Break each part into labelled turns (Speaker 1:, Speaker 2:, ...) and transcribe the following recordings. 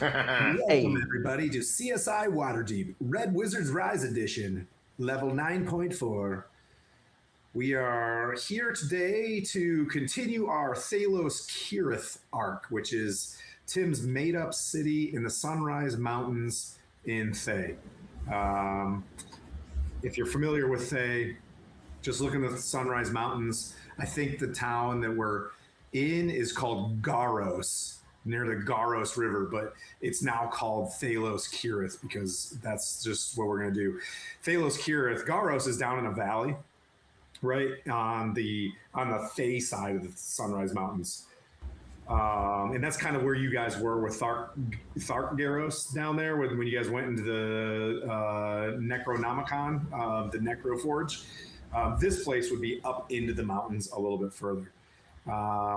Speaker 1: Welcome, everybody, to CSI Waterdeep, Red Wizards Rise Edition, level 9.4. We are here today to continue our Thalos Kirith arc, which is Tim's made-up city in the Sunrise Mountains in Thay. If you're familiar with Thay, just look in the Sunrise Mountains. I think the town that we're in is called Garos, near the Garos River, but it's now called Thalos Kirith because that's just what we're going to do. Thalos Kirith, Garos is down in a valley, right on the Thay side of the Sunrise Mountains. And that's kind of where you guys were with Garos down there when you guys went into the Necronomicon, the Necroforge. This place would be up into the mountains a little bit further.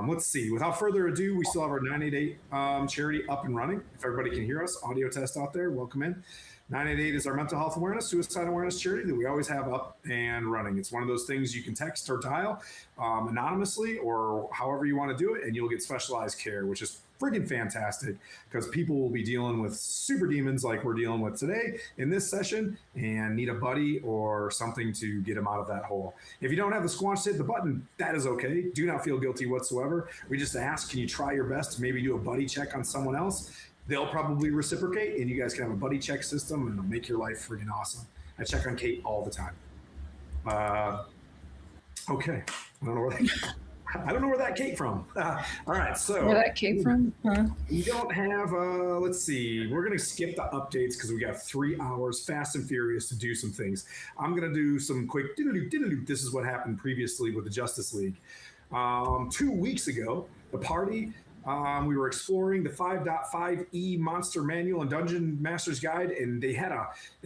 Speaker 1: Let's see. Without further ado, we still have our 988 charity up and running. If everybody can hear us, audio test out there, welcome in. 988 is our mental health awareness, suicide awareness charity that we always have up and running. It's one of those things you can text or dial anonymously or however you want to do it, and you'll get specialized care, which is freaking fantastic because people will be dealing with super demons like we're dealing with today in this session and need a buddy or something to get them out of that hole. If you don't have the squanch to hit the button, that is okay. Do not feel guilty whatsoever. We just ask, can you try your best to maybe do a buddy check on someone else? They'll probably reciprocate, and you guys can have a buddy check system, and it'll make your life freaking awesome. I check on Kate all the time. Okay. I don't know where that came from. All right, so
Speaker 2: where that came from? Huh?
Speaker 1: We don't have. Let's see. We're gonna skip the updates because we got 3 hours, fast and furious, to do some things. I'm gonna do some quick. This is what happened previously with the Justice League. 2 weeks ago, the party. We were exploring the 5.5e Monster Manual and Dungeon Master's Guide, and they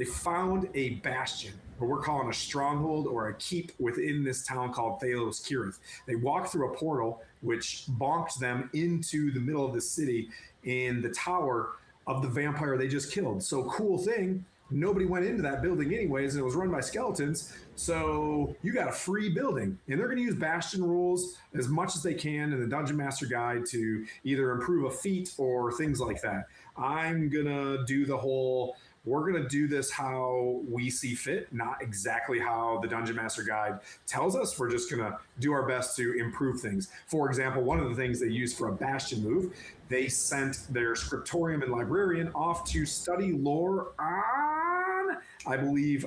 Speaker 1: found a bastion, or we're calling a stronghold or a keep within this town called Thalos Kirith. They walked through a portal, which bonked them into the middle of the city in the tower of the vampire they just killed. So cool thing. Nobody went into that building anyways, and it was run by skeletons. So you got a free building, and they're going to use bastion rules as much as they can in the Dungeon Master Guide to either improve a feat or things like that. I'm going to do we're going to do this how we see fit, not exactly how the Dungeon Master Guide tells us. We're just going to do our best to improve things. For example, one of the things they used for a bastion move, they sent their scriptorium and librarian off to study lore on, I believe,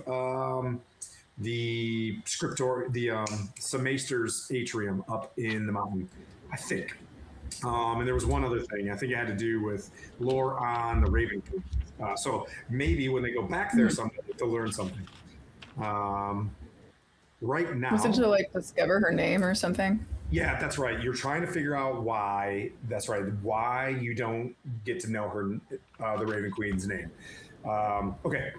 Speaker 1: the Samaster's atrium up in the mountain, I think. And there was one other thing. I think it had to do with lore on the Raven Queen. So maybe when they go back there someday, they'll learn something. Right now...
Speaker 2: Was it to, discover her name or something?
Speaker 1: Yeah, that's right. You're trying to figure out why... That's right. Why you don't get to know her, the Raven Queen's name. Okay.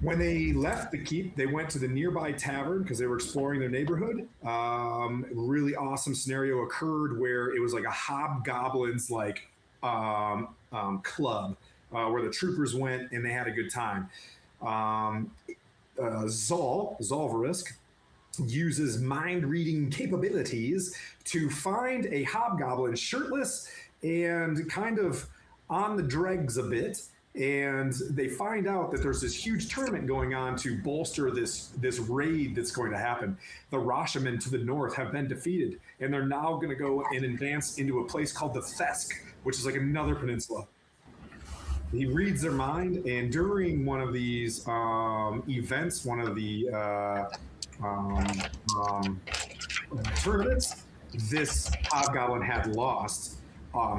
Speaker 1: When they left the keep, they went to the nearby tavern because they were exploring their neighborhood. Really awesome scenario occurred where it was like a hobgoblins club where the troopers went and they had a good time. Zolverisk uses mind-reading capabilities to find a hobgoblin shirtless and kind of on the dregs a bit. And they find out that there's this huge tournament going on to bolster this raid that's going to happen. The Rashamen to the north have been defeated, and they're now going to go and advance into a place called the Thesk, which is like another peninsula. He reads their mind, and during one of these events, one of the tournaments, this hobgoblin had lost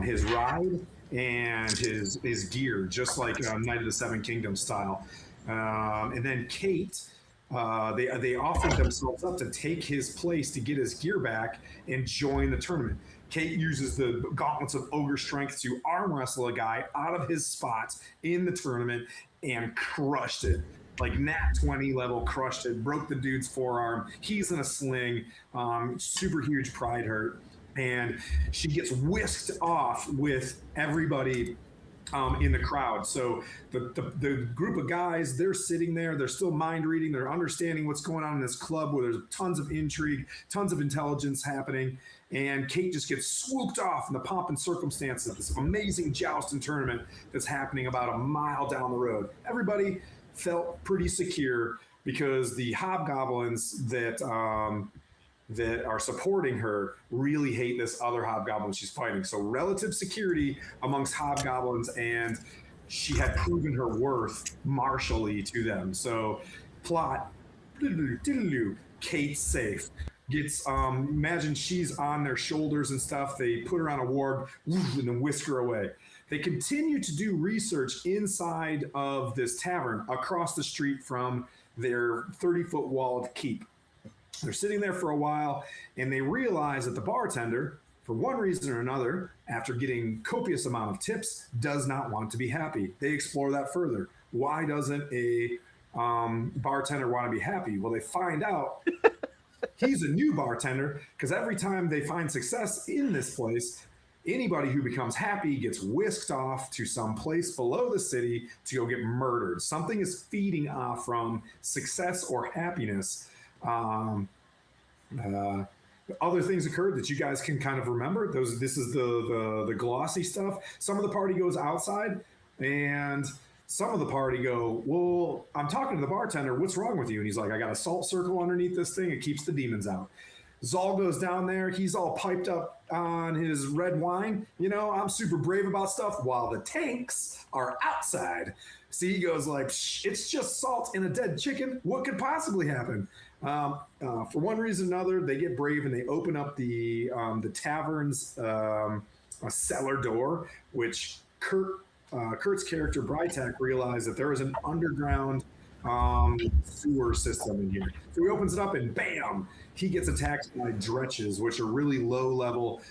Speaker 1: his ride and his gear, just like Knight of the Seven Kingdoms style. And then Kate, they offered themselves up to take his place to get his gear back and join the tournament. Kate uses the gauntlets of ogre strength to arm wrestle a guy out of his spots in the tournament and crushed it. Like nat 20 level, crushed it, broke the dude's forearm. He's in a sling, super huge pride hurt. And she gets whisked off with everybody in the crowd. So the group of guys, they're sitting there, they're still mind reading, they're understanding what's going on in this club where there's tons of intrigue, tons of intelligence happening. And Kate just gets swooped off in the pomp and circumstance of this amazing joust and tournament that's happening about a mile down the road. Everybody felt pretty secure because the hobgoblins that are supporting her really hate this other hobgoblin she's fighting. So relative security amongst hobgoblins, and she had proven her worth martially to them. So plot, Kate's safe. Gets imagine she's on their shoulders and stuff. They put her on a warg and then whisk her away. They continue to do research inside of this tavern across the street from their 30-foot walled keep. They're sitting there for a while, and they realize that the bartender, for one reason or another, after getting copious amount of tips, does not want to be happy. They explore that further. Why doesn't a bartender want to be happy? Well, they find out he's a new bartender because every time they find success in this place, anybody who becomes happy gets whisked off to some place below the city to go get murdered. Something is feeding off from success or happiness. Other things occurred that you guys can kind of remember. This is the glossy stuff. Some of the party goes outside, and some of the party go, well, I'm talking to the bartender. What's wrong with you? And he's like, I got a salt circle underneath this thing. It keeps the demons out. Zal goes down there. He's all piped up on his red wine. You know, I'm super brave about stuff while the tanks are outside. See, he goes like, it's just salt in a dead chicken. What could possibly happen? For one reason or another, they get brave and they open up the tavern's cellar door, which Kurt's character Brytak realized that there is an underground sewer system in here. So he opens it up and bam, he gets attacked by dretches, which are really low-level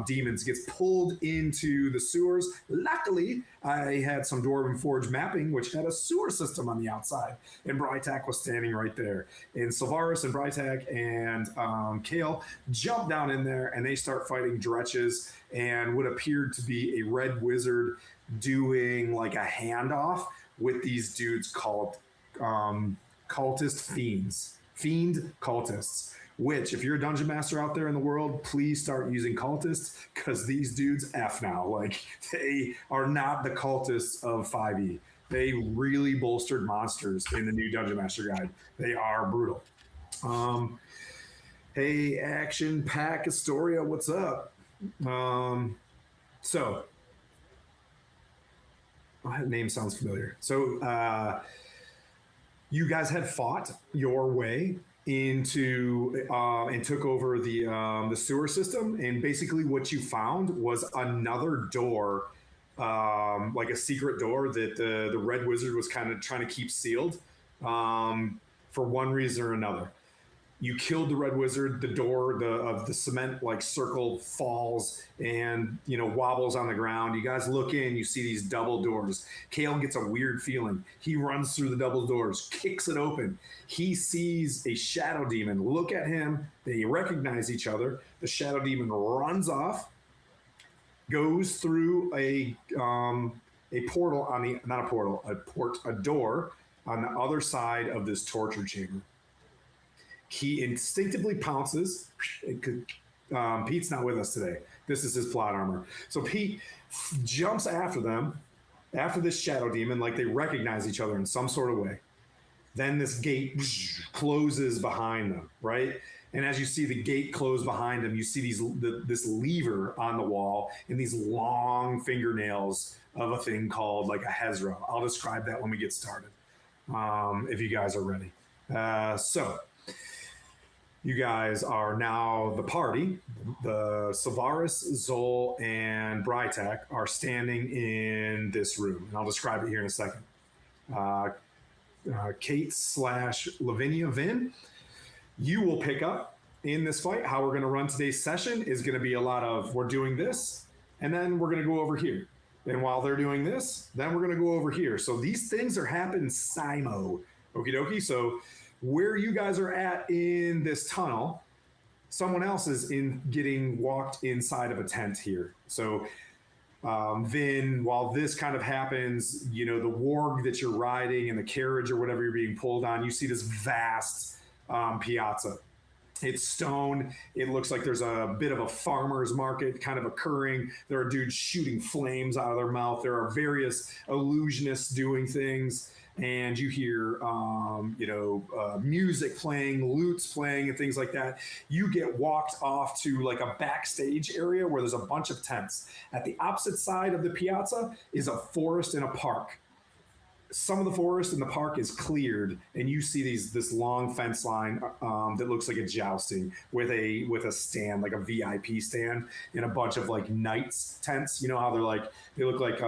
Speaker 1: demons. Gets pulled into the sewers. Luckily, I had some Dwarven Forge mapping, which had a sewer system on the outside, and Brytak was standing right there. And Sylvaris and Brytak and Kale jump down in there, and they start fighting dretches and what appeared to be a red wizard doing like a handoff with these dudes called cultist fiend cultists. Which, if you're a dungeon master out there in the world, please start using cultists, because these dudes F now. Like, they are not the cultists of 5e. They really bolstered monsters in the new Dungeon Master Guide. They are brutal. Hey, Action Pack Astoria, what's up? So, that name sounds familiar. So, you guys had fought your way into and took over the sewer system, and basically what you found was another door, like a secret door that the red wizard was kind of trying to keep sealed for one reason or another. You killed the red wizard. The door of the cement like circle falls and wobbles on the ground. You guys look in. You see these double doors. Kale gets a weird feeling. He runs through the double doors, kicks it open. He sees a shadow demon. Look at him. They recognize each other. The shadow demon runs off, goes through a portal on the not a portal a door on the other side of this torture chamber. He instinctively pounces. Pete's not with us today. This is his plot armor. So Pete jumps after them, after this shadow demon, like they recognize each other in some sort of way. Then this gate closes behind them, right? And as you see the gate close behind them, you see this lever on the wall and these long fingernails of a thing called like a Hezra. I'll describe that when we get started, if you guys are ready. So you guys are now the party. The Sylvaris, Zol, and Brytak are standing in this room. And I'll describe it here in a second. Kate / Lavinia Vin, you will pick up in this fight. How we're going to run today's session is going to be a lot of we're doing this, and then we're going to go over here. And while they're doing this, then we're going to go over here. So these things are happening simo. Okie dokie. So where you guys are at in this tunnel, someone else is getting walked inside of a tent here. So Then while this kind of happens, the warg that you're riding and the carriage or whatever you're being pulled on, you see this vast piazza. It's stone. It looks like there's a bit of a farmer's market kind of occurring. There are dudes shooting flames out of their mouth. There are various illusionists doing things. And you hear, music playing, lutes playing, and things like that. You get walked off to like a backstage area where there's a bunch of tents. At the opposite side of the piazza is a forest and a park. Some of the forest in the park is cleared, and you see this long fence line that looks like a jousting with a stand, like a VIP stand, and a bunch of like knights tents. You know how they look like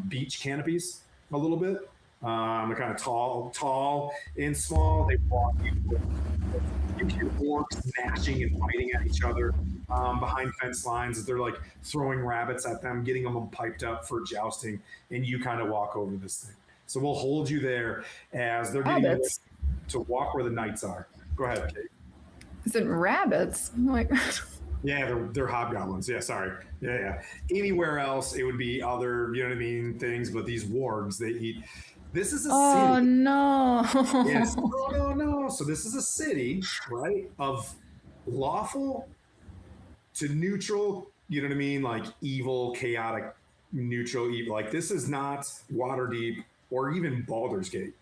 Speaker 1: beach canopies a little bit. They're kind of tall and small. They walk you hear orcs gnashing and fighting at each other behind fence lines. They're like throwing rabbits at them, getting them piped up for jousting, and you kind of walk over this thing. So we'll hold you there as they're getting ready to walk where the knights are. Go ahead, Kate.
Speaker 2: Is it rabbits? I'm like,
Speaker 1: yeah, they're hobgoblins. Yeah, sorry. Yeah. Anywhere else, it would be other, things. But these wargs, they eat. This is a city.
Speaker 2: Oh no.
Speaker 1: Yes. No. So this is a city, right? Of lawful to neutral. You know what I mean? Like evil, chaotic, neutral, evil. Like this is not Waterdeep or even Baldur's Gate.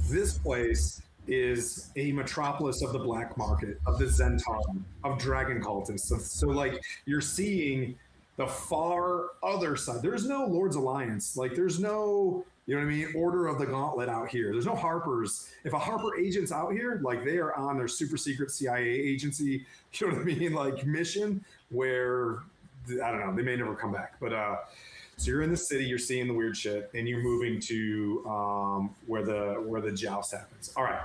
Speaker 1: This place is a metropolis of the black market, of the Zentarum, of dragon cultists. So like you're seeing the far other side. There's no Lord's Alliance. Like there's no, Order of the Gauntlet out here. There's no Harpers. If a Harper agent's out here, like they are on their super secret CIA agency, like mission where, I don't know, they may never come back. But so you're in the city, you're seeing the weird shit, and you're moving to where the joust happens. All right,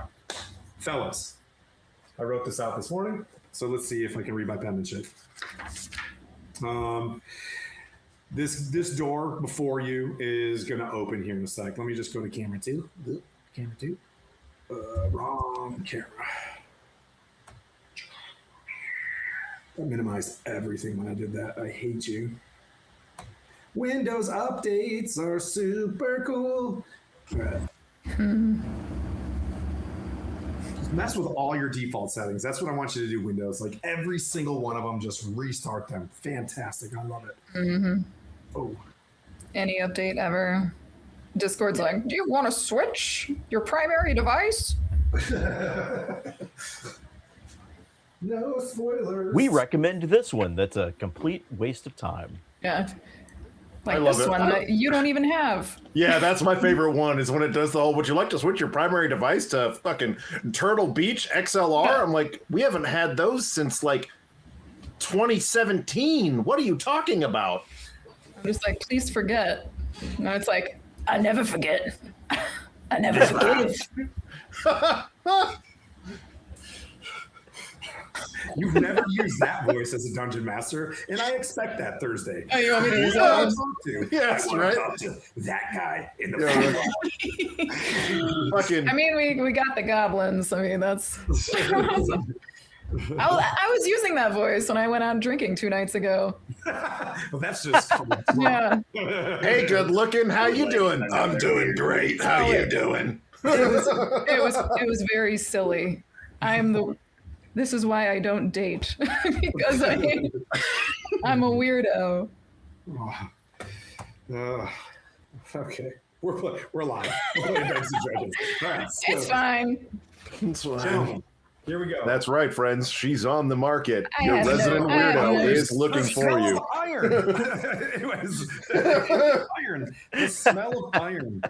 Speaker 1: fellas, I wrote this out this morning, so let's see if I can read my penmanship. This door before you is going to open here in a sec. Let me just go to camera 2. Camera 2. Wrong camera. I minimized everything when I did that. I hate you. Windows updates are super cool. All right. Just mess with all your default settings. That's what I want you to do, Windows. Like every single one of them, just restart them. Fantastic. I love it.
Speaker 2: Mm-hmm.
Speaker 1: Oh.
Speaker 2: Any update ever? Discord's like, do you want to switch your primary device?
Speaker 1: No spoilers.
Speaker 3: We recommend this one. That's a complete waste of time.
Speaker 2: Yeah. Like
Speaker 4: I love
Speaker 2: this
Speaker 4: it.
Speaker 2: one that you don't even have.
Speaker 4: Yeah, that's my favorite one is when it does the whole, would you like to switch your primary device to fucking Turtle Beach XLR?
Speaker 2: Yeah.
Speaker 4: I'm like, we haven't had those since like 2017. What are you talking about?
Speaker 2: I'm just like, please forget. No, it's like, I never forget. I never forgive.
Speaker 1: You've never used that voice as a dungeon master, and I expect that Thursday.
Speaker 2: Oh, you want me to use
Speaker 1: Who do I
Speaker 2: that?
Speaker 1: talk to?
Speaker 4: Yes,
Speaker 1: I wanna
Speaker 4: right?
Speaker 1: talk to that guy in the
Speaker 4: Fucking.
Speaker 2: I mean, we got the goblins. I mean, that's. I was using that voice when I went out drinking 2 nights ago.
Speaker 1: Well, that's just
Speaker 2: Yeah.
Speaker 4: Hey, good looking. How you doing? I'm doing great. How you doing?
Speaker 2: It was very silly. This is why I don't date because I'm a weirdo.
Speaker 1: Okay, we're live. We're playing Dungeons and Dragons. All right,
Speaker 2: It's fine.
Speaker 1: gentlemen, here we go.
Speaker 4: That's right, friends. She's on the market.
Speaker 2: I
Speaker 4: Your
Speaker 2: have
Speaker 4: resident
Speaker 2: no- I have
Speaker 4: weirdo
Speaker 2: no-
Speaker 4: is looking
Speaker 1: The
Speaker 4: for
Speaker 1: smell
Speaker 4: you.
Speaker 1: of iron. Anyways, iron. The smell of iron.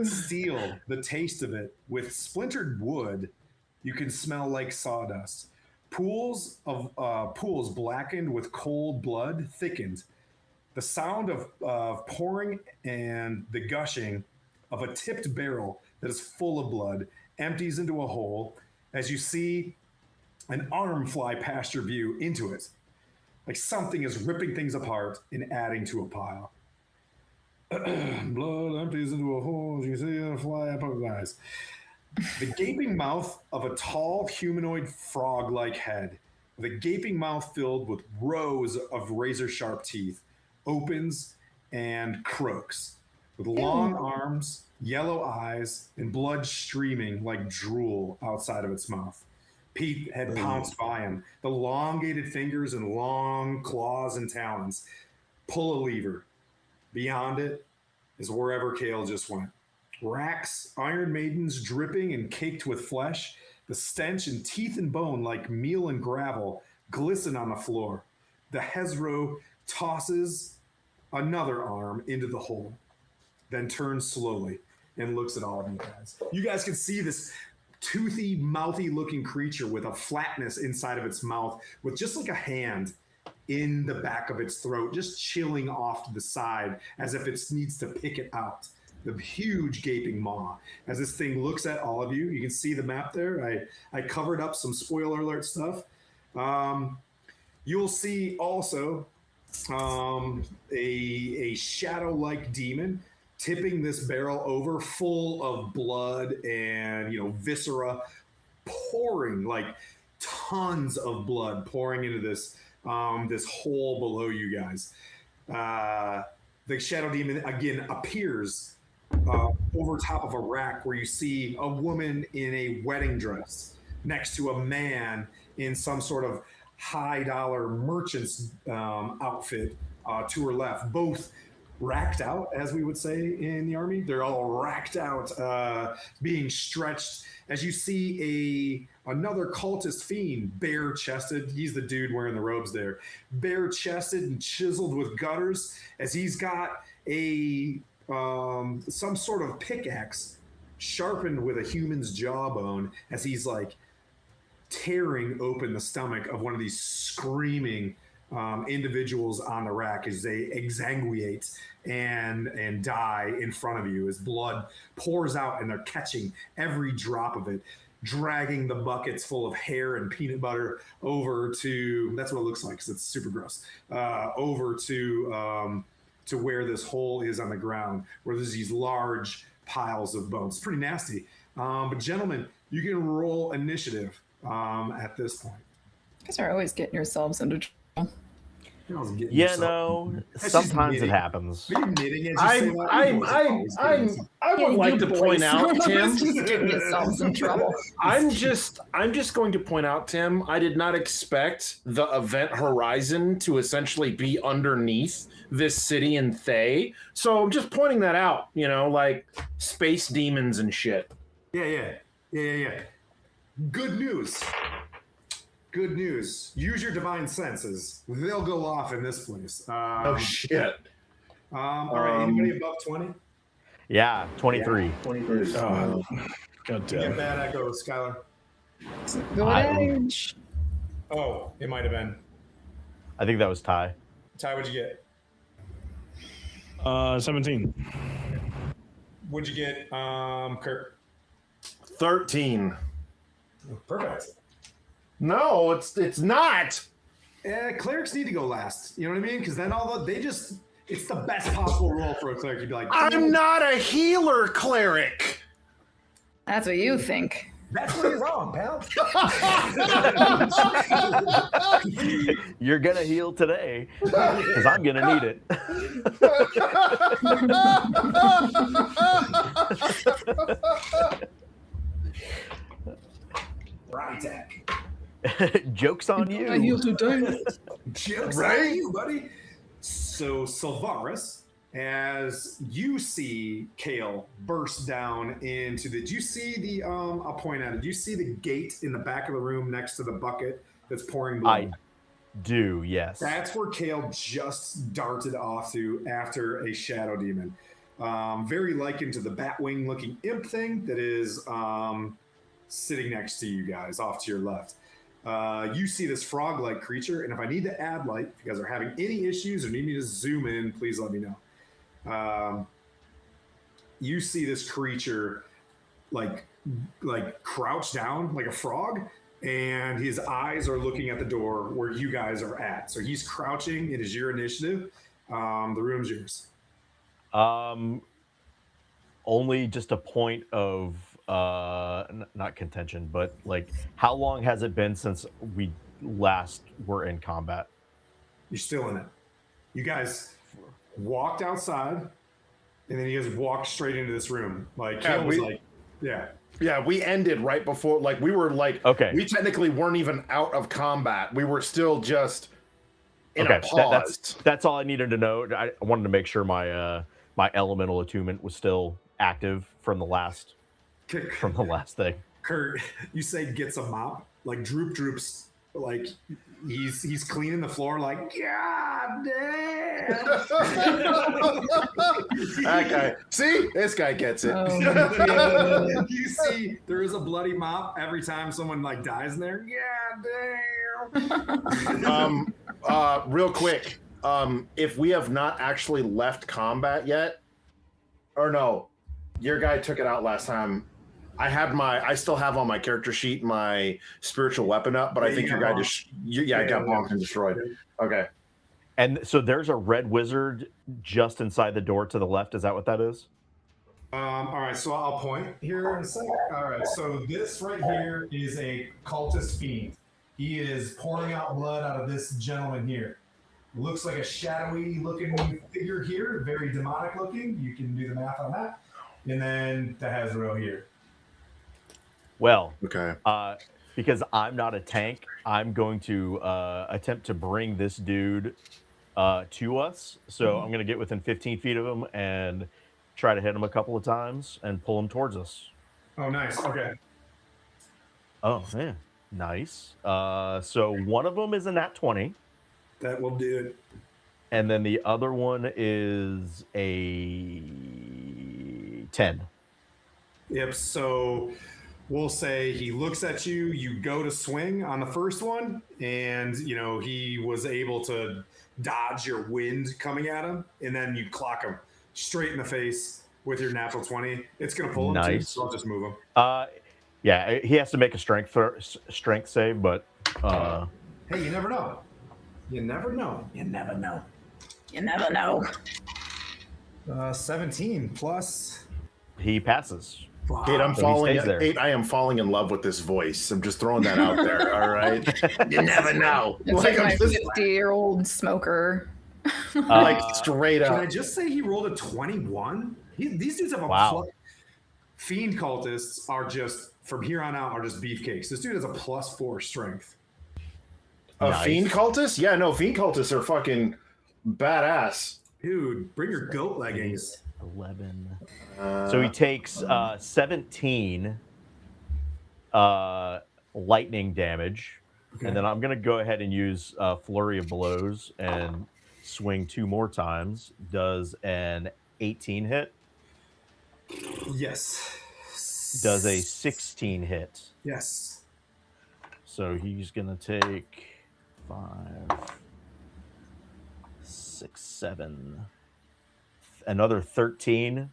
Speaker 1: Steel. The taste of it. With splintered wood, you can smell like sawdust. Pools blackened with cold blood thickened. The sound of pouring and the gushing of a tipped barrel that is full of blood empties into a hole as you see an arm fly past your view into it. Like something is ripping things apart and adding to a pile. Blood empties into a hole as you see it fly up over the eyes. The gaping mouth of a tall humanoid frog-like head, with a gaping mouth filled with rows of razor-sharp teeth, opens and croaks with long arms, yellow eyes, and blood streaming like drool outside of its mouth. Pete had pounced by him. The elongated fingers and long claws and talons pull a lever. Beyond it is wherever Kale just went. Racks, iron maidens dripping and caked with flesh, the stench and teeth and bone like meal and gravel glisten on the floor. The Hezro tosses another arm into the hole, then turns slowly and looks at all of you guys. You guys can see this toothy, mouthy looking creature with a flatness inside of its mouth with just like a hand in the back of its throat, just chilling off to the side as if it needs to pick it out. The huge gaping maw. As this thing looks at all of you, you can see the map there. I covered up some spoiler alert stuff. You'll see also a shadow-like demon tipping this barrel over, full of blood and viscera, pouring like tons of blood pouring into this this hole below you guys. The shadow demon again appears over top of a rack where you see a woman in a wedding dress next to a man in some sort of high-dollar merchant's outfit to her left, both racked out, as we would say in the army. They're all racked out, being stretched. As you see another cultist fiend, bare-chested. He's the dude wearing the robes there. Bare-chested and chiseled with gutters, as he's got some sort of pickaxe sharpened with a human's jawbone, as he's like tearing open the stomach of one of these screaming individuals on the rack as they exsanguinate and die in front of you as blood pours out, and they're catching every drop of it, dragging the buckets full of hair and peanut butter over to, that's what it looks like because it's super gross, over to where this hole is on the ground, where there's these large piles of bones. It's pretty nasty. But gentlemen, you can roll initiative at this point.
Speaker 2: You guys are always getting yourselves into trouble.
Speaker 3: Yeah, no. Sometimes it happens.
Speaker 4: I would like to point out, Tim.
Speaker 2: Just getting yourselves in trouble.
Speaker 4: I'm just going to point out, Tim. I did not expect the event horizon to essentially be underneath this city in Thay. So I'm just pointing that out. Like space demons and shit.
Speaker 1: Yeah. Good news. Good news. Use your divine senses. They'll go off in this place.
Speaker 4: Oh, shit.
Speaker 1: All right. Anybody above 20?
Speaker 3: Yeah, 23.
Speaker 1: Yeah, 23.
Speaker 4: God
Speaker 1: Get
Speaker 4: damn.
Speaker 1: bad echo, Skylar.
Speaker 2: Good age.
Speaker 1: Oh, it might have been.
Speaker 3: I think that was Ty.
Speaker 1: Ty, what'd you get?
Speaker 5: 17.
Speaker 1: What'd you get, Kurt?
Speaker 4: 13.
Speaker 1: Perfect.
Speaker 4: No, it's not.
Speaker 1: Clerics need to go last. You know what I mean? Because then it's the best possible roll for a cleric. You'd be like,
Speaker 4: I'm not a healer cleric.
Speaker 2: That's what you think.
Speaker 1: That's where you're wrong, pal.
Speaker 3: You're going to heal today because I'm going to need it.
Speaker 1: Right.
Speaker 3: Joke's on you.
Speaker 2: I heal today.
Speaker 1: Jokes
Speaker 4: Right?
Speaker 1: on you, buddy. So, Sylvaris, as you see Kale burst down into the... Do you see the... I'll point at it. Do you see the gate in the back of the room next to the bucket that's pouring blood?
Speaker 3: I do, yes.
Speaker 1: That's where Kale just darted off to after a shadow demon. Very likened to the Batwing-looking imp thing that is sitting next to you guys, off to your left. You see this frog-like creature, and if I need to add light, if you guys are having any issues or need me to zoom in, please let me know. You see this creature like crouched down like a frog, and his eyes are looking at the door where you guys are at. So he's crouching. It is your initiative. The room's yours.
Speaker 3: Only just a point of not contention, but like, how long has it been since we last were in combat?
Speaker 1: You're still in it. You guys, walked outside, and then you guys walked straight into this room. Like,
Speaker 4: Yeah,
Speaker 1: Kale was like, yeah.
Speaker 4: Yeah, we ended right before, like, we were like,
Speaker 3: Okay.
Speaker 4: we technically weren't even out of combat. We were still just in a
Speaker 3: Okay,
Speaker 4: pause.
Speaker 3: that's all I needed to know. I wanted to make sure my my elemental attunement was still active from the last thing.
Speaker 1: Kurt, you say gets a mop, like Droops, like he's cleaning the floor, like God damn.
Speaker 4: That guy, see, this guy gets it.
Speaker 1: You see, there is a bloody mop every time someone like dies in there. God damn.
Speaker 4: Real quick, if we have not actually left combat yet, or no, your guy took it out last time. I still have on my character sheet my spiritual weapon up, but I think your guy just, I got bonked and destroyed. Okay.
Speaker 3: And so there's a red wizard just inside the door to the left. Is that what that is?
Speaker 1: All right, so I'll point here in a second. All right, so this right here is a cultist fiend. He is pouring out blood out of this gentleman here. Looks like a shadowy looking figure here, very demonic looking. You can do the math on that. And then the Hazro here.
Speaker 3: Well,
Speaker 4: Okay.
Speaker 3: Because I'm not a tank, I'm going to attempt to bring this dude to us. So I'm going to get within 15 feet of him and try to hit him a couple of times and pull him towards us.
Speaker 1: Oh, nice. Okay.
Speaker 3: Oh, yeah. Nice. So one of them is a nat 20.
Speaker 1: That will do it.
Speaker 3: And then the other one is a 10.
Speaker 1: Yep, so we'll say he looks at you, you go to swing on the first one, and, you know, he was able to dodge your wind coming at him, and then you clock him straight in the face with your natural 20. It's going to pull him, too,
Speaker 3: Nice.
Speaker 1: so I'll just move him.
Speaker 3: Yeah, he has to make a strength save, but...
Speaker 1: Hey, you never know. You never know.
Speaker 2: You never know. You never know.
Speaker 1: 17 plus...
Speaker 3: He passes.
Speaker 4: Kate,
Speaker 3: So he stays there.
Speaker 4: Kate, I am falling in love with this voice. I'm just throwing that out there. All right. You never know.
Speaker 2: It's like
Speaker 4: I'm
Speaker 2: my
Speaker 4: just
Speaker 2: 50-year-old smoker.
Speaker 4: like straight
Speaker 1: Can
Speaker 4: up.
Speaker 1: I just say he rolled a 21? These dudes have a
Speaker 3: Wow.
Speaker 1: plus. Fiend cultists are just, from here on out, are just beefcakes. This dude has a +4 strength.
Speaker 4: A
Speaker 3: Nice.
Speaker 4: fiend cultist? Yeah, no, fiend cultists are fucking badass.
Speaker 1: Dude, bring your goat leggings.
Speaker 3: 11. So he takes 17 lightning damage.
Speaker 1: Okay.
Speaker 3: And then I'm going to go ahead and use Flurry of Blows and swing 2 more times. Does an 18 hit?
Speaker 1: Yes.
Speaker 3: Does a 16 hit?
Speaker 1: Yes.
Speaker 3: So he's going to take 5, 6, 7, another 13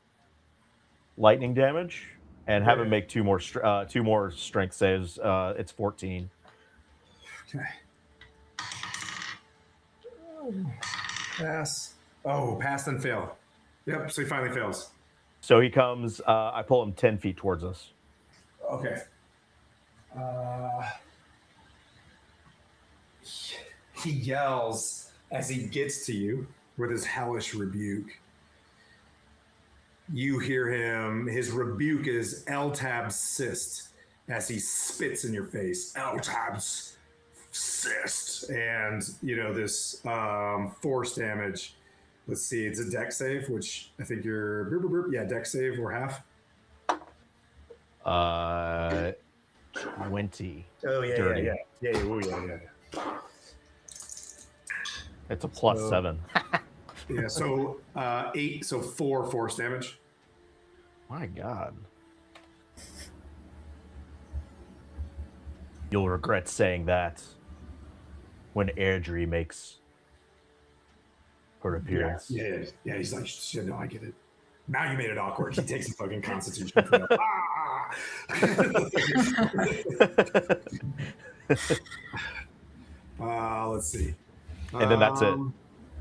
Speaker 3: lightning damage, and have him make 2 more strength saves. It's 14.
Speaker 1: Okay. Pass. Oh, pass and fail. Yep, so he finally fails.
Speaker 3: So he comes. I pull him 10 feet towards us.
Speaker 1: Okay. He yells as he gets to you with his hellish rebuke. You hear him, his rebuke is Eltab's cyst as he spits in your face. Eltab's cyst. And, you know, this force damage. Let's see, it's a dex save, which I think you're, yeah, dex save or half.
Speaker 3: 20.
Speaker 1: Oh, yeah,
Speaker 3: Dirty.
Speaker 1: yeah.
Speaker 3: It's a plus
Speaker 1: So-
Speaker 3: 7.
Speaker 1: Yeah, so 8, so 4 force damage.
Speaker 3: My God. You'll regret saying that when Airdrie makes her appearance.
Speaker 1: Yeah. He's like, shit, no, I get it. Now you made it awkward. He takes a fucking constitution. For let's see.
Speaker 3: And then that's it.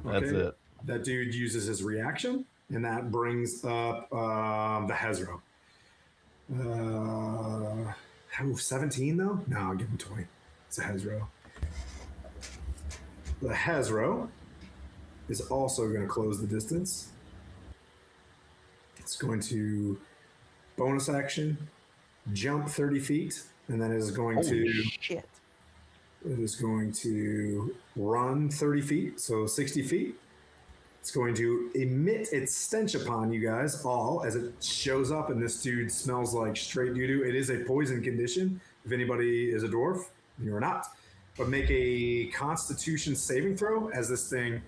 Speaker 3: That's
Speaker 1: okay.
Speaker 3: it.
Speaker 1: That dude uses his reaction, and that brings up the Hezro. 17 though? No, I'll give him 20. It's a Hezro. The Hezro is also going to close the distance. It's going to bonus action, jump 30 feet, and then it is going
Speaker 3: Shit.
Speaker 1: It is going to run 30 feet, so 60 feet. It's going to emit its stench upon you guys all as it shows up, and this dude smells like straight doo-doo. It is a poison condition. If anybody is a dwarf, you are not. But make a Constitution saving throw as this thing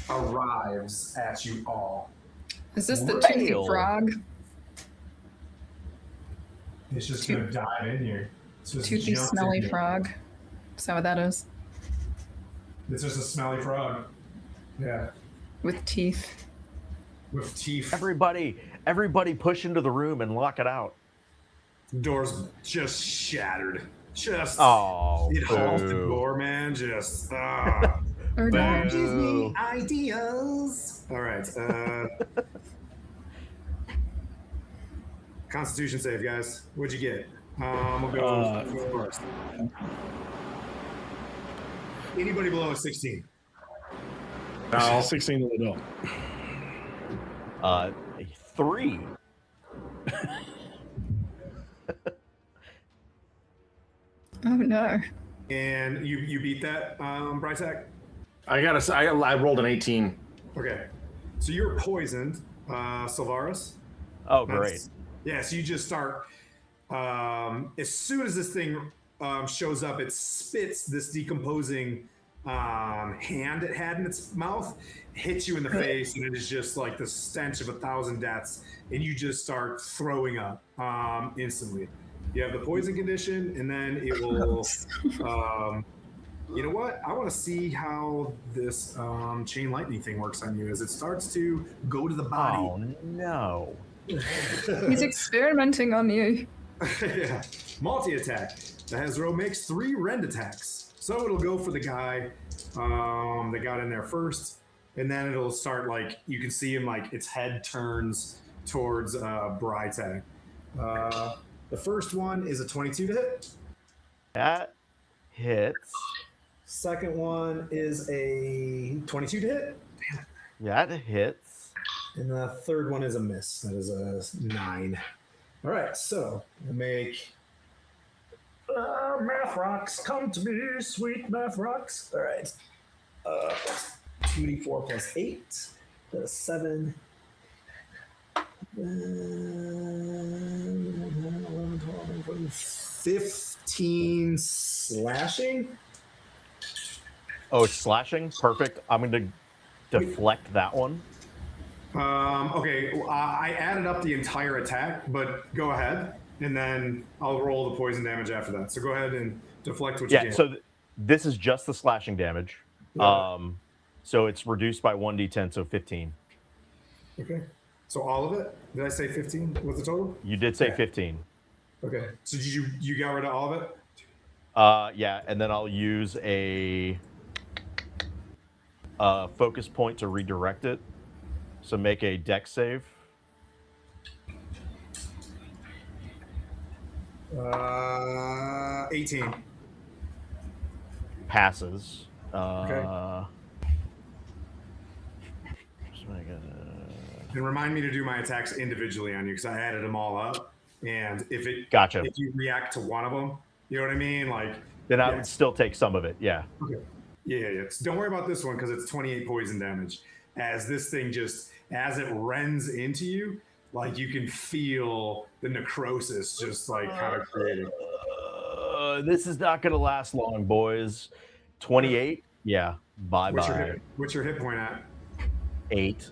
Speaker 1: arrives at you all.
Speaker 2: Is this the toothy frog?
Speaker 1: It's just going to dive in here.
Speaker 2: Toothy, smelly frog. Is that what that is?
Speaker 1: It's just a smelly frog. Yeah.
Speaker 2: With teeth.
Speaker 1: With teeth.
Speaker 3: Everybody push into the room and lock it out.
Speaker 1: Door's just shattered. Just
Speaker 3: it
Speaker 1: halted the door, man. Just
Speaker 2: Or no.
Speaker 1: gives me ideas. All right. Constitution save, guys. What'd you get? We'll go first. Anybody below a 16?
Speaker 5: No, 16 will do.
Speaker 3: 3.
Speaker 2: Oh no.
Speaker 1: And you beat that, Brytek?
Speaker 4: I rolled an 18.
Speaker 1: Okay. So you're poisoned, Sylvaris.
Speaker 3: Oh, great.
Speaker 1: Yeah, so you just start, as soon as this thing shows up, it spits this decomposing hand it had in its mouth, hits you in the face, and it is just like the stench of 1,000 deaths, and you just start throwing up instantly. You have the poison condition, and then it will, you know what? I want to see how this chain lightning thing works on you as it starts to go to the body.
Speaker 3: Oh, no.
Speaker 2: He's experimenting on you.
Speaker 1: Yeah. Multi-attack. The Hezro makes 3 rend attacks. So it'll go for the guy that got in there first, and then it'll start, like, you can see him, like, its head turns towards Brytek. The first one is a 22 to hit.
Speaker 3: That hits.
Speaker 1: Second one is a 22 to hit. Damn it.
Speaker 3: That hits.
Speaker 1: And the third one is a miss. That is a 9. All right, so I make math rocks. Come to me, sweet math rocks. All right. 2d4 plus 8. That's 7. 11, 12, 14, 15 slashing.
Speaker 3: Oh, it's slashing? Perfect. I'm going to deflect that one.
Speaker 1: Okay, I added up the entire attack, but go ahead, and then I'll roll the poison damage after that. So go ahead and deflect what you can.
Speaker 3: Yeah, so this is just the slashing damage.
Speaker 1: Yeah.
Speaker 3: So it's reduced by 1d10, so 15.
Speaker 1: Okay. So all of it? Did I say 15 was the total?
Speaker 3: You did say 15.
Speaker 1: Okay. So did you got rid of all of it?
Speaker 3: Yeah, and then I'll use a focus point to redirect it. So make a dex save.
Speaker 1: 18.
Speaker 3: Passes.
Speaker 1: Okay.
Speaker 3: Just make a...
Speaker 1: And remind me to do my attacks individually on you because I added them all up. And if you react to one of them, you know what I mean? Like,
Speaker 3: then I would still take some of it. Yeah.
Speaker 1: Okay. Yeah. So don't worry about this one because it's 28 poison damage. As this thing as it rends into you, like you can feel the necrosis just like kind of creating.
Speaker 3: This is not going to last long, boys. 28? Yeah. Bye-bye.
Speaker 1: What's your hit point at?
Speaker 3: 8.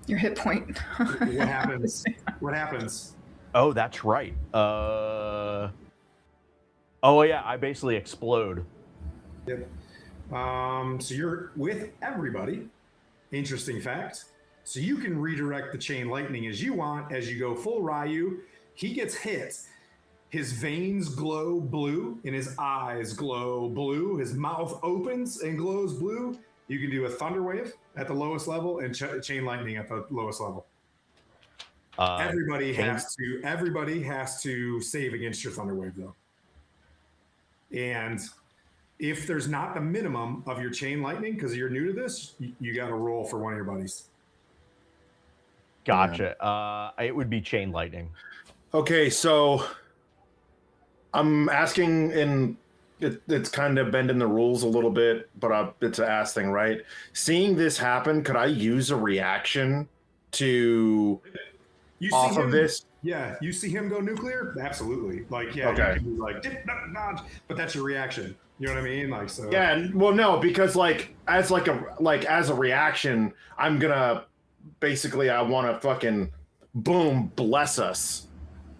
Speaker 2: Your hit point.
Speaker 1: What happens? What happens?
Speaker 3: Oh, that's right. Oh, yeah. I basically explode.
Speaker 1: Yep. So you're with everybody. Interesting fact. So you can redirect the chain lightning as you want. As you go full Ryu, he gets hit. His veins glow blue and his eyes glow blue. His mouth opens and glows blue. You can do a thunder wave at the lowest level and chain lightning at the lowest level. Everybody has to save against your thunder wave though. And If there's not the minimum of your chain lightning, because you're new to this, you got to roll for one of your buddies.
Speaker 3: Gotcha. It would be chain lightning.
Speaker 4: Okay, so I'm asking it's kind of bending the rules a little bit, but it's an ass thing, right? Seeing this happen, could I use a reaction to off of this?
Speaker 1: Yeah, you see him go nuclear? Absolutely. Like, yeah,
Speaker 4: Okay.
Speaker 1: you can be like, dip, dodge, but that's your reaction. You know what I mean? Like, so.
Speaker 4: Yeah, well, no, because as a reaction, I'm gonna basically I want to fucking boom bless us,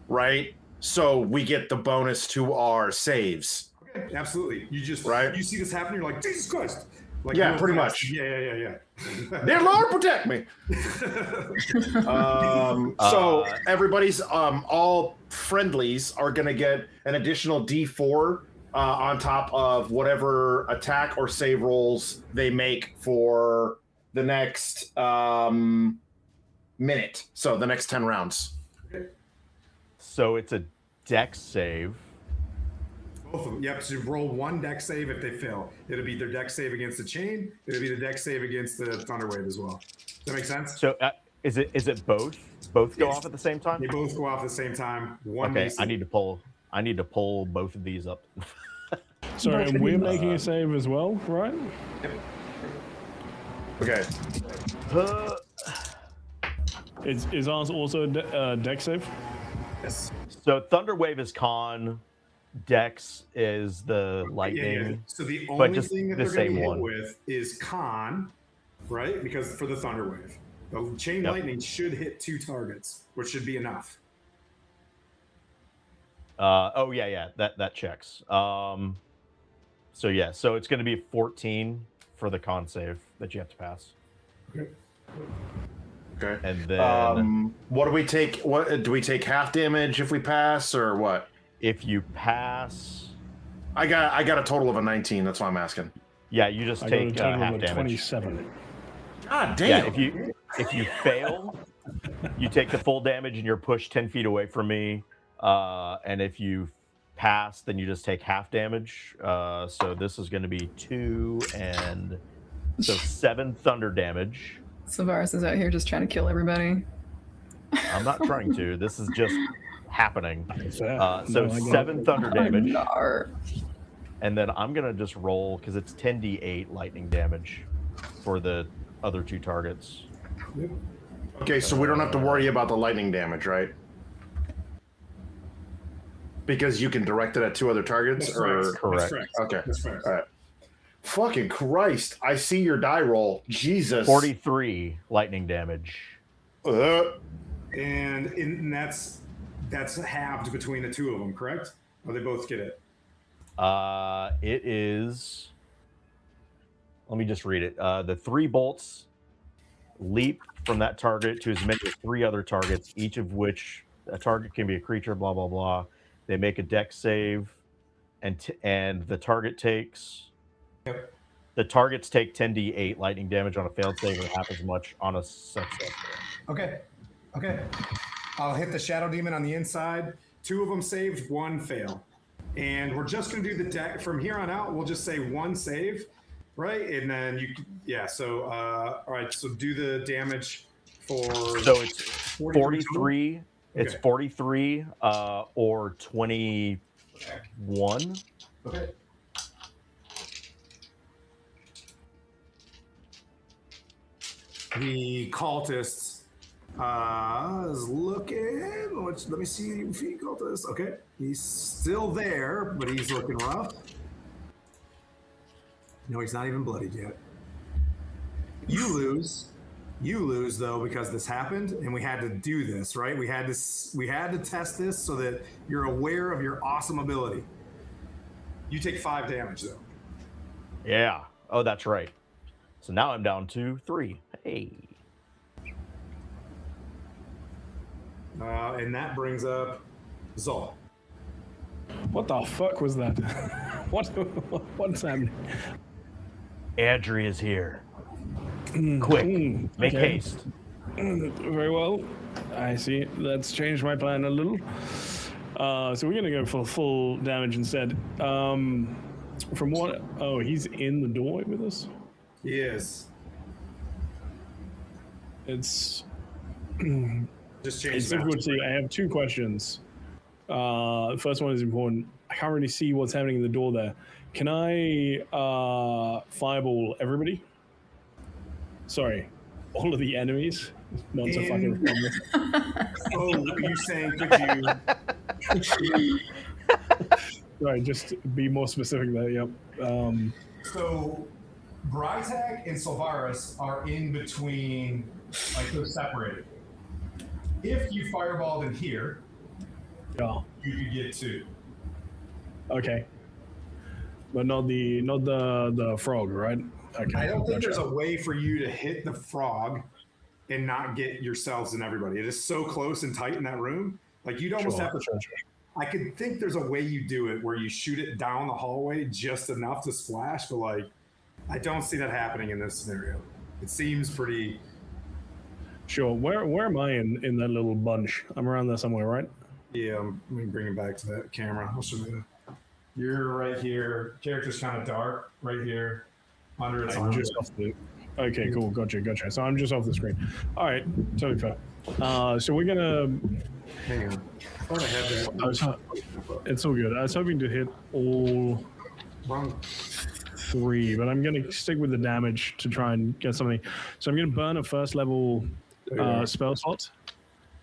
Speaker 4: right? So we get the bonus to our saves.
Speaker 1: Okay, absolutely. You just
Speaker 4: Right?
Speaker 1: You see this happen, you're like, Jesus Christ. Like,
Speaker 4: Yeah,
Speaker 1: real
Speaker 4: pretty
Speaker 1: fast.
Speaker 4: much.
Speaker 1: Yeah.
Speaker 4: Dear Lord, protect me. So everybody's all friendlies are gonna get an additional D4 on top of whatever attack or save rolls they make for the next minute. So the next 10 rounds.
Speaker 3: So it's a dex save.
Speaker 1: Both of them. Yep. So you roll one dex save if they fail. It'll be their dex save against the chain. It'll be the dex save against the Thunderwave as well. Does that make sense?
Speaker 3: So is it both? Both go
Speaker 1: Yes.
Speaker 3: off at the same time?
Speaker 1: They both go off at the same time. One
Speaker 3: Okay,
Speaker 1: DC.
Speaker 3: I need to pull both of these up.
Speaker 5: Sorry, and we're making a save as well, right?
Speaker 4: Okay.
Speaker 5: Is ours also a deck save?
Speaker 1: Yes.
Speaker 3: So Thunderwave is con, Dex is the lightning.
Speaker 1: Yeah. So the
Speaker 3: But
Speaker 1: only
Speaker 3: just
Speaker 1: thing that
Speaker 3: the
Speaker 1: they're going to
Speaker 3: same
Speaker 1: hit
Speaker 3: one.
Speaker 1: with is con, right? Because for the Thunderwave. The chain
Speaker 3: Yep.
Speaker 1: lightning should hit 2 targets, which should be enough.
Speaker 3: That checks. So it's going to be 14 for the con save that you have to pass,
Speaker 4: Okay.
Speaker 3: and then
Speaker 4: What do we take? What do we take? Half damage if we pass, or what?
Speaker 3: if you pass,
Speaker 4: I got a total of a 19. That's why I'm asking.
Speaker 3: yeah, you just
Speaker 5: I got a
Speaker 3: take
Speaker 5: total
Speaker 3: half
Speaker 5: of
Speaker 3: damage.
Speaker 5: 27.
Speaker 4: God damn.
Speaker 3: Yeah, if you fail, you take the full damage and you're pushed 10 feet away from me. And if you pass, then you just take half damage. So this is going to be 2 and so 7 thunder damage.
Speaker 2: Savaris is out here just trying to kill everybody.
Speaker 3: I'm not trying to. This is just happening.
Speaker 5: Fair.
Speaker 3: So
Speaker 5: No, I get
Speaker 3: 7 thunder damage,
Speaker 2: Nar.
Speaker 3: and then I'm gonna just roll because it's 10d8 lightning damage for the other 2 targets.
Speaker 4: Okay, so we don't have to worry about the lightning damage, right? Because you can direct it at 2 other targets,
Speaker 1: That's
Speaker 4: or
Speaker 3: Correct.
Speaker 4: okay,
Speaker 1: That's correct.
Speaker 4: all right. Fucking Christ! I see your die roll. Jesus.
Speaker 3: 43 lightning damage.
Speaker 1: And that's halved between the 2 of them, correct? Or they both get it?
Speaker 3: It is. Let me just read it. The 3 bolts leap from that target to as many as 3 other targets, each of which a target can be a creature. Blah blah blah. They make a dex save, and the target takes.
Speaker 1: Yep.
Speaker 3: The targets take 10d8 lightning damage on a failed save, or half as much on a success.
Speaker 1: Okay. I'll hit the Shadow Demon on the inside. 2 of them saved, 1 fail. And we're just going to do the deck from here on out. We'll just say 1 save, right? And then so, all right, so do the damage for.
Speaker 3: So it's 43. It's
Speaker 1: Okay.
Speaker 3: 43 or 21.
Speaker 1: Okay. The cultists is looking. Let me see if he cultist. Okay, he's still there, but he's looking rough. No, he's not even bloodied yet. You lose. You lose though because this happened, and we had to do this, right? We had to test this so that you're aware of your awesome ability. You take 5 damage though.
Speaker 3: Yeah. Oh, that's right. So now I'm down to 3. Hey.
Speaker 1: And that brings up Zol.
Speaker 5: What the fuck was that? What's happening?
Speaker 3: Adri is here. Quick, make
Speaker 5: okay.
Speaker 3: haste.
Speaker 5: Very well. I see. Let's change my plan a little. So we're gonna go for full damage instead. From what? Oh, he's in the doorway with us.
Speaker 1: Yes.
Speaker 5: It's
Speaker 1: Just change
Speaker 5: it's
Speaker 1: the map.
Speaker 5: difficult to see. I have two questions. The first one is important. I can't really see what's happening in the door there. Can I fireball everybody? Sorry, all of the enemies. Not to fucking.
Speaker 1: Oh, you're saying could you?
Speaker 5: Sorry, just be more specific there. Yep.
Speaker 1: So, Brytag and Silvaris are in between, like they're separated. If you fireballed in here,
Speaker 5: Yeah.
Speaker 1: you could get 2.
Speaker 5: Okay. But not the frog, right? Okay.
Speaker 1: I don't think
Speaker 5: gotcha.
Speaker 1: there's a way for you to hit the frog and not get yourselves and everybody. It is so close and tight in that room. Like you'd almost have to.
Speaker 5: Sure.
Speaker 1: I could think there's a way you do it where you shoot it down the hallway just enough to splash, but like I don't see that happening in this scenario. It seems pretty.
Speaker 5: Sure. Where am I in that little bunch? I'm around there somewhere, right?
Speaker 1: Yeah, let me bring it back to that camera. I'll show you. You're right here. Character's kind of dark right here. Under its
Speaker 5: I'm just off the. Okay, cool. Gotcha. So I'm just off the screen. All right, totally fair. So we're gonna.
Speaker 1: Hang on. I thought I had that.
Speaker 5: It's all good. I was hoping to hit all
Speaker 1: Wrong.
Speaker 5: 3, but I'm gonna stick with the damage to try and get something. So I'm gonna burn a first level spell slot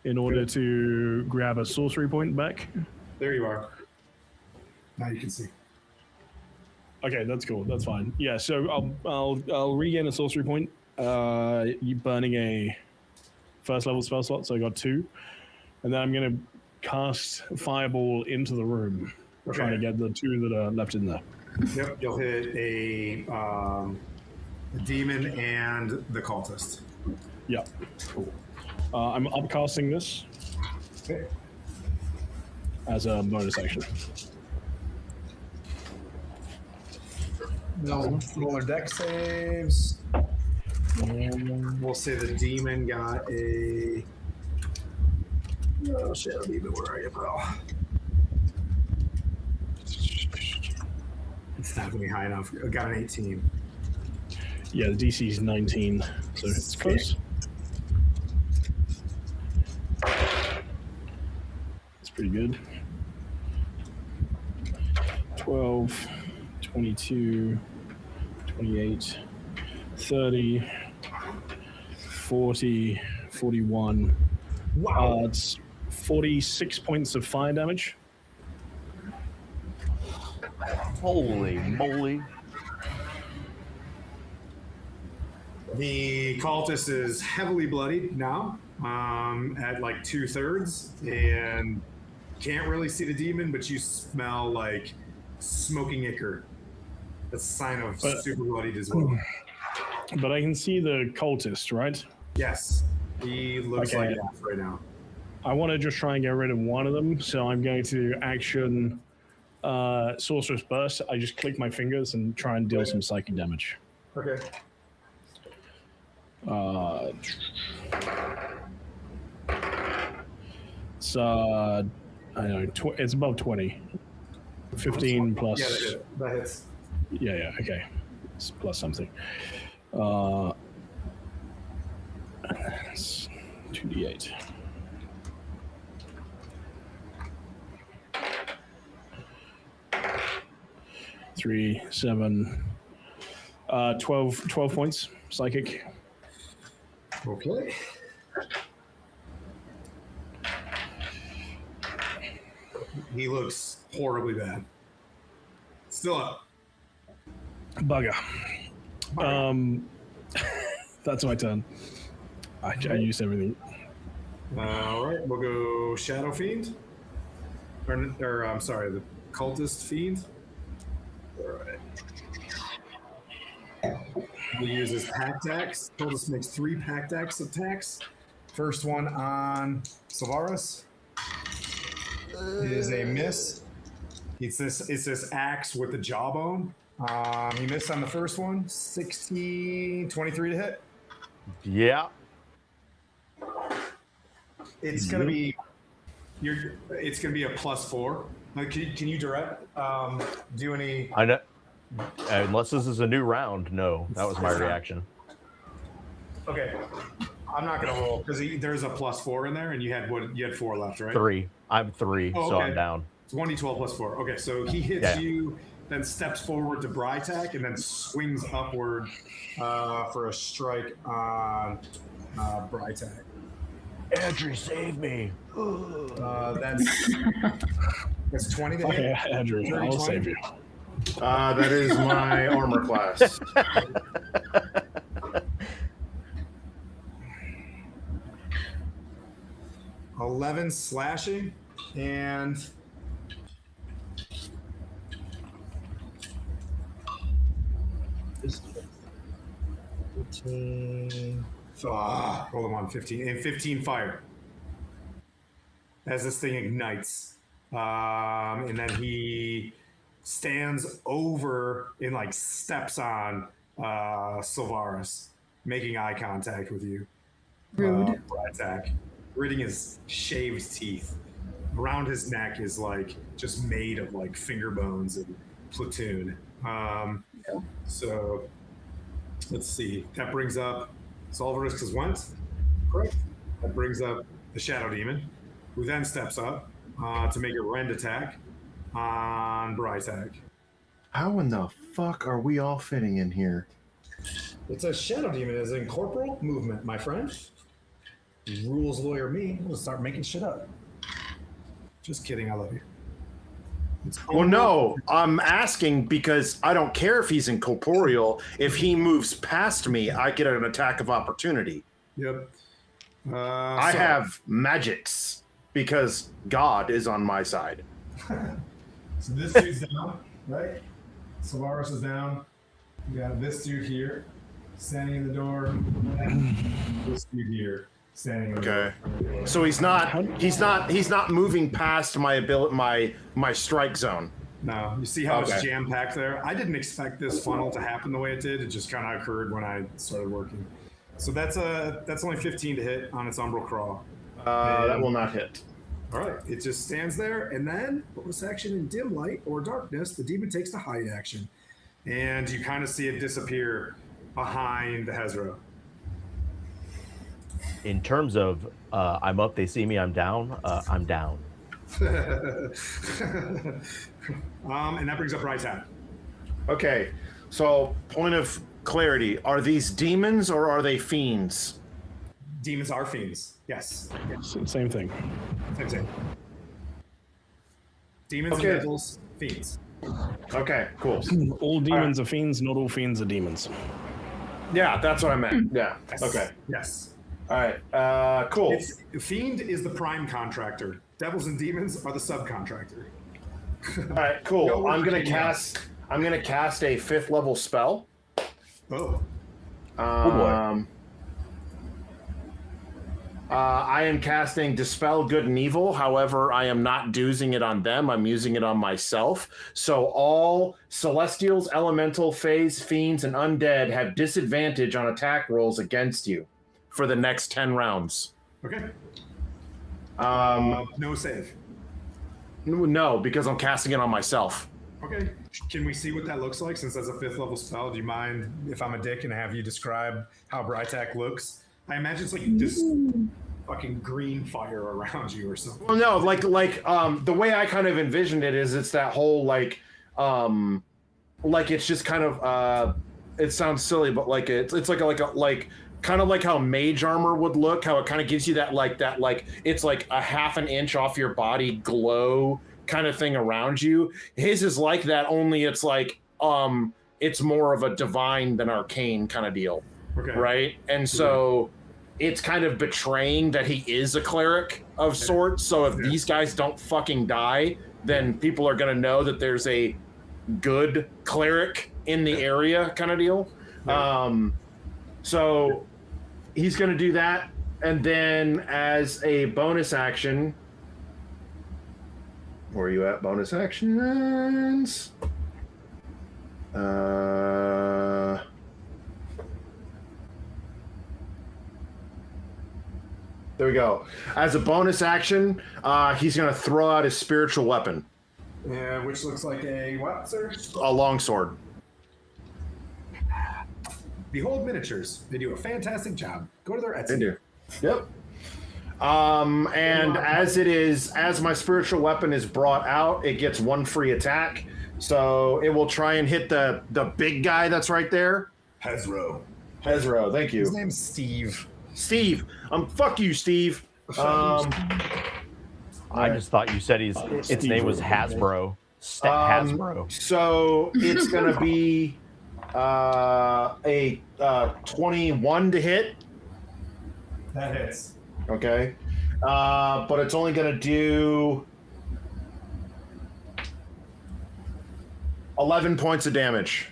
Speaker 5: in order to grab a sorcery point back.
Speaker 1: There you are. Now you can see.
Speaker 5: Okay, that's cool. That's fine. Yeah, so I'll regain a sorcery point. You burning a first level spell slot, so I got 2, and then I'm gonna cast fireball into the room, trying to get the 2 that are left in there.
Speaker 1: Yep, you'll hit a demon and the cultist.
Speaker 5: Yeah, cool. I'm upcasting this
Speaker 1: Okay.
Speaker 5: as a bonus action.
Speaker 1: No, roll their deck saves. And we'll say the demon got a. Oh shit, demon, where are you, bro? It's not gonna be high enough. I got an 18.
Speaker 5: Yeah, the DC is 19, so it's close. It's pretty good. 12, 22, 28, 30, 40, 41.
Speaker 1: Wow.
Speaker 5: It's 46 points of fire damage.
Speaker 3: Holy moly.
Speaker 1: The cultist is heavily bloodied now, at like 2/3, and can't really see the demon, but you smell like smoking ichor. That's a sign of super bloodied as well.
Speaker 5: But I can see the cultist, right?
Speaker 1: Yes, he looks
Speaker 5: Okay.
Speaker 1: like ass right now.
Speaker 5: I want to just try and get rid of one of them, so I'm going to action Sorcerer's Burst. I just click my fingers and try and deal some psychic damage.
Speaker 1: Okay.
Speaker 5: It's I don't know, it's above 20. 15 plus.
Speaker 1: Yeah, that hits.
Speaker 5: Yeah, okay. It's plus something. It's 2d8. Three, 7, 12 points psychic.
Speaker 1: Okay. He looks horribly bad. Still up.
Speaker 5: Bugger. That's my turn. I used everything.
Speaker 1: All right, we'll go Shadow Fiend. Or I'm sorry, the Cultist Fiend. All right. He uses Pact Axe. Cultist makes 3 Pact Axe attacks. First one on Silvaris is a miss. It's this axe with the jawbone. He missed on the first one. 16, 23 to hit.
Speaker 3: Yeah.
Speaker 1: It's gonna be it's gonna be a +4. Like, can you direct do any?
Speaker 3: I know. Unless this is a new round, no. That was my reaction.
Speaker 1: Okay. I'm not gonna roll because there's a +4 in there, and you had 4 left, right?
Speaker 3: 3. I'm 3,
Speaker 1: Oh,
Speaker 3: so
Speaker 1: okay.
Speaker 3: I'm down.
Speaker 1: It's 1d12 +4. Okay, so he hits you, then steps forward to Brytac, and then swings upward for a strike on Brytac.
Speaker 3: Andrew, save me.
Speaker 1: That's 20 to hit.
Speaker 5: Okay, Andrew, I'll
Speaker 1: 20?
Speaker 5: save you.
Speaker 4: That is my armor class.
Speaker 1: 11 slashing, and hold on, 15 and 15 fire as this thing ignites, and then he stands over and like steps on Sylvaris, making eye contact with you.
Speaker 2: Rude.
Speaker 1: Attack, gritting his shaved teeth. Around his neck is like just made of like finger bones and platoon. So let's see. That brings up Solvariscus went. Correct. That brings up the Shadow Demon, who then steps up to make a rend attack on Brytac.
Speaker 4: How in the fuck are we all fitting in here?
Speaker 1: It's a Shadow Demon as in corporal movement, my friend. Rules lawyer me. I'm gonna start making shit up. Just kidding. I love you.
Speaker 4: Well, no, I'm asking because I don't care if he's incorporeal. If he moves past me, I get an attack of opportunity.
Speaker 1: Yep.
Speaker 4: I have magics because God is on my side.
Speaker 1: So this dude's down, right? Solaris is down. We got this dude here, standing in the door. And this dude here, standing in the door.
Speaker 4: Okay. So he's not moving past my ability, my strike zone.
Speaker 1: No, you see how it's jam-packed there? I didn't expect this funnel to happen the way it did. It just kind of occurred when I started working. So that's only 15 to hit on its umbral crawl.
Speaker 4: That will not hit.
Speaker 1: All right, it just stands there, and then bonus action in dim light or darkness, the demon takes the hide action, and you kind of see it disappear behind the Hezro.
Speaker 3: In terms of I'm up, they see me, I'm down, I'm down.
Speaker 1: And that brings up Rytat.
Speaker 4: Okay, so point of clarity: are these demons or are they fiends?
Speaker 1: Demons are fiends. Yes.
Speaker 5: Same thing.
Speaker 1: Same. Demons and devils, fiends.
Speaker 4: Okay, cool.
Speaker 5: All demons are fiends, not all fiends are demons.
Speaker 4: Yeah, that's what I meant. Yeah.
Speaker 1: Yes.
Speaker 4: Okay.
Speaker 1: Yes.
Speaker 4: All right. Cool.
Speaker 1: Fiend is the prime contractor. Devils and demons are the subcontractor.
Speaker 4: All right. Cool. I'm gonna cast a 5th level spell.
Speaker 1: Oh.
Speaker 4: I am casting Dispel Good and Evil. However, I am not using it on them. I'm using it on myself. So all Celestials, Elemental, Phase, Fiends, and Undead have disadvantage on attack rolls against you for the next 10 rounds.
Speaker 1: Okay. No save.
Speaker 4: No, because I'm casting it on myself.
Speaker 1: Okay. Can we see what that looks like? Since that's a 5th level spell, do you mind if I'm a dick and have you describe how Brytac looks? I imagine it's like this fucking green fire around you or something.
Speaker 4: Well, no, like the way I kind of envisioned it is it's that whole like it's just kind of it sounds silly, but like it's like kind of like how mage armor would look, how it kind of gives you that it's like a half an inch off your body glow kind of thing around you. His is like that, only it's like it's more of a divine than arcane kind of deal.
Speaker 1: Okay.
Speaker 4: Right? And so it's kind of betraying that he is a cleric of sorts. So if these guys don't fucking die, then people are going to know that there's a good cleric in the area kind of deal. So he's going to do that. And then as a bonus action, where are you at? Bonus actions? There we go. As a bonus action, he's going to throw out his spiritual weapon.
Speaker 1: Yeah, which looks like a what, sir?
Speaker 4: A longsword.
Speaker 1: Behold Miniatures. They do a fantastic job. Go to their Etsy.
Speaker 4: They do. Yep. And as my spiritual weapon is brought out, it gets 1 free attack. So it will try and hit the big guy that's right there.
Speaker 1: Hezro.
Speaker 4: Thank you.
Speaker 1: His name's Steve.
Speaker 4: Steve. Fuck you, Steve.
Speaker 3: I just thought you said its name was Hasbro. Hasbro.
Speaker 4: So it's gonna be a 21 to hit.
Speaker 1: That hits.
Speaker 4: Okay. But it's only gonna do 11 points of damage.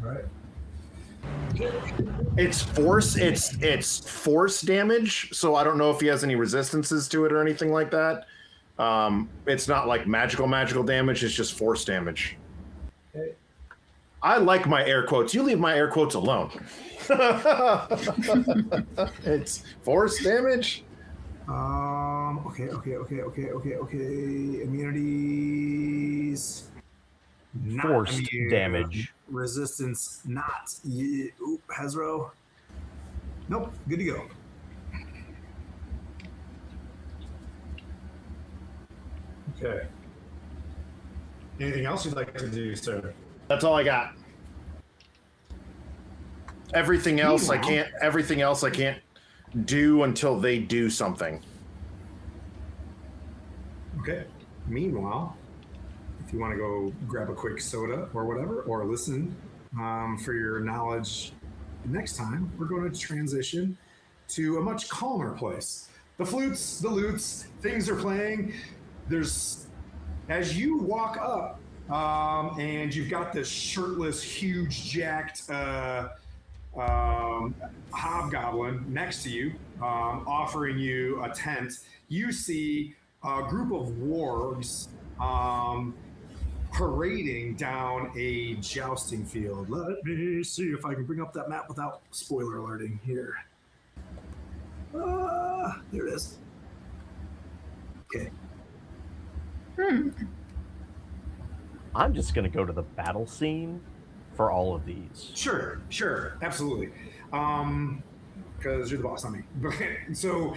Speaker 1: All right.
Speaker 4: It's force damage, so I don't know if he has any resistances to it or anything like that. It's not like magical damage, it's just force damage.
Speaker 1: Okay.
Speaker 4: I like my air quotes. You leave my air quotes alone. It's force damage.
Speaker 1: Okay. Immunities. Not
Speaker 3: Forced
Speaker 1: immune.
Speaker 3: damage.
Speaker 1: Resistance not. Oop, Hezro. Nope, good to go. Okay. Anything else you'd like to do, sir?
Speaker 4: That's all I got. Everything else I can't do until they do something.
Speaker 1: Okay. Meanwhile, if you want to go grab a quick soda or whatever, or listen for your knowledge next time, we're going to transition to a much calmer place. The flutes, the lutes, things are playing. As you walk up, and you've got this shirtless, huge, jacked hobgoblin next to you, offering you a tent. You see a group of wargs parading down a jousting field. Let me see if I can bring up that map without spoiler alerting here. There it is. Okay.
Speaker 3: I'm just going to go to the battle scene for all of these.
Speaker 1: Sure, absolutely. Because you're the boss, not me. So,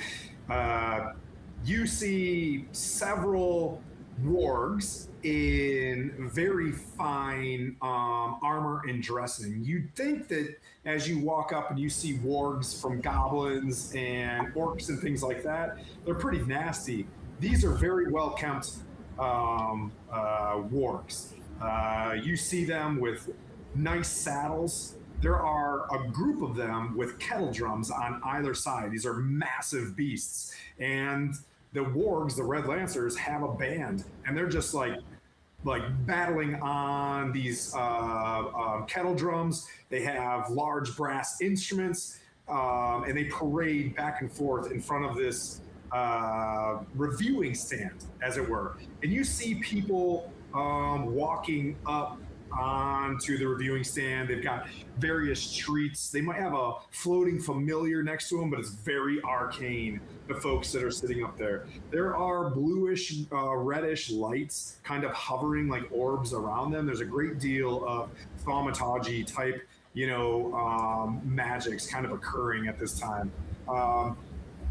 Speaker 1: you see several wargs in very fine armor and dressing. You'd think that as you walk up and you see wargs from goblins and orcs and things like that, they're pretty nasty. These are very well kept wargs. You see them with nice saddles. There are a group of them with kettle drums on either side. These are massive beasts. And the wargs, the Red Lancers, have a band, and they're just like battling on these kettle drums. They have large brass instruments, and they parade back and forth in front of this reviewing stand, as it were. And you see people walking up onto the reviewing stand. They've got various treats. They might have a floating familiar next to them, but it's very arcane, the folks that are sitting up there. There are bluish, reddish lights kind of hovering like orbs around them. There's a great deal of thaumaturgy type, magics kind of occurring at this time. On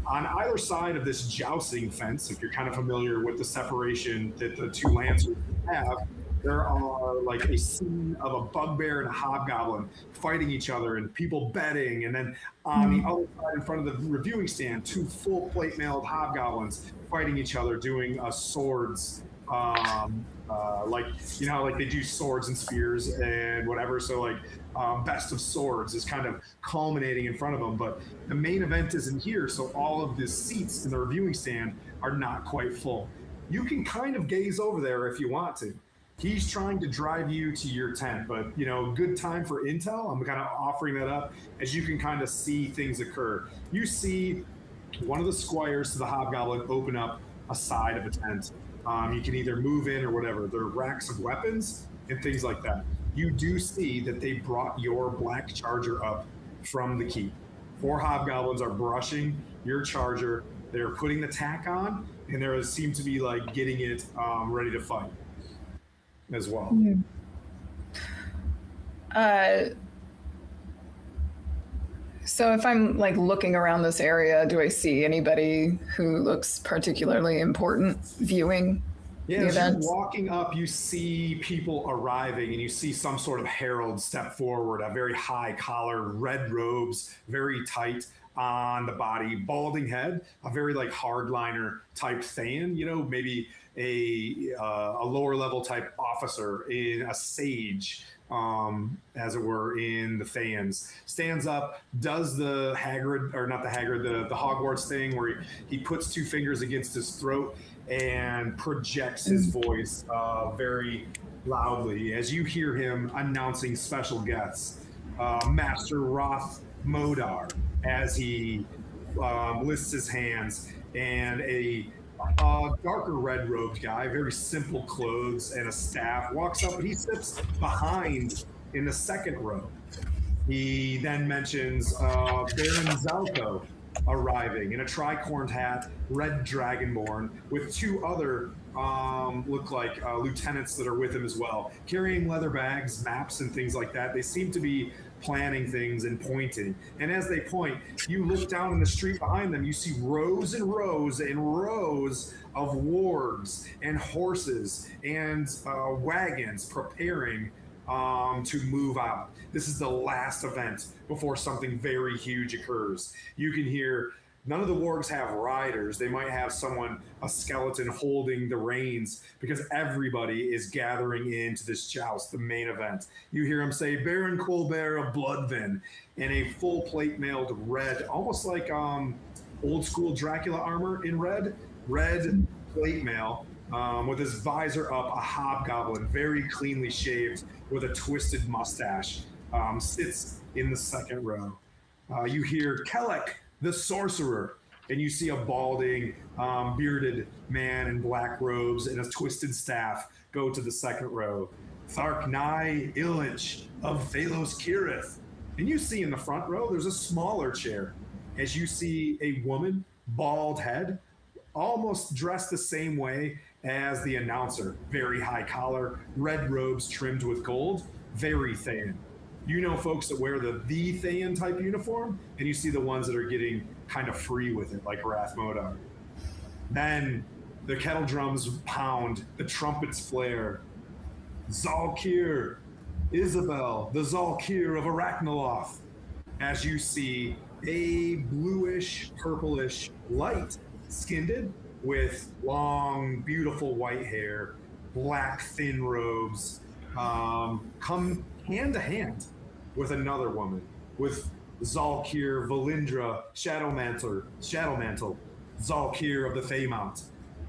Speaker 1: either side of this jousting fence, if you're kind of familiar with the separation that the two lancers have, there are like a scene of a bugbear and a hobgoblin fighting each other and people betting. And then on the other side in front of the reviewing stand, two full plate mailed hobgoblins fighting each other doing swords. Like they do swords and spears and whatever. So best of swords is kind of culminating in front of them. But the main event isn't here. So all of the seats in the reviewing stand are not quite full. You can kind of gaze over there if you want to. He's trying to drive you to your tent, but good time for intel. I'm kind of offering that up as you can kind of see things occur. You see one of the squires to the hobgoblin open up a side of a tent. You can either move in or whatever. There are racks of weapons and things like that. You do see that they brought your black charger up from the keep. 4 hobgoblins are brushing your charger. They're putting the tack on, and they seem to be getting it ready to fight as well.
Speaker 2: So if I'm like looking around this area, do I see anybody who looks particularly important viewing
Speaker 1: Yeah,
Speaker 2: the
Speaker 1: as you're
Speaker 2: event?
Speaker 1: walking up, you see people arriving, and you see some sort of herald step forward, a very high collar, red robes, very tight on the body, balding head, a very like hardliner type Thayan, maybe a lower level type officer in a sage, as it were, in the Thayans. Stands up, does the Hagrid, or not the Hagrid, the Hogwarts thing where he puts two fingers against his throat and projects his voice very loudly as you hear him announcing special guests. Master Roth Modar, as he lists his hands, and a darker red robed guy, very simple clothes and a staff, walks up, and he sits behind in the second row. He then mentions Baron Zalko arriving in a tricorned hat, red dragonborn, with two other look like lieutenants that are with him as well, carrying leather bags, maps, and things like that. They seem to be planning things and pointing. And as they point, you look down in the street behind them, you see rows and rows and rows of wargs and horses and wagons preparing to move out. This is the last event before something very huge occurs. You can hear none of the wargs have riders. They might have someone, a skeleton, holding the reins, because everybody is gathering into this joust, the main event. You hear him say, Baron Colbert of Bloodvin, in a full plate mailed red, almost like old school Dracula armor in red plate mail. With his visor up, a hobgoblin, very cleanly shaved, with a twisted mustache, sits in the second row. You hear Kelek, the sorcerer, and you see a balding, bearded man in black robes and a twisted staff go to the second row. Thark Nai Ilinch of Phalos Kirith. And you see in the front row, there's a smaller chair, as you see a woman, bald head, almost dressed the same way as the announcer. Very high collar, red robes trimmed with gold, very Thayan. You know folks that wear the Thayan type uniform, and you see the ones that are getting kind of free with it, like Rathmodar. Then the kettle drums pound, the trumpets flare. Zalkir, Isabel, the Zalkir of Arachnoloth, as you see a bluish, purplish light, skinned, with long, beautiful white hair, black, thin robes, come hand to hand with another woman, with Zalkir Valindra Shadowmantle, Zalkir of the Faymount.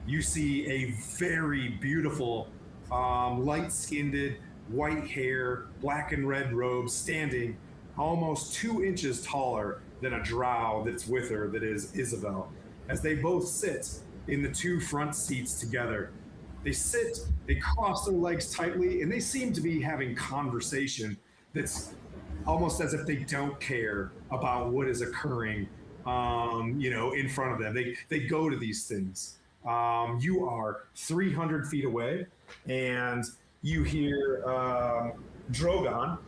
Speaker 1: You see a very beautiful, light-skinned, white hair, black and red robes, standing almost 2 inches taller than a drow that's with her, that is Isabel, as they both sit in the 2 front seats together. They sit, they cross their legs tightly, and they seem to be having conversation that's almost as if they don't care about what is occurring, in front of them. They go to these things. You are 300 feet away, and you hear Drogon,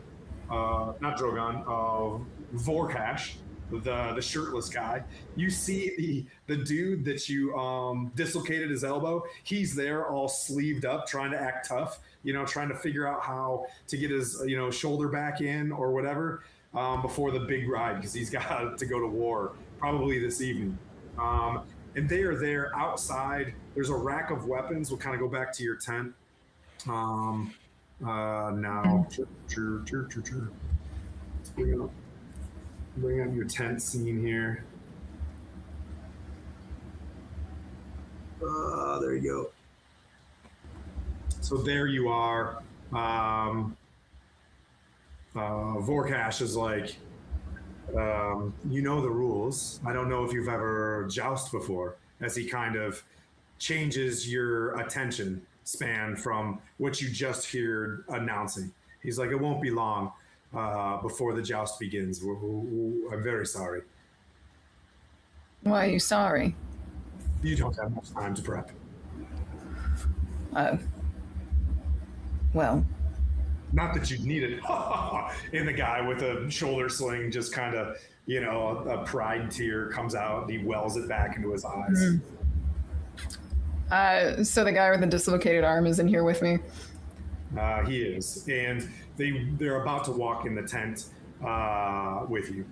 Speaker 1: not Drogon, Vorkash, the shirtless guy. You see the dude that you dislocated his elbow. He's there all sleeved up, trying to act tough, trying to figure out how to get his shoulder back in or whatever, before the big ride, because he's got to go to war probably this evening. And they are there outside. There's a rack of weapons. We'll kind of go back to your tent now. Let's bring up your tent scene here. There you go. So there you are. Vorkash is like, you know the rules. I don't know if you've ever joust before, as he kind of changes your attention span from what you just heard announcing. He's like, it won't be long before the joust begins. I'm very sorry.
Speaker 2: Why are you sorry?
Speaker 1: You don't have much time to prep.
Speaker 2: Well,
Speaker 1: Not that you'd need it. And the guy with a shoulder sling just kind of, a pride tear comes out and he wells it back into his eyes.
Speaker 2: So the guy with the dislocated arm is in here with me.
Speaker 1: He is. And they're about to walk in the tent with you.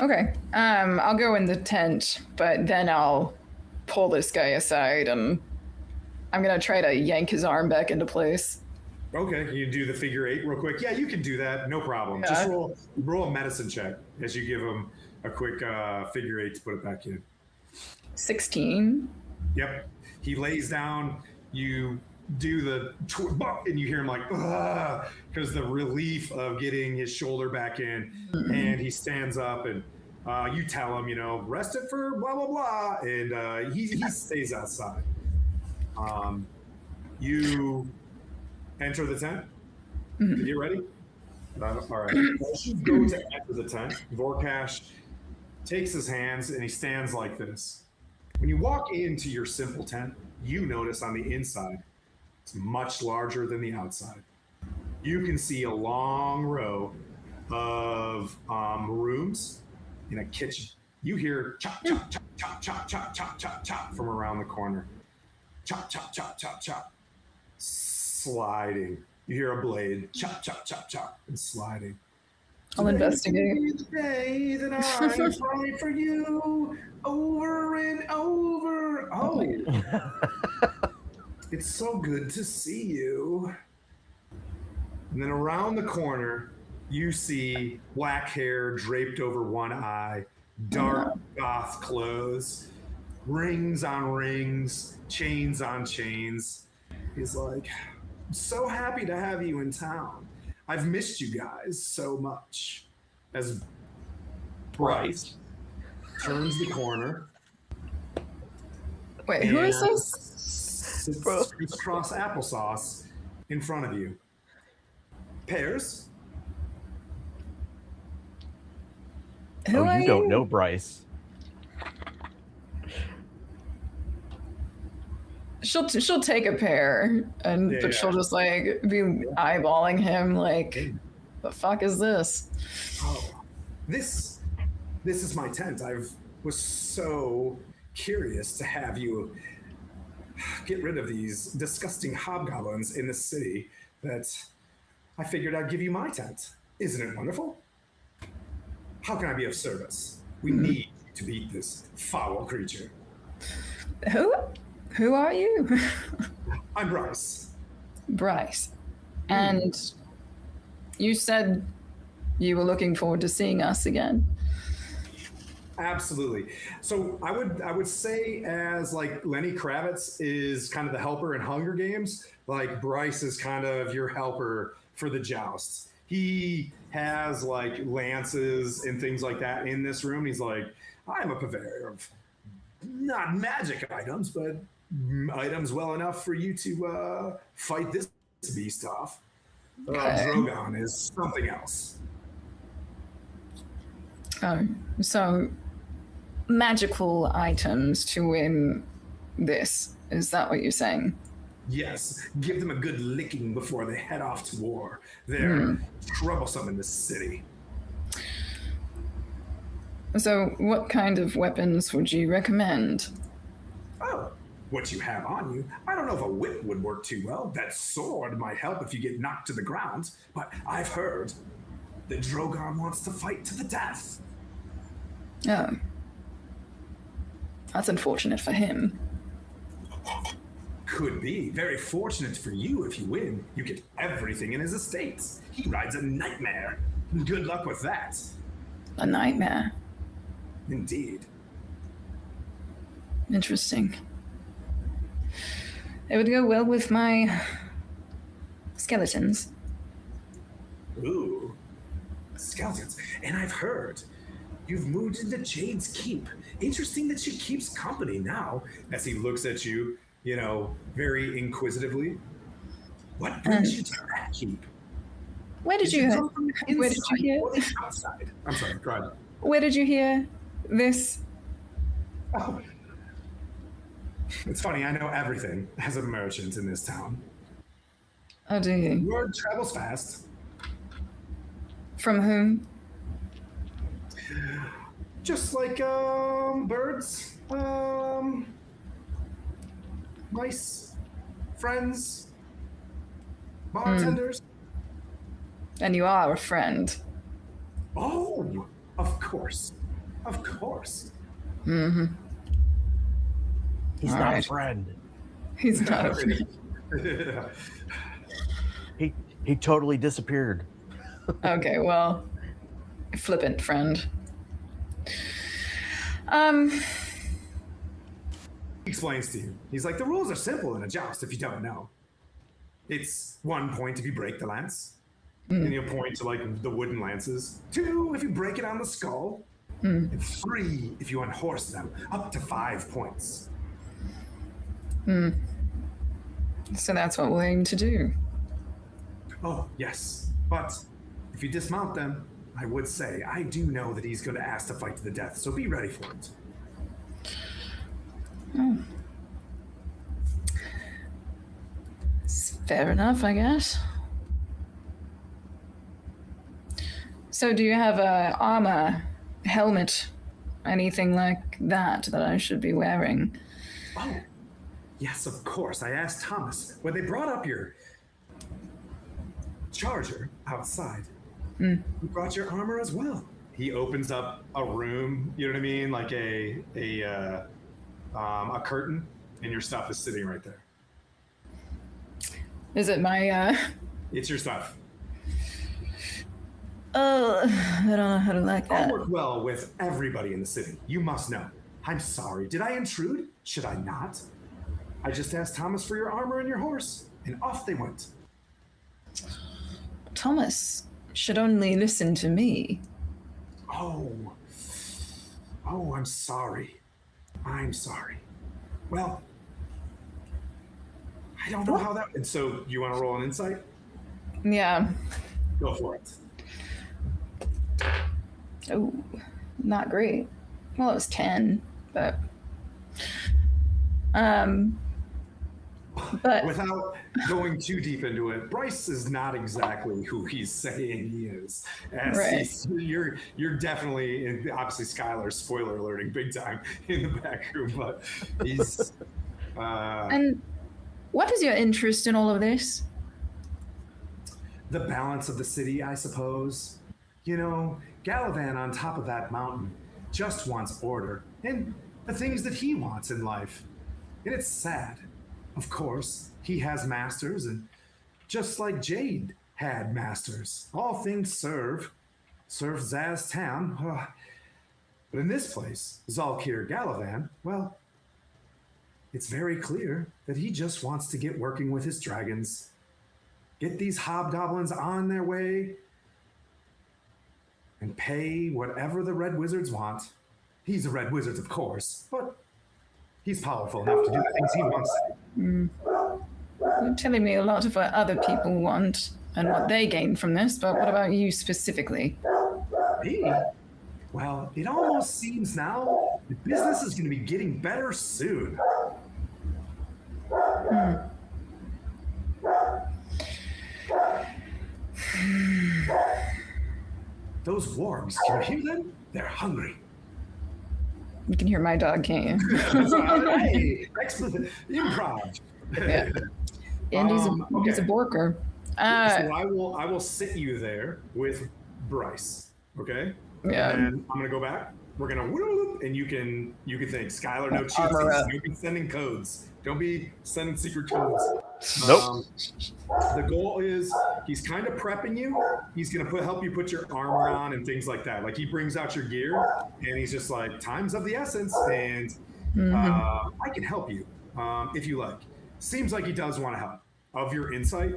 Speaker 2: Okay. I'll go in the tent, but then I'll pull this guy aside and I'm gonna try to yank his arm back into place.
Speaker 1: Okay, you do the figure 8 real quick. Yeah, you can do that. No problem.
Speaker 2: Yeah.
Speaker 1: Just roll a medicine check as you give him a quick figure 8 to put it back in.
Speaker 2: 16.
Speaker 1: Yep. He lays down. You do the and you hear him like, because the relief of getting his shoulder back in. And he stands up and you tell him, rest it for blah, blah, blah. And he stays outside. You enter the tent. You ready? All right. As you go to enter the tent, Vorkash takes his hands and he stands like this. When you walk into your simple tent, you notice on the inside, it's much larger than the outside. You can see a long row of rooms in a kitchen. You hear chop, chop, chop, chop, chop, chop, chop, chop, chop from around the corner. Chop, chop, chop, chop, chop. Sliding. You hear a blade. Chop, chop, chop, chop, and sliding.
Speaker 2: I'll investigate.
Speaker 1: The day that I fight for you over and over. Oh, it's so good to see you. And then around the corner, you see black hair draped over one eye, dark goth clothes, rings on rings, chains on chains. He's like, I'm so happy to have you in town. I've missed you guys so much. As Bryce turns the corner.
Speaker 2: Wait, who is this?
Speaker 1: Sits across applesauce in front of you. Pears.
Speaker 2: Who
Speaker 3: Oh,
Speaker 2: are
Speaker 3: you don't know Bryce.
Speaker 2: She'll take a pear, but she'll just like be eyeballing him like, the fuck is this?
Speaker 1: Oh, this is my tent. I was so curious to have you get rid of these disgusting hobgoblins in the city that I figured I'd give you my tent. Isn't it wonderful? How can I be of service? We need to beat this foul creature.
Speaker 2: Who are you?
Speaker 1: I'm Bryce.
Speaker 2: Bryce. And you said you were looking forward to seeing us again.
Speaker 1: Absolutely. So I would say as like Lenny Kravitz is kind of the helper in Hunger Games, like Bryce is kind of your helper for the Joust. He has like lances and things like that in this room. He's like, I'm a purveyor of not magic items, but items well enough for you to fight this beast off. Drogon is something else.
Speaker 2: So magical items to win this. Is that what you're saying?
Speaker 1: Yes, give them a good licking before they head off to war. They're troublesome in this city.
Speaker 2: So what kind of weapons would you recommend?
Speaker 1: Oh, what you have on you. I don't know if a whip would work too well. That sword might help if you get knocked to the ground, but I've heard that Drogon wants to fight to the death.
Speaker 2: Oh. That's unfortunate for him.
Speaker 1: Could be. Very fortunate for you if you win. You get everything in his estates. He rides a nightmare. Good luck with that.
Speaker 2: A nightmare.
Speaker 1: Indeed.
Speaker 2: Interesting. It would go well with my skeletons.
Speaker 1: Ooh. Skeletons. And I've heard you've moved into Jade's Keep. Interesting that she keeps company now, as he looks at you, very inquisitively. What brings you to that keep?
Speaker 2: Where did you hear?
Speaker 1: Outside. I'm sorry, go ahead.
Speaker 2: Where did you hear this?
Speaker 1: Oh. It's funny, I know everything as a merchant in this town.
Speaker 2: Oh, do you?
Speaker 1: Word travels fast.
Speaker 2: From whom?
Speaker 1: Just like birds, mice, friends, bartenders.
Speaker 2: And you are a friend.
Speaker 1: Oh, of course. Of course.
Speaker 3: He's
Speaker 2: All
Speaker 3: not
Speaker 2: right.
Speaker 3: a friend.
Speaker 2: He's not a friend.
Speaker 3: He totally disappeared.
Speaker 2: Okay, well, flippant friend.
Speaker 1: He explains to you. He's like, the rules are simple in a joust if you don't know. It's 1 point if you break the lance. And you'll point to like the wooden lances. 2 if you break it on the skull. And 3 if you unhorse them. Up to 5 points.
Speaker 2: So that's what we'll aim to do.
Speaker 1: Oh, yes. But if you dismount them, I would say, I do know that he's going to ask to fight to the death, so be ready for it.
Speaker 2: It's fair enough, I guess. So do you have a armor, helmet, anything like that I should be wearing?
Speaker 1: Oh, yes, of course. I asked Thomas when they brought up your charger outside. You brought your armor as well. He opens up a room, you know what I mean, like a curtain, and your stuff is sitting right there.
Speaker 2: Is it my,
Speaker 1: It's your stuff.
Speaker 2: I don't know how to like
Speaker 1: I
Speaker 2: that.
Speaker 1: work well with everybody in the city. You must know. I'm sorry. Did I intrude? Should I not? I just asked Thomas for your armor and your horse, and off they went.
Speaker 2: Thomas should only listen to me.
Speaker 1: Oh, I'm sorry. I'm sorry. Well, I don't know how that. And so, you want to roll an insight?
Speaker 2: Yeah.
Speaker 1: Go for it.
Speaker 2: Oh, not great. Well, it was 10, but
Speaker 1: Without going too deep into it, Bryce is not exactly who he's saying he is. As
Speaker 2: Right.
Speaker 1: you're definitely, and obviously Skylar's spoiler alerting big time in the back room, but he's.
Speaker 2: And what is your interest in all of this?
Speaker 1: The balance of the city, I suppose. You know, Galavan on top of that mountain just wants order and the things that he wants in life. And it's sad. Of course, he has masters, and just like Jade had masters, all things serve Zaz town. But in this place, Zalkir Galavan, well, it's very clear that he just wants to get working with his dragons, get these hobgoblins on their way, and pay whatever the Red Wizards want. He's a Red Wizard, of course, but he's powerful enough to do the things he wants to.
Speaker 2: You're telling me a lot of what other people want and what they gain from this, but what about you specifically?
Speaker 1: Me? Well, it almost seems now the business is going to be getting better soon. Those wargs, can you hear them? They're hungry.
Speaker 2: You can hear my dog, can't you?
Speaker 1: Hey, improv.
Speaker 2: Yeah. And he's a
Speaker 1: Okay.
Speaker 2: borker.
Speaker 1: So I will sit you there with Bryce. Okay.
Speaker 2: Yeah.
Speaker 1: And then I'm gonna go back. We're gonna whoop, and you can think Skylar, no
Speaker 2: Armor
Speaker 1: cheats.
Speaker 2: up.
Speaker 1: Don't be sending codes. Don't be sending secret codes.
Speaker 3: Nope.
Speaker 1: The goal is he's kind of prepping you. He's gonna help you put your armor on and things like that. Like he brings out your gear and he's just like, time's of the essence, and I can help you if you like. Seems like he does want to help. Of your insight,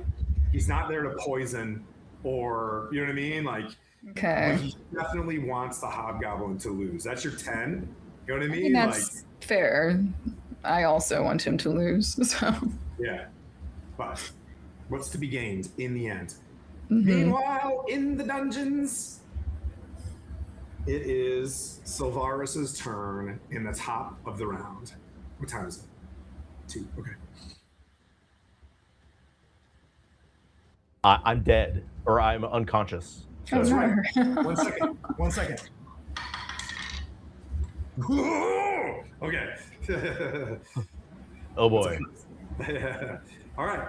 Speaker 1: he's not there to poison or you know what I mean, like.
Speaker 2: Okay.
Speaker 1: But he definitely wants the hobgoblin to lose. That's your 10. You know what I
Speaker 2: I
Speaker 1: mean?
Speaker 2: think that's fair. I also want him to lose, so.
Speaker 1: Yeah. But what's to be gained in the end? Meanwhile, in the dungeons, it is Sylvaris's turn in the top of the round. What time is it? 2. Okay.
Speaker 3: I'm dead, or I'm unconscious. So.
Speaker 2: Oh, no.
Speaker 1: One second. 1 second. Okay.
Speaker 3: Oh boy.
Speaker 1: All right.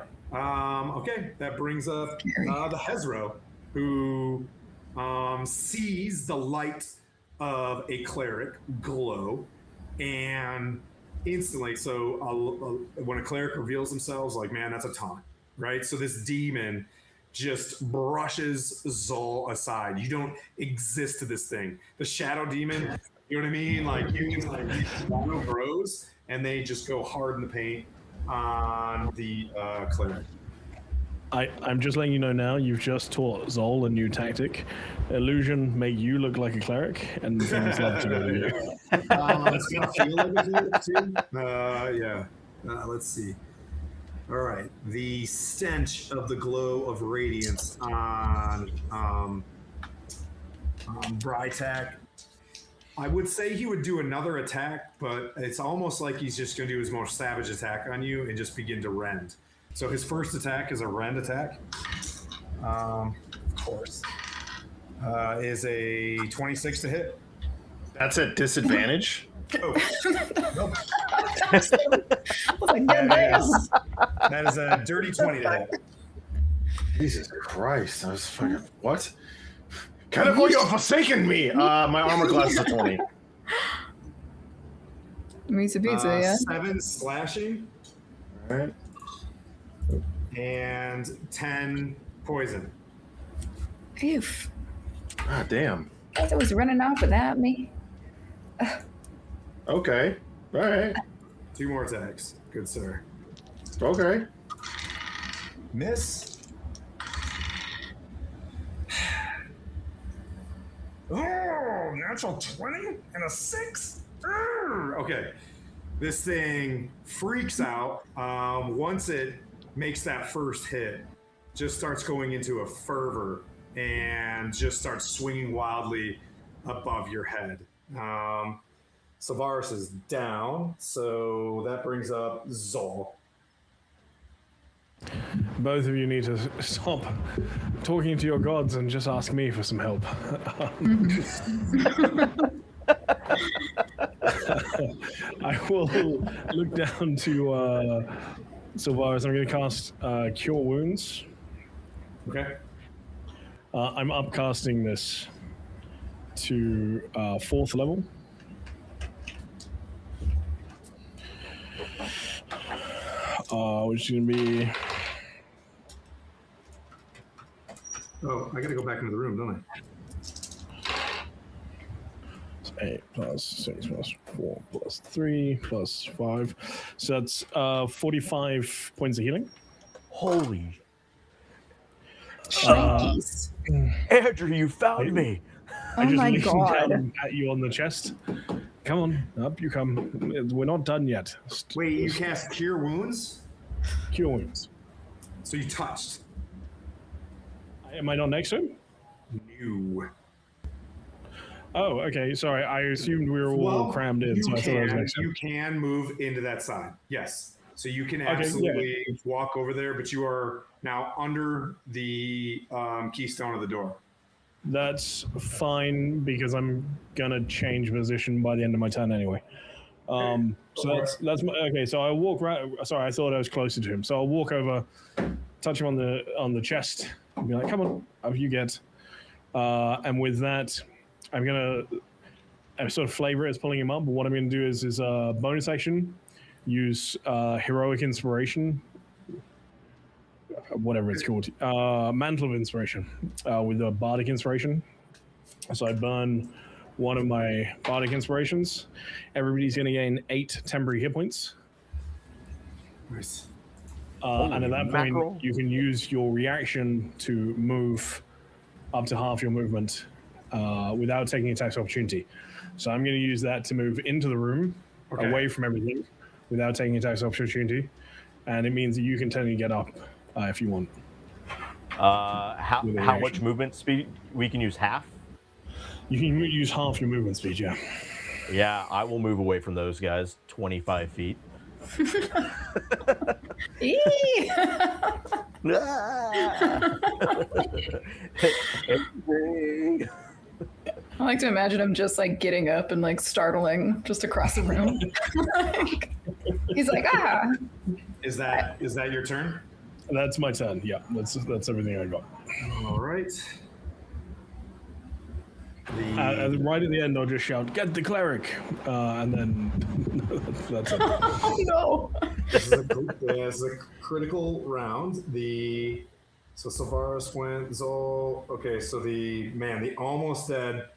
Speaker 1: Okay, that brings up the Hezro, who sees the light of a cleric glow, and instantly, so when a cleric reveals themselves, like, man, that's a taunt, right? So this demon just brushes Zol aside. You don't exist to this thing. The shadow demon, you know what I mean? Like, you can like shadow bros, and they just go hard in the paint on the cleric.
Speaker 5: I'm just letting you know now, you've just taught Zol a new tactic. Illusion make you look like a cleric, and things love to go to you.
Speaker 1: It's gonna feel like a cleric too. Yeah. Let's see. All right. The stench of the glow of radiance on Brytak. I would say he would do another attack, but it's almost like he's just going to do his most savage attack on you and just begin to rend. So his first attack is a rend attack. Of course. Is a 26 to hit.
Speaker 4: That's at disadvantage.
Speaker 1: Oh, nope. That is a dirty 20 to hit.
Speaker 4: Jesus Christ! I was fucking what? Kind of you have forsaken me. My armor class is a 20.
Speaker 2: Pizza, yeah.
Speaker 1: 7 slashing.
Speaker 4: All right.
Speaker 1: And 10 poison.
Speaker 2: Oof.
Speaker 4: God damn.
Speaker 2: Guys was running off without me.
Speaker 4: Okay. All right.
Speaker 1: 2 more attacks. Good sir.
Speaker 4: Okay.
Speaker 1: Miss. Oh, natural 20 and a 6. Okay. This thing freaks out. Once it makes that first hit, just starts going into a fervor and just starts swinging wildly above your head. Savaris is down, so that brings up Zol.
Speaker 5: Both of you need to stop talking to your gods and just ask me for some help. I will look down to Sylvaris. I'm going to cast Cure Wounds.
Speaker 1: Okay.
Speaker 5: I'm upcasting this to 4th level. Which is going to be...
Speaker 1: Oh, I got to go back into the room, don't I?
Speaker 5: 8 plus 6 plus 4 plus 3 plus 5. So that's 45 points of healing.
Speaker 3: Holy.
Speaker 2: Shrinkies.
Speaker 3: Andrew, you found me.
Speaker 5: I just
Speaker 2: my
Speaker 5: leaned
Speaker 2: God.
Speaker 5: down at you on the chest. Come on, up you come. We're not done yet.
Speaker 1: Wait, you cast Cure Wounds?
Speaker 5: Cure Wounds.
Speaker 1: So you touched.
Speaker 5: Am I not next to him?
Speaker 1: You.
Speaker 5: Oh, okay. Sorry, I assumed we were all crammed in, so I thought I was next to him.
Speaker 1: You can move into that side. Yes. So you can absolutely walk over there, but you are now under the keystone of the door.
Speaker 5: That's fine because I'm gonna change position by the end of my turn anyway. So that's my, okay. So I walk right. Sorry, I thought I was closer to him. So I'll walk over, touch him on the chest, and be like, "Come on, up you get." And with that, I'm sort of flavor it as pulling him up. But what I'm gonna do is a bonus action, use heroic inspiration, whatever it's called, mantle of inspiration, with a bardic inspiration. So I burn one of my bardic inspirations. Everybody's going to gain 8 temporary hit points.
Speaker 1: Nice.
Speaker 5: And at that point, you can use your reaction to move up to half your movement without taking attacks of opportunity. So I'm going to use that to move into the room, away from everything, without taking attacks of opportunity. And it means that you can technically get up if you want.
Speaker 3: How much movement speed? We can use half?
Speaker 5: You can use half your movement speed, yeah.
Speaker 3: Yeah, I will move away from those guys 25 feet.
Speaker 2: Eee! I like to imagine him just like getting up and like startling just across the room. Like, he's like, ah.
Speaker 1: Is that your turn?
Speaker 5: That's my turn. Yeah, that's everything I got.
Speaker 1: All right.
Speaker 5: And right at the end, I'll just shout, "Get the cleric!" And then that's it.
Speaker 2: Oh no.
Speaker 1: This is a critical round. So Sylvaris went, Zol. Okay, so the almost dead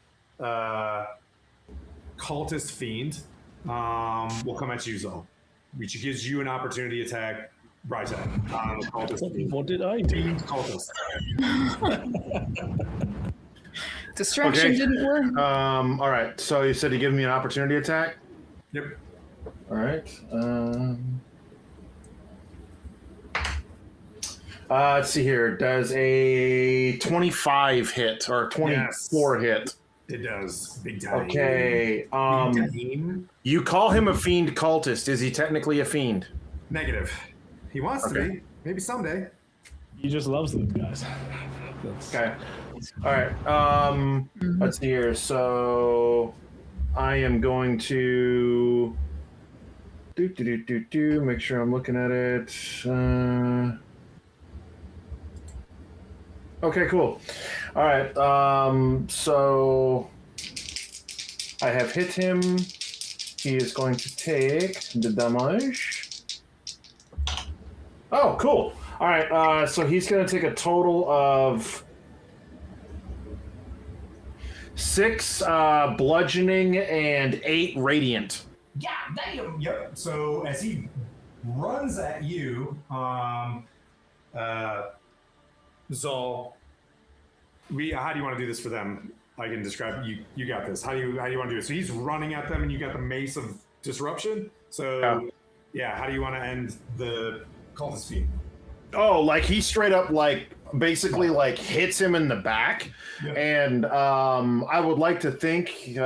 Speaker 1: cultist fiend will come at you, Zol, which gives you an opportunity to attack Brytek on the cultist fiend.
Speaker 5: What did I do?
Speaker 1: Fiend cultist.
Speaker 2: Distraction didn't work.
Speaker 4: All right. So you said you give me an opportunity attack.
Speaker 1: Yep.
Speaker 4: All right. Let's see here. Does a 25 hit or 24 hit?
Speaker 1: It does. Big time.
Speaker 4: Okay.
Speaker 1: Big time.
Speaker 4: You call him a fiend cultist. Is he technically a fiend?
Speaker 1: Negative. He wants to be. Maybe someday.
Speaker 5: He just loves them guys.
Speaker 4: Okay. All right. Let's see here. So I am going to make sure I'm looking at it. Okay, cool. All right. So I have hit him. He is going to take the damage. Oh, cool. All right. So he's going to take a total of 6 bludgeoning and 8 radiant.
Speaker 1: Yeah, damn. Yep. So as he runs at you, Zol, how do you want to do this for them? I can describe. You got this. How do you want to do it? So he's running at them, and you got the mace of disruption. So yeah, how do you want to end the cultist fiend?
Speaker 4: Oh, like he straight up basically hits him in the back. Yep. And I would like to think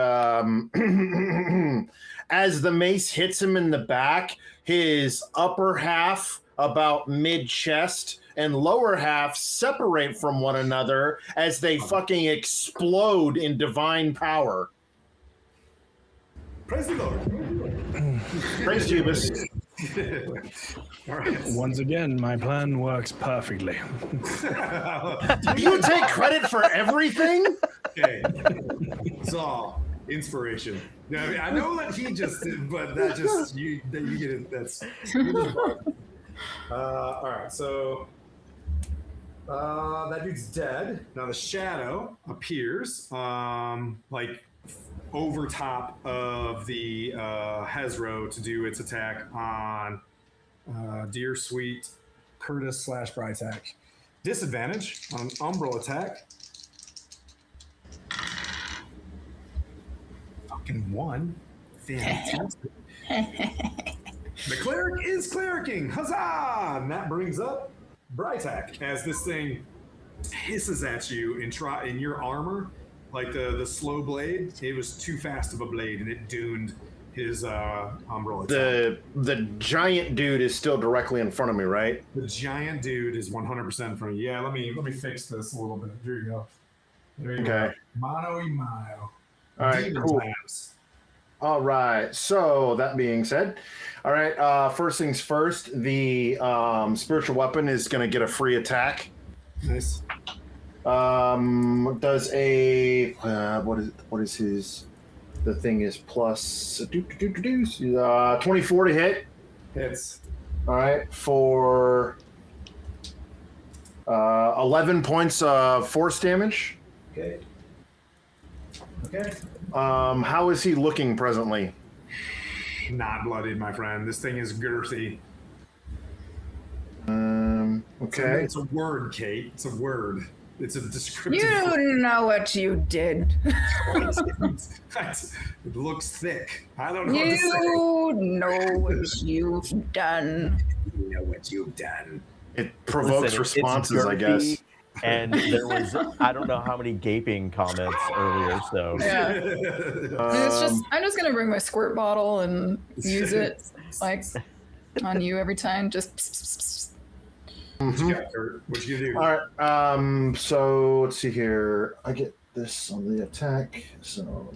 Speaker 4: as the mace hits him in the back, his upper half about mid chest and lower half separate from one another as they fucking explode in divine power.
Speaker 1: Praise the Lord.
Speaker 4: Praise Jubus.
Speaker 1: All right.
Speaker 5: Once again, my plan works perfectly.
Speaker 4: You take credit for everything?
Speaker 1: Okay. Zol, inspiration. I mean, I know that he just did, but that just you get it. That's all right. So that dude's dead. Now the shadow appears, over top of the Hezro to do its attack on Dear Sweet Curtis / Brytek. Disadvantage on Umbral attack. Fucking 1. Fantastic. The cleric is clericking. Huzzah! And that brings up Brytek as this thing hisses at you in your armor. Like the slow blade, it was too fast of a blade, and it doomed his Umbral attack.
Speaker 4: The giant dude is still directly in front of me, right?
Speaker 1: The giant dude is 100% in front of you. Yeah, let me fix this a little bit. Here you go. There you go. Mano y mano.
Speaker 4: All right, cool. All right. So that being said, all right. First things first, the spiritual weapon is going to get a free attack.
Speaker 1: Nice.
Speaker 4: Does a what is his? The thing is plus 24 to hit.
Speaker 1: Hits.
Speaker 4: All right, for 11 points of force damage.
Speaker 1: Okay. Okay.
Speaker 4: How is he looking presently?
Speaker 1: Not bloodied, my friend. This thing is girthy.
Speaker 4: Okay.
Speaker 1: It's a word, Kate. It's a word. It's a descriptive.
Speaker 2: You know what you did.
Speaker 1: It looks thick. I don't know what to say.
Speaker 2: You know what you've done.
Speaker 1: You know what you've done.
Speaker 4: It provokes responses, I guess.
Speaker 3: And there was, I don't know how many gaping comments earlier, so.
Speaker 2: Yeah. I'm just gonna bring my squirt bottle and use it. Like, On you every time, just. Pss, pss, pss.
Speaker 1: What you got, Kurt? What you gonna do?
Speaker 4: All right. So let's see here. I get this on the attack. So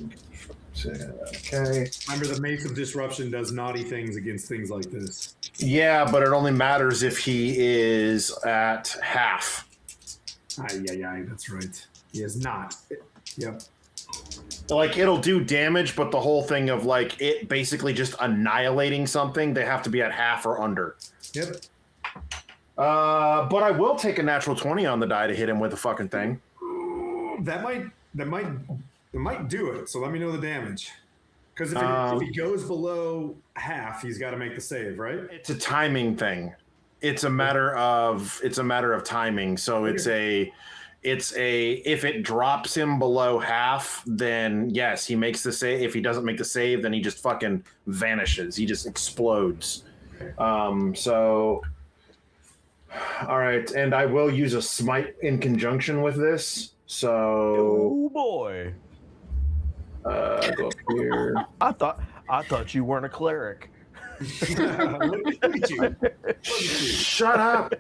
Speaker 4: okay.
Speaker 1: Remember, the Mace of Disruption does naughty things against things like this.
Speaker 4: Yeah, but it only matters if he is at half.
Speaker 1: Aye, that's right. He is not. Yep.
Speaker 4: Like, it'll do damage, but the whole thing of like it basically just annihilating something, they have to be at half or under.
Speaker 1: Yep.
Speaker 4: But I will take a natural 20 on the die to hit him with the fucking thing.
Speaker 1: That might do it. So let me know the damage. Because if he goes below half, he's got to make the save, right?
Speaker 4: It's a timing thing. It's a matter of timing. So if it drops him below half, then yes, he makes the save. If he doesn't make the save, then he just fucking vanishes. He just explodes. So all right, and I will use a smite in conjunction with this. So
Speaker 3: Oh boy.
Speaker 4: go up here.
Speaker 3: I thought you weren't a cleric.
Speaker 1: Look at you.
Speaker 4: Shut up.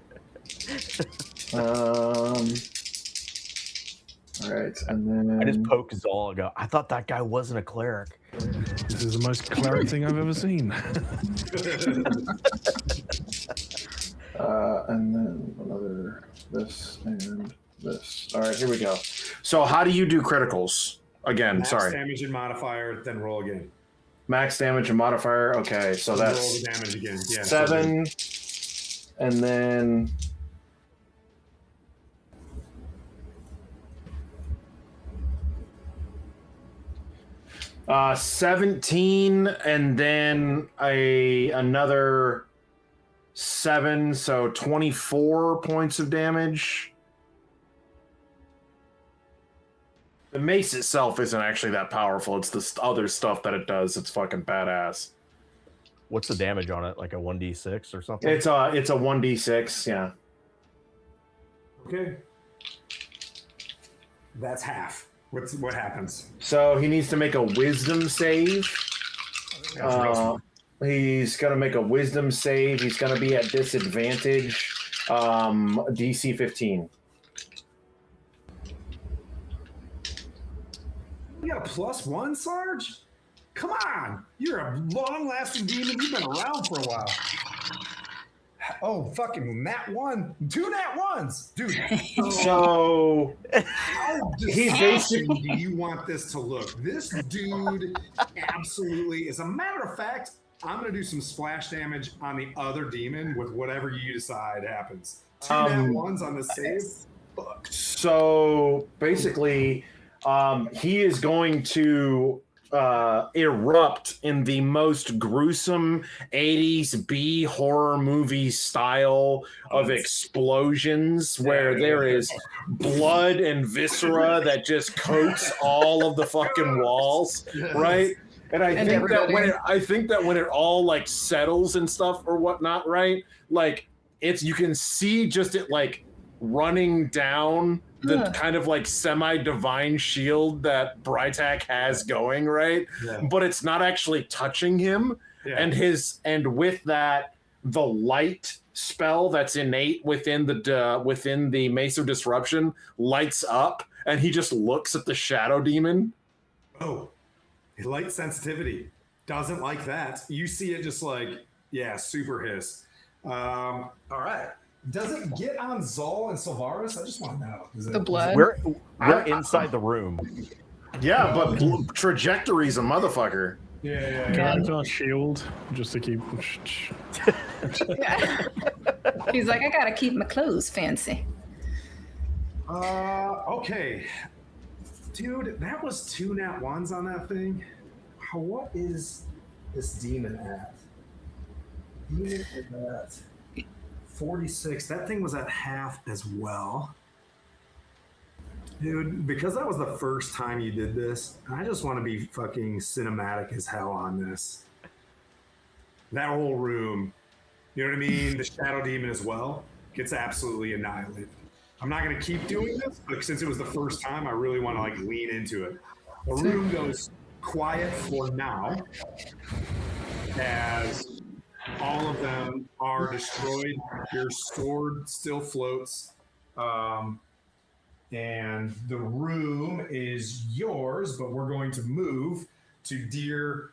Speaker 4: All right, and then
Speaker 3: I just poke Zol and go, I thought that guy wasn't a cleric.
Speaker 5: This is the most cleric thing I've ever seen.
Speaker 4: And then another this and this. All right, here we go. So how do you do criticals? Again,
Speaker 1: Max
Speaker 4: sorry.
Speaker 1: damage and modifier, then roll again.
Speaker 4: Max damage and modifier. Okay, so
Speaker 1: Then
Speaker 4: that's
Speaker 1: roll the damage again. Yeah.
Speaker 4: 7, and then 17, and then another 7, so 24 points of damage. The mace itself isn't actually that powerful. It's the other stuff that it does. It's fucking badass.
Speaker 3: What's the damage on it? Like a 1d6 or something?
Speaker 4: It's a 1d6, yeah.
Speaker 1: Okay. That's half. What happens?
Speaker 4: So he needs to make a wisdom save. He's going to make a wisdom save. He's going to be at disadvantage. DC 15.
Speaker 1: You got a +1, Sarge? Come on. You're a long-lasting demon. You've been around for a while. Oh, fucking nat 1. 2 nat 1s. Dude.
Speaker 4: So
Speaker 1: How
Speaker 4: He's
Speaker 1: disgusting do you want this to look? This dude absolutely, as a matter of fact, I'm going to do some splash damage on the other demon with whatever you decide happens. 2 nat 1s on the save? Fuck.
Speaker 4: So basically, he is going to erupt in the most gruesome 80s B horror movie style of explosions where there is blood and viscera that just coats all of the fucking walls, right? And I think that when it all like settles and stuff or whatnot, right? Like you can see just it like running down the kind of like semi-divine shield that Brytak has going, right?
Speaker 1: Yeah.
Speaker 4: But it's not actually touching him.
Speaker 1: Yeah.
Speaker 4: And with that, the light spell that's innate within the Mace of Disruption lights up, and he just looks at the shadow demon.
Speaker 1: Oh, light sensitivity. Doesn't like that. You see it just like, yeah, super hiss. All right. Does it get on Zol and Silvaris? I just want to know.
Speaker 2: The blood.
Speaker 3: We're inside the room.
Speaker 4: Yeah, but trajectory's a motherfucker.
Speaker 1: Yeah.
Speaker 5: Can I cast shield just to keep?
Speaker 2: Yeah. He's like, I gotta keep my clothes fancy.
Speaker 1: Okay. Dude, that was 2 nat 1s on that thing. What is this demon at? Demon is at 46. That thing was at half as well. Dude, because that was the first time you did this, I just want to be fucking cinematic as hell on this. That whole room, you know what I mean? The shadow demon as well gets absolutely annihilated. I'm not going to keep doing this, but since it was the first time, I really want to like lean into it. The room goes quiet for now as All of them are destroyed. Your sword still floats. And the room is yours, but we're going to move to Deer.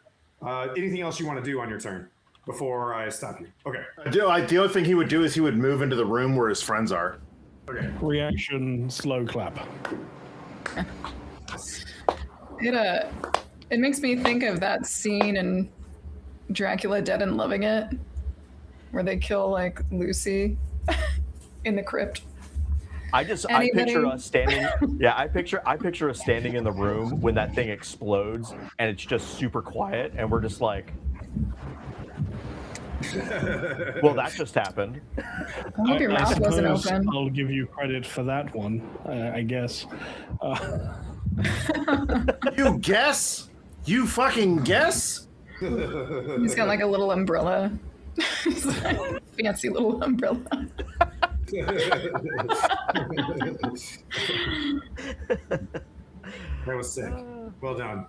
Speaker 1: Anything else you want to do on your turn before I stop you? Okay.
Speaker 4: The only thing he would do is he would move into the room where his friends are.
Speaker 1: Okay.
Speaker 5: Reaction, slow clap.
Speaker 2: It makes me think of that scene in Dracula Dead and Loving It, where they kill like Lucy in the crypt.
Speaker 3: I picture us standing. Yeah, I picture us standing in the room when that thing explodes, and it's just super quiet, and we're just like, "Well, that just happened."
Speaker 2: I hope your mouth wasn't open.
Speaker 5: I'll give you credit for that one, I guess.
Speaker 4: You guess? You fucking guess?
Speaker 2: He's got like a little umbrella. Fancy little umbrella.
Speaker 1: That was sick. Well done.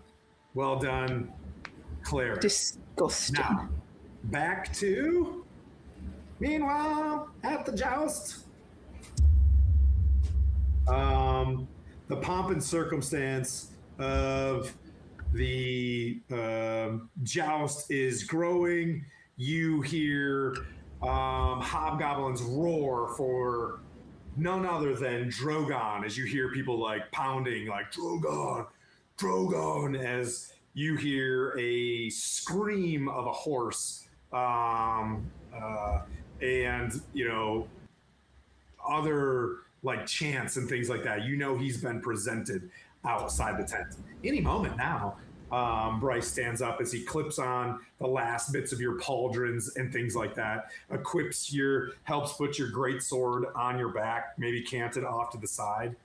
Speaker 1: Well done, Claire.
Speaker 2: Disgusting.
Speaker 1: Now, back to... Meanwhile, at the Joust. The pomp and circumstance of the Joust is growing. You hear hobgoblins roar for none other than Drogon, as you hear people like pounding like Drogon, as you hear a scream of a horse, and other like chants and things like that. He's been presented outside the tent. Any moment now, Bryce stands up as he clips on the last bits of your pauldrons and things like that, helps put your great sword on your back, maybe canted off to the side.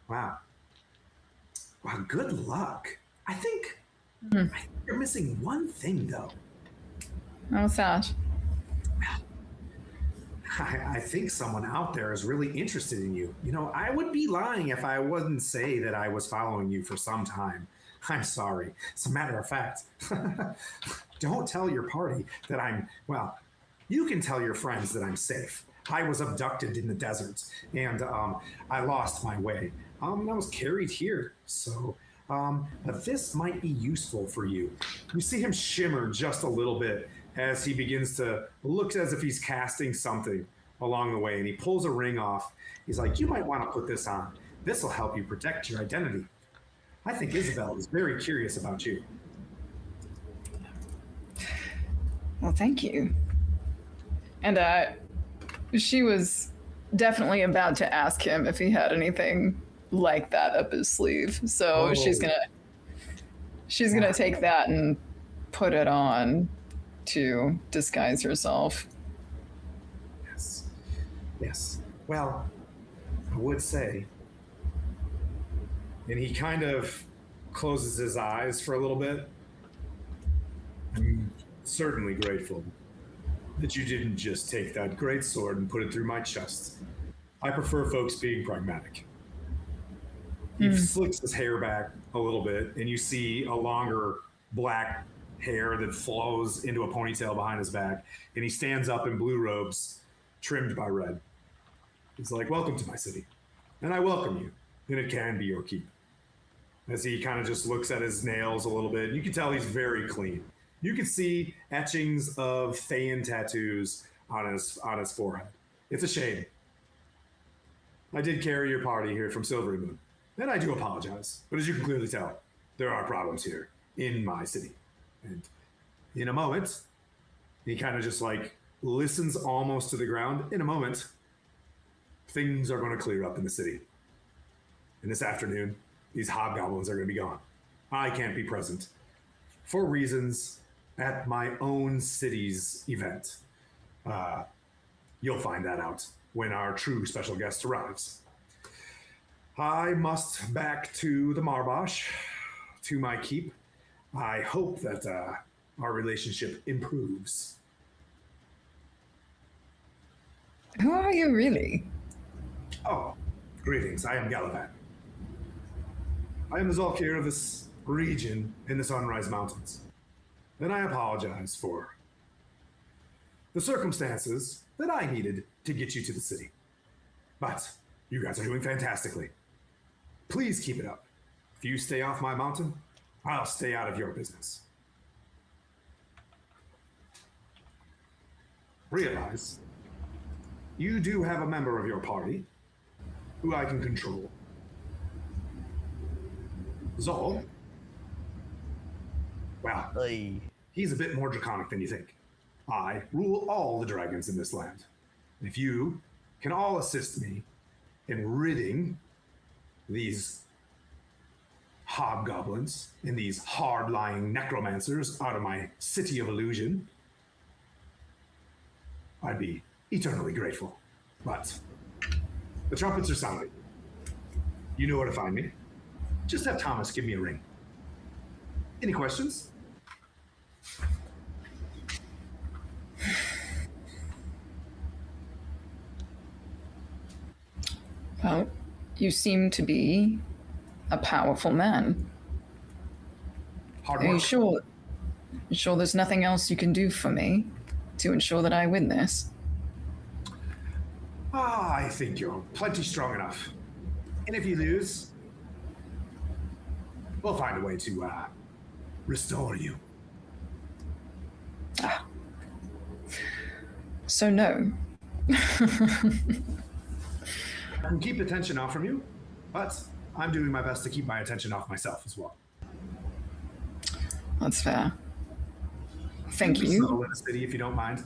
Speaker 1: Wow, good luck. I think you're missing one thing, though.
Speaker 2: What's that?
Speaker 1: I think someone out there is really interested in you. I would be lying if I wouldn't say that I was following you for some time. I'm sorry. As a matter of fact, don't tell your party that you can tell your friends that I'm safe. I was abducted in the desert, and I lost my way. I was carried here, so but this might be useful for you. You see him shimmer just a little bit as he begins to look as if he's casting something along the way, and he pulls a ring off. He's like, you might want to put this on. This will help you protect your identity. I think Isabel is very curious about you.
Speaker 2: Well, thank you. And she was definitely about to ask him if he had anything like that up his sleeve. So she's gonna take that and put it on to disguise herself.
Speaker 1: Yes. Well, I would say, and he kind of closes his eyes for a little bit. I'm certainly grateful that you didn't just take that great sword and put it through my chest. I prefer folks being pragmatic. He slicks his hair back a little bit, and you see a longer black hair that flows into a ponytail behind his back, and he stands up in blue robes trimmed by red. He's like, welcome to my city, and I welcome you, and it can be your keep. As he kind of just looks at his nails a little bit, you can tell he's very clean. You can see etchings of Thayan tattoos on his forehead. It's a shame. I did carry your party here from Silvery Moon, and I do apologize. But as you can clearly tell, there are problems here in my city. And in a moment, he kind of just like listens almost to the ground. In a moment, things are going to clear up in the city. And this afternoon, these hobgoblins are going to be gone. I can't be present for reasons at my own city's event. You'll find that out when our true special guest arrives. I must back to the Marbosh, to my keep. I hope that our relationship improves.
Speaker 2: Who are you really?
Speaker 1: Oh, greetings. I am Galavan. I am the Zolkir of this region in the Sunrise Mountains. And I apologize for the circumstances that I needed to get you to the city. But you guys are doing fantastically. Please keep it up. If you stay off my mountain, I'll stay out of your business. Realize you do have a member of your party who I can control. Zol, well,
Speaker 3: Hey.
Speaker 1: he's a bit more draconic than you think. I rule all the dragons in this land. And if you can all assist me in ridding these hobgoblins and these hard-lying necromancers out of my city of illusion, I'd be eternally grateful. But the trumpets are sounding. You know where to find me. Just have Thomas give me a ring. Any questions?
Speaker 2: Well, you seem to be a powerful man.
Speaker 1: Hard
Speaker 2: Are you
Speaker 1: work.
Speaker 2: sure? You sure there's nothing else you can do for me to ensure that I win this?
Speaker 1: I think you're plenty strong enough. And if you lose, we'll find a way to restore you.
Speaker 2: So no.
Speaker 1: I can keep attention off from you, but I'm doing my best to keep my attention off myself as well.
Speaker 2: That's fair. Thank
Speaker 1: Be
Speaker 2: you.
Speaker 1: subtle in the city if you don't mind.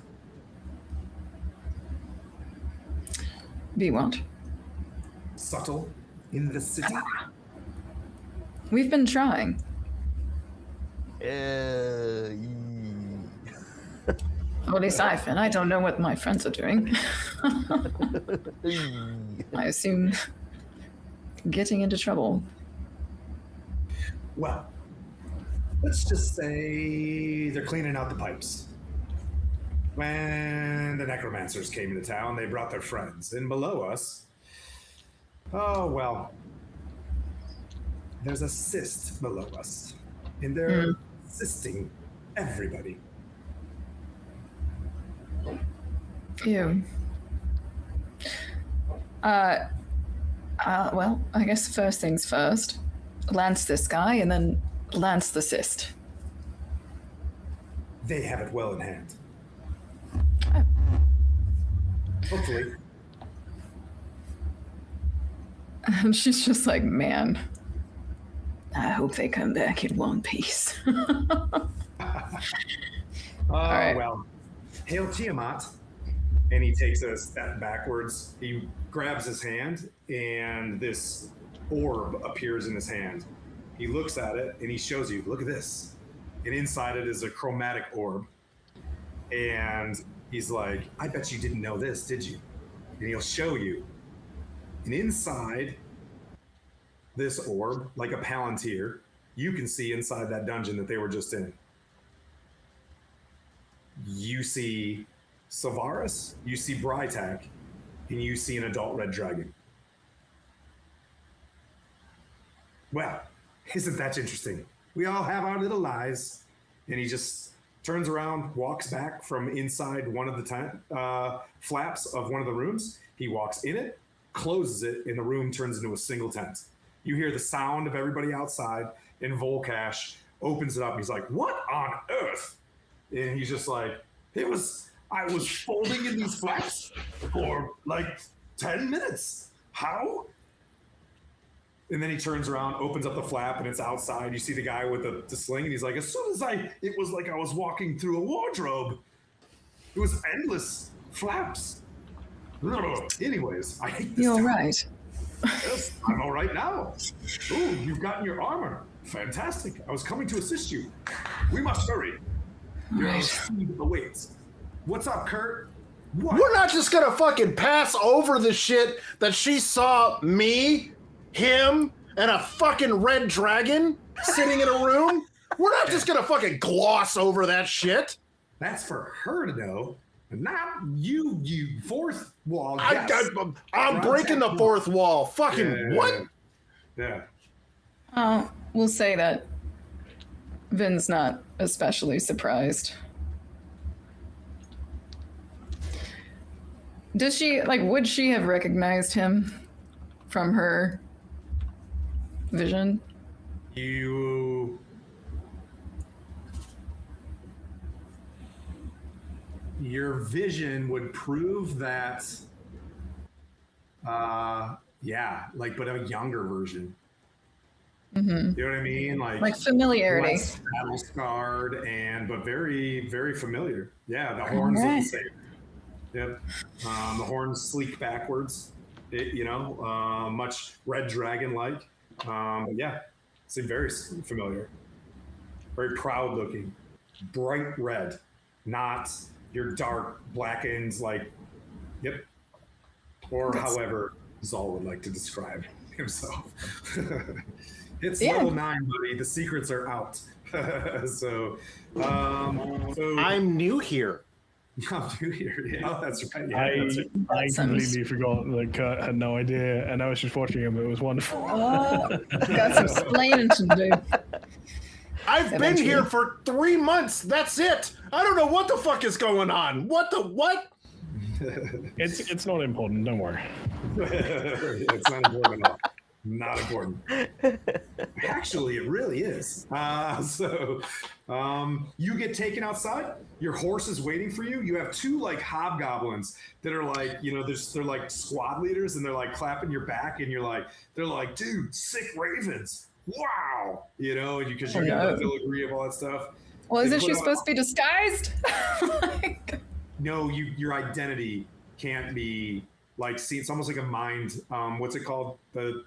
Speaker 2: Be what?
Speaker 1: Subtle in the city.
Speaker 2: We've been trying. Or at least I've been. I don't know what my friends are doing. I assume getting into trouble.
Speaker 1: Well, let's just say they're cleaning out the pipes. When the necromancers came into town, they brought their friends. And below us, oh, well, there's a cyst below us. And they're assisting everybody.
Speaker 2: Ew. Well, I guess first things first. Lance this guy and then lance the cyst.
Speaker 1: They have it well in hand. Hopefully.
Speaker 2: And she's just like, man, I hope they come back in one piece.
Speaker 1: Oh,
Speaker 2: right.
Speaker 1: well. Hail Tiamat. And he takes a step backwards. He grabs his hand, and this orb appears in his hand. He looks at it, and he shows you, look at this. And inside it is a chromatic orb. And he's like, I bet you didn't know this, did you? And he'll show you. And inside this orb, like a palantir, you can see inside that dungeon that they were just in. You see Savaris, you see Brytak, and you see an adult red dragon. Well, isn't that interesting? We all have our little lies. And he just turns around, walks back from inside one of the flaps of one of the rooms. He walks in it, closes it, and the room turns into a single tent. You hear the sound of everybody outside, and Volcash opens it up. And he's like, what on earth? And he's just like, I was folding in these flaps for like 10 minutes. How? And then he turns around, opens up the flap, and it's outside. You see the guy with the sling, and he's like, as soon as it was like I was walking through a wardrobe. It was endless flaps. Anyways, I hate this.
Speaker 2: You're
Speaker 1: town.
Speaker 2: right.
Speaker 1: Yes, I'm all right now. Ooh, you've gotten your armor. Fantastic. I was coming to assist you. We must hurry. Your speed awaits. What's up, Kurt? What?
Speaker 4: We're not just gonna fucking pass over the shit that she saw me, him, and a fucking red dragon sitting in a room. We're not just gonna fucking gloss over that shit.
Speaker 1: That's for her to know, not you, you fourth wall.
Speaker 4: I'm
Speaker 1: Right.
Speaker 4: breaking the fourth wall. Fucking what?
Speaker 1: Yeah.
Speaker 2: We'll say that Vin's not especially surprised. Does she would she have recognized him from her vision?
Speaker 1: Your vision would prove that yeah, but a younger version.
Speaker 2: Mm-hmm.
Speaker 1: You know what I mean?
Speaker 2: Like familiarity.
Speaker 1: Less battle scarred but very, very familiar. Yeah, the horns are the same. Yep. The horns sleek backwards. Much red dragon like. Yeah, seem very familiar. Very proud looking. Bright red, not your dark blackened yep. Or however Zal would like to describe himself. It's level 9, buddy. The secrets are out. so
Speaker 4: I'm new here.
Speaker 1: I'm new here. Yeah, that's right. Yeah,
Speaker 5: I completely forgot that Kurt had no idea, and I was just watching him. It was wonderful.
Speaker 2: Got some explaining to do.
Speaker 4: I've been here for 3 months. That's it. I don't know what the fuck is going on. What?
Speaker 5: It's not important. Don't worry.
Speaker 1: It's not important at all. Not important. Actually, it really is. You get taken outside. Your horse is waiting for you. You have 2 hobgoblins that are they're like squad leaders, and they're clapping your back, and they're like, dude, sick ravens. Wow, and because you get the filigree of all that stuff.
Speaker 2: Well, isn't she supposed to be disguised?
Speaker 1: No, your identity can't be seen. It's almost like a mind. What's it called? The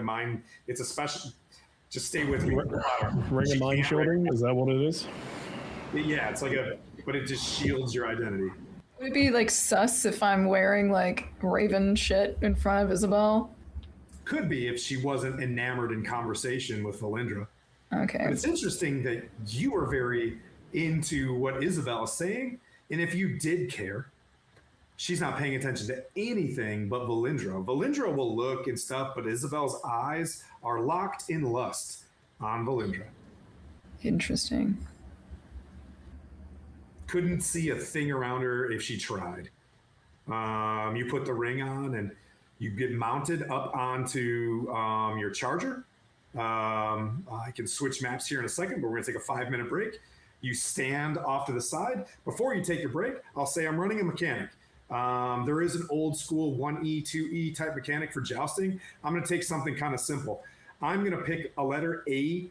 Speaker 1: mind. It's a special. Just stay with me.
Speaker 5: Ring of mind shielding. Is that what it is?
Speaker 1: Yeah, it's but it just shields your identity.
Speaker 2: Would it be sus if I'm wearing raven shit in front of Isabel?
Speaker 1: Could be if she wasn't enamored in conversation with Valindra.
Speaker 2: Okay.
Speaker 1: But it's interesting that you are very into what Isabel is saying, and if you did care, she's not paying attention to anything but Valindra. Valindra will look and stuff, but Isabel's eyes are locked in lust on Valindra.
Speaker 2: Interesting.
Speaker 1: Couldn't see a thing around her if she tried. You put the ring on and you get mounted up onto your charger. I can switch maps here in a second, but we're going to take a 5-minute break. You stand off to the side. Before you take your break, I'll say I'm running a mechanic. There is an old school 1E, 2E type mechanic for jousting. I'm going to take something kind of simple. I'm going to pick a letter A,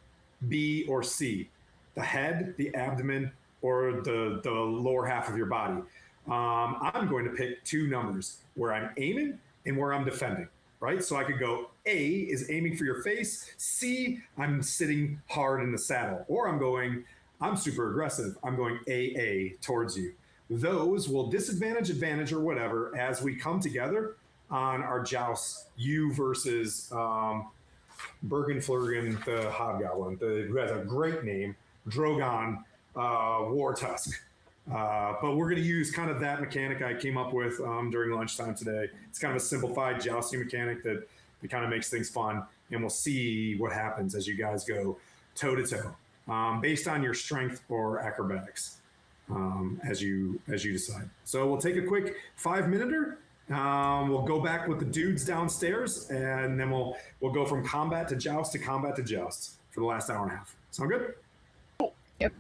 Speaker 1: B, or C. The head, the abdomen, or the lower half of your body. I'm going to pick 2 numbers where I'm aiming and where I'm defending, right? So I could go A is aiming for your face. C, I'm sitting hard in the saddle. Or I'm super aggressive. I'm going AA towards you. Those will disadvantage, advantage, or whatever as we come together on our joust. You versus Bergenflurgen, the Hobgoblin, who has a great name, Drogon War Tusk. But we're going to use kind of that mechanic I came up with during lunchtime today. It's kind of a simplified jousting mechanic that kind of makes things fun, and we'll see what happens as you guys go toe-to-toe based on your strength or acrobatics. As you decide. So we'll take a quick 5-minute. We'll go back with the dudes downstairs, and then we'll go from combat to joust for the last hour and a half. Sound good?
Speaker 2: Yep.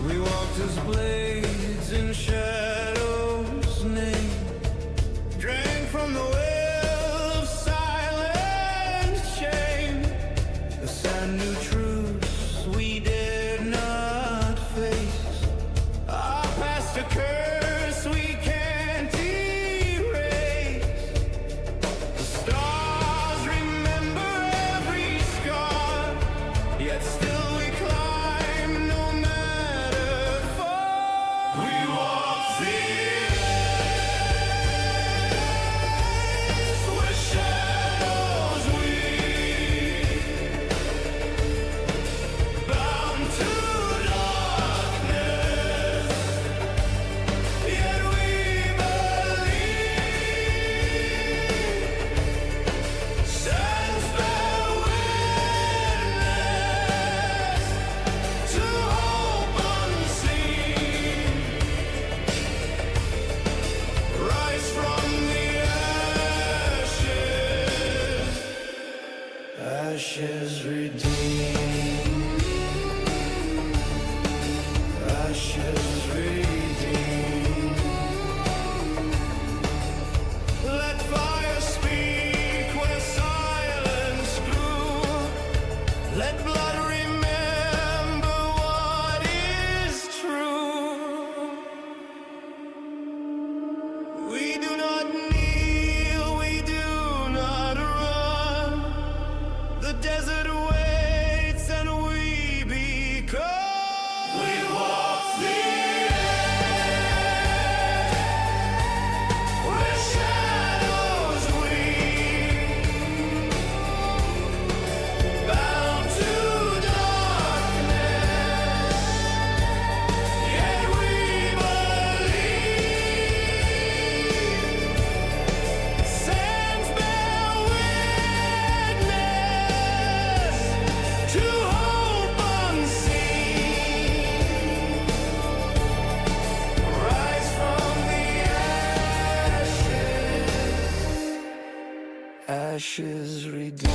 Speaker 6: We Ashes redeemed.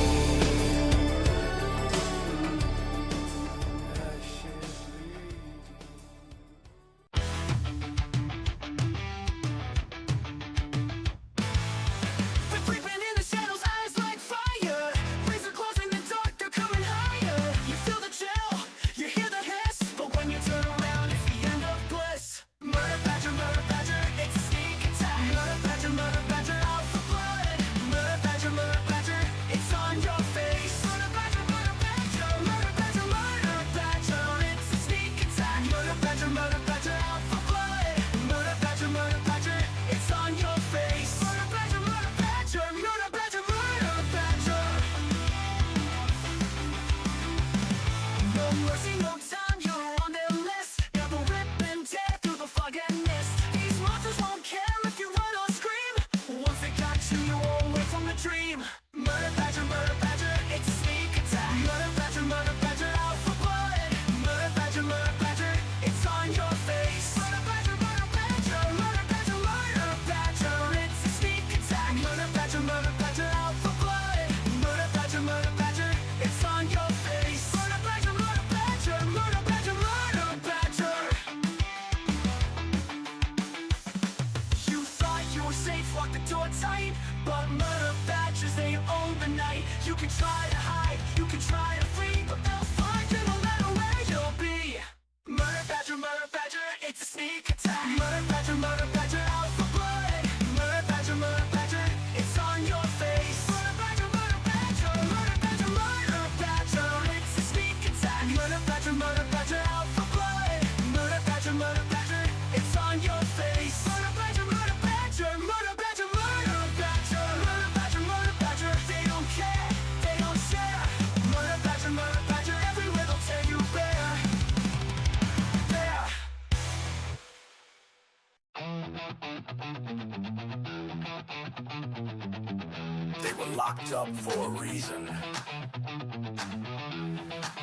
Speaker 7: They were locked up for a reason.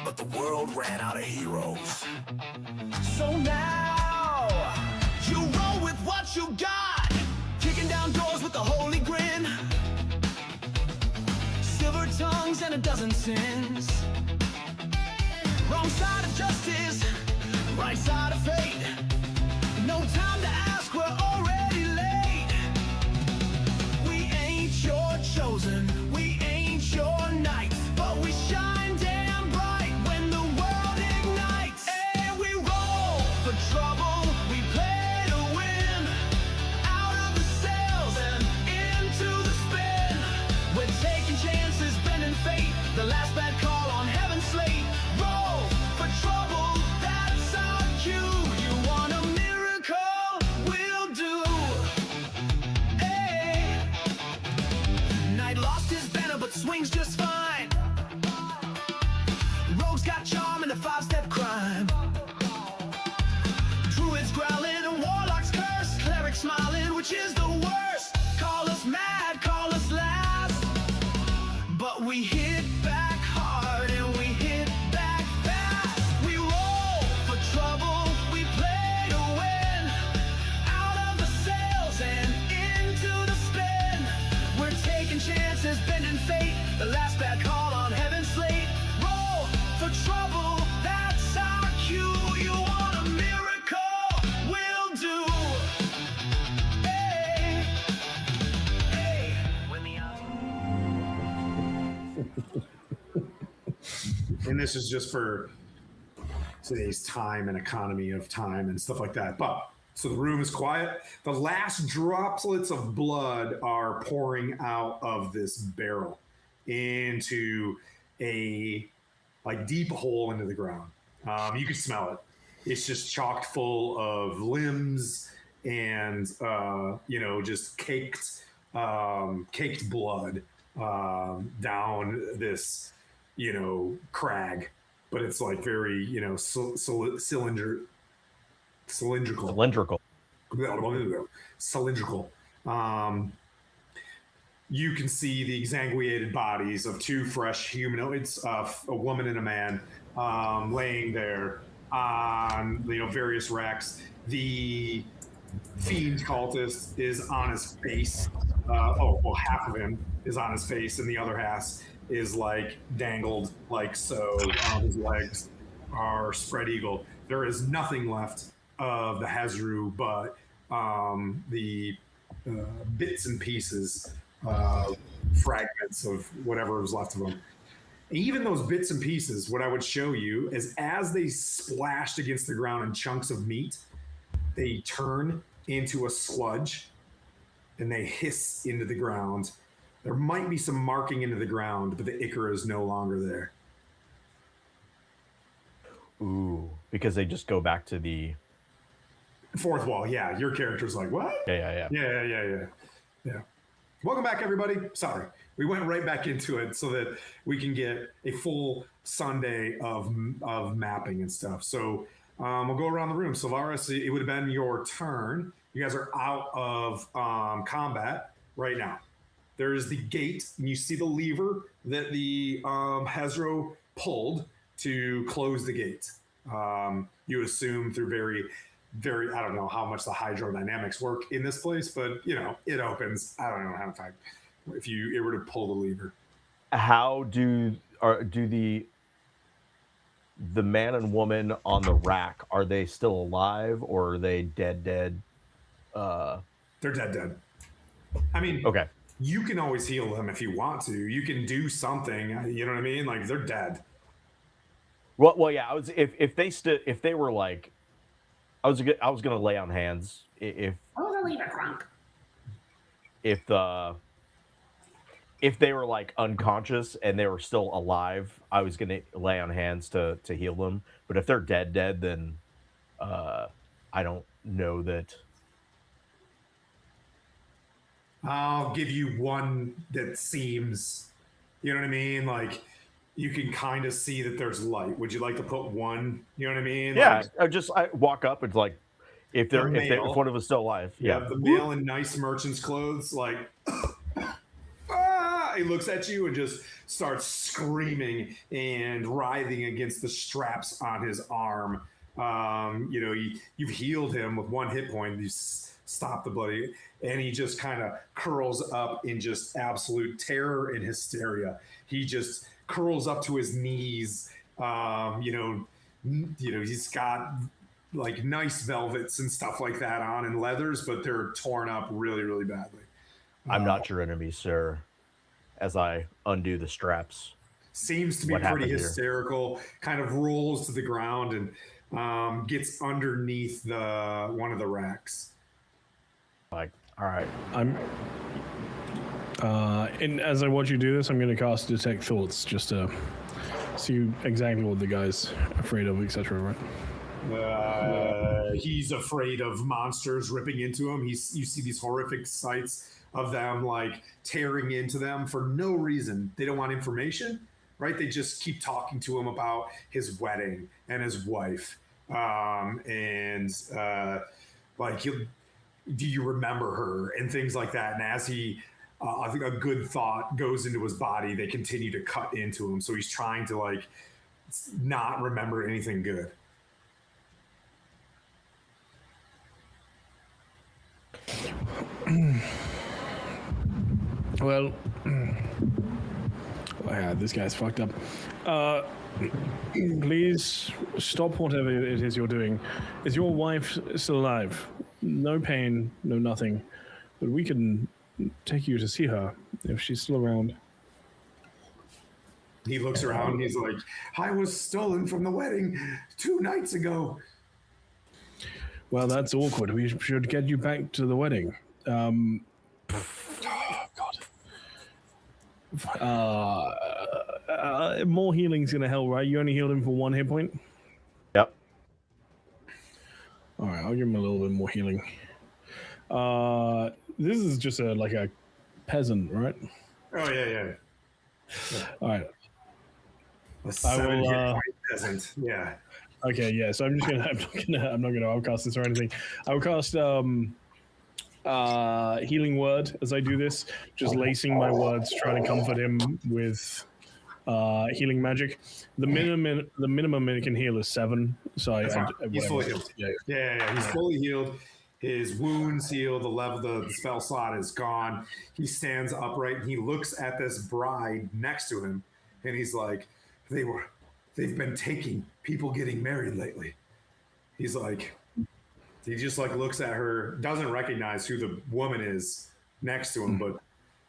Speaker 7: But the world ran out of heroes.
Speaker 6: So now, you roll with what you got. Kicking down doors with a holy grin. Silver tongues and a dozen sins. Wrong side of justice, right side of fate. No time to ask, we're already late. We ain't your chosen, we ain't your knights, but we shine damn bright when the world ignites. And we roll for trouble, we play to win. Out of the cells and into the spin. We're taking chances, bending fate. The last bad call on heaven's slate. Roll for trouble, that's our cue. You want a miracle? We'll do. Hey. Knight lost his banner, but swings just fine. Rogue's got charm and a 5-step crime. Druids growling and warlocks curse. Clerics smiling, which is the worst. Call us mad, call us last. But we hit back hard and we hit back fast. We roll for trouble, we play to win. Out of the sails and into the spin. We're taking chances, bending fate. The last bad call on heaven's slate. Roll for trouble, that's our cue. You want a miracle? We'll do. Hey, hey. When the
Speaker 1: And this is just for today's time and economy of time and stuff like that. But so the room is quiet. The last droplets of blood are pouring out of this barrel into a deep hole into the ground. You can smell it. It's just chocked full of limbs and just caked blood down this crag, but it's like very cylindrical. You can see the exsanguinated bodies of two fresh humanoids, a woman and a man, laying there on various racks. The fiend cultist is on his face. Half of him is on his face, and the other half is like dangled like so. His legs are spread eagle. There is nothing left of the Hazru but the bits and pieces, fragments of whatever was left of them. Even those bits and pieces, what I would show you is as they splashed against the ground in chunks of meat, they turn into a sludge and they hiss into the ground. There might be some marking into the ground, but the ichor is no longer there.
Speaker 3: Ooh, because they just go back to the
Speaker 1: fourth wall. Yeah, your character's like, what?
Speaker 3: Yeah.
Speaker 1: Welcome back, everybody. Sorry, we went right back into it so that we can get a full Sunday of mapping and stuff. So we'll go around the room. Sylvaris, it would have been your turn. You guys are out of combat right now. There is the gate, and you see the lever that the Hazro pulled to close the gate. You assume through very, I don't know how much the hydrodynamics work in this place, but it opens. I don't know how to if you were to pull the lever.
Speaker 3: How do the man and woman on the rack, are they still alive or are they dead?
Speaker 1: They're dead. I mean,
Speaker 3: okay.
Speaker 1: You can always heal them if you want to. You can do something. You know what I mean? Like they're dead.
Speaker 3: Well, yeah. If they were like, I was gonna lay on hands if they were like unconscious and they were still alive, I was gonna lay on hands to heal them. But if they're dead, then I don't know that.
Speaker 1: I'll give you one that seems, you know what I mean? Like you can kind of see that there's light. Would you like to put one? You know what I mean?
Speaker 3: Yeah,
Speaker 1: like,
Speaker 3: I walk up and like if one of us still alive. Yeah,
Speaker 1: the male in nice merchant's clothes, like he looks at you and just starts screaming and writhing against the straps on his arm. You've healed him with one hit point. You stop the bloody, and he just kind of curls up in just absolute terror and hysteria. He just curls up to his knees. He's got like nice velvets and stuff like that on and leathers, but they're torn up really, really badly.
Speaker 3: I'm not your enemy, sir. As I undo the straps.
Speaker 1: Seems to be pretty hysterical, kind of rolls to the ground and gets underneath one of the racks.
Speaker 3: Like, all right.
Speaker 5: And as I watch you do this, I'm going to cast Detect Thoughts just to see exactly what the guy's afraid of, etc. Right?
Speaker 1: He's afraid of monsters ripping into him. You see these horrific sights of them like tearing into them for no reason. They don't want information, right? They just keep talking to him about his wedding and his wife. Do you remember her and things like that? And as he, I think a good thought goes into his body, they continue to cut into him. So he's trying to like not remember anything good.
Speaker 5: Well, this guy's fucked up. Please stop whatever it is you're doing. Is your wife still alive? No pain, no nothing. But we can take you to see her if she's still around.
Speaker 1: He looks around and he's like, I was stolen from the wedding 2 nights ago.
Speaker 5: Well, that's awkward. We should get you back to the wedding. More healing's gonna help, right? You only healed him for 1 hit point?
Speaker 3: Yep.
Speaker 5: All right, I'll give him a little bit more healing. This is just a peasant, right?
Speaker 1: Oh yeah.
Speaker 5: All right.
Speaker 1: A 7 hit point peasant. Yeah.
Speaker 5: Okay, yeah. So I'm not gonna outcast this or anything. I'll cast healing word as I do this, just lacing my words, trying to comfort him with healing magic. The minimum it can heal is 7. So
Speaker 1: he's fully healed. Yeah. He's fully healed. His wounds healed. The spell slot is gone. He stands upright and he looks at this bride next to him, and he's like, "They've been taking people getting married lately." He's like, he just like looks at her, doesn't recognize who the woman is next to him, but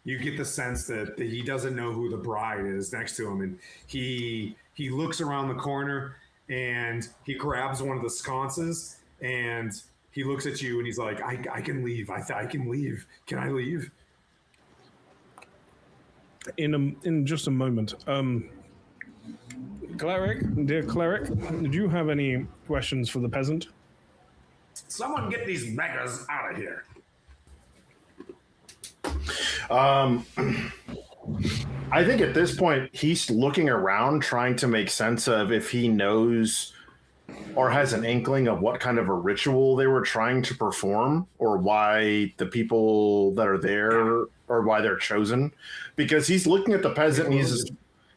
Speaker 1: you get the sense that he doesn't know who the bride is next to him, and he looks around the corner and he grabs one of the sconces and he looks at you and he's like, I can leave. I can leave. Can I leave?
Speaker 5: In just a moment. Dear cleric, did you have any questions for the peasant?
Speaker 1: Someone get these beggars out of here.
Speaker 4: I think at this point he's looking around, trying to make sense of if he knows or has an inkling of what kind of a ritual they were trying to perform, or why the people that are there, or why they're chosen. Because he's looking at the peasant and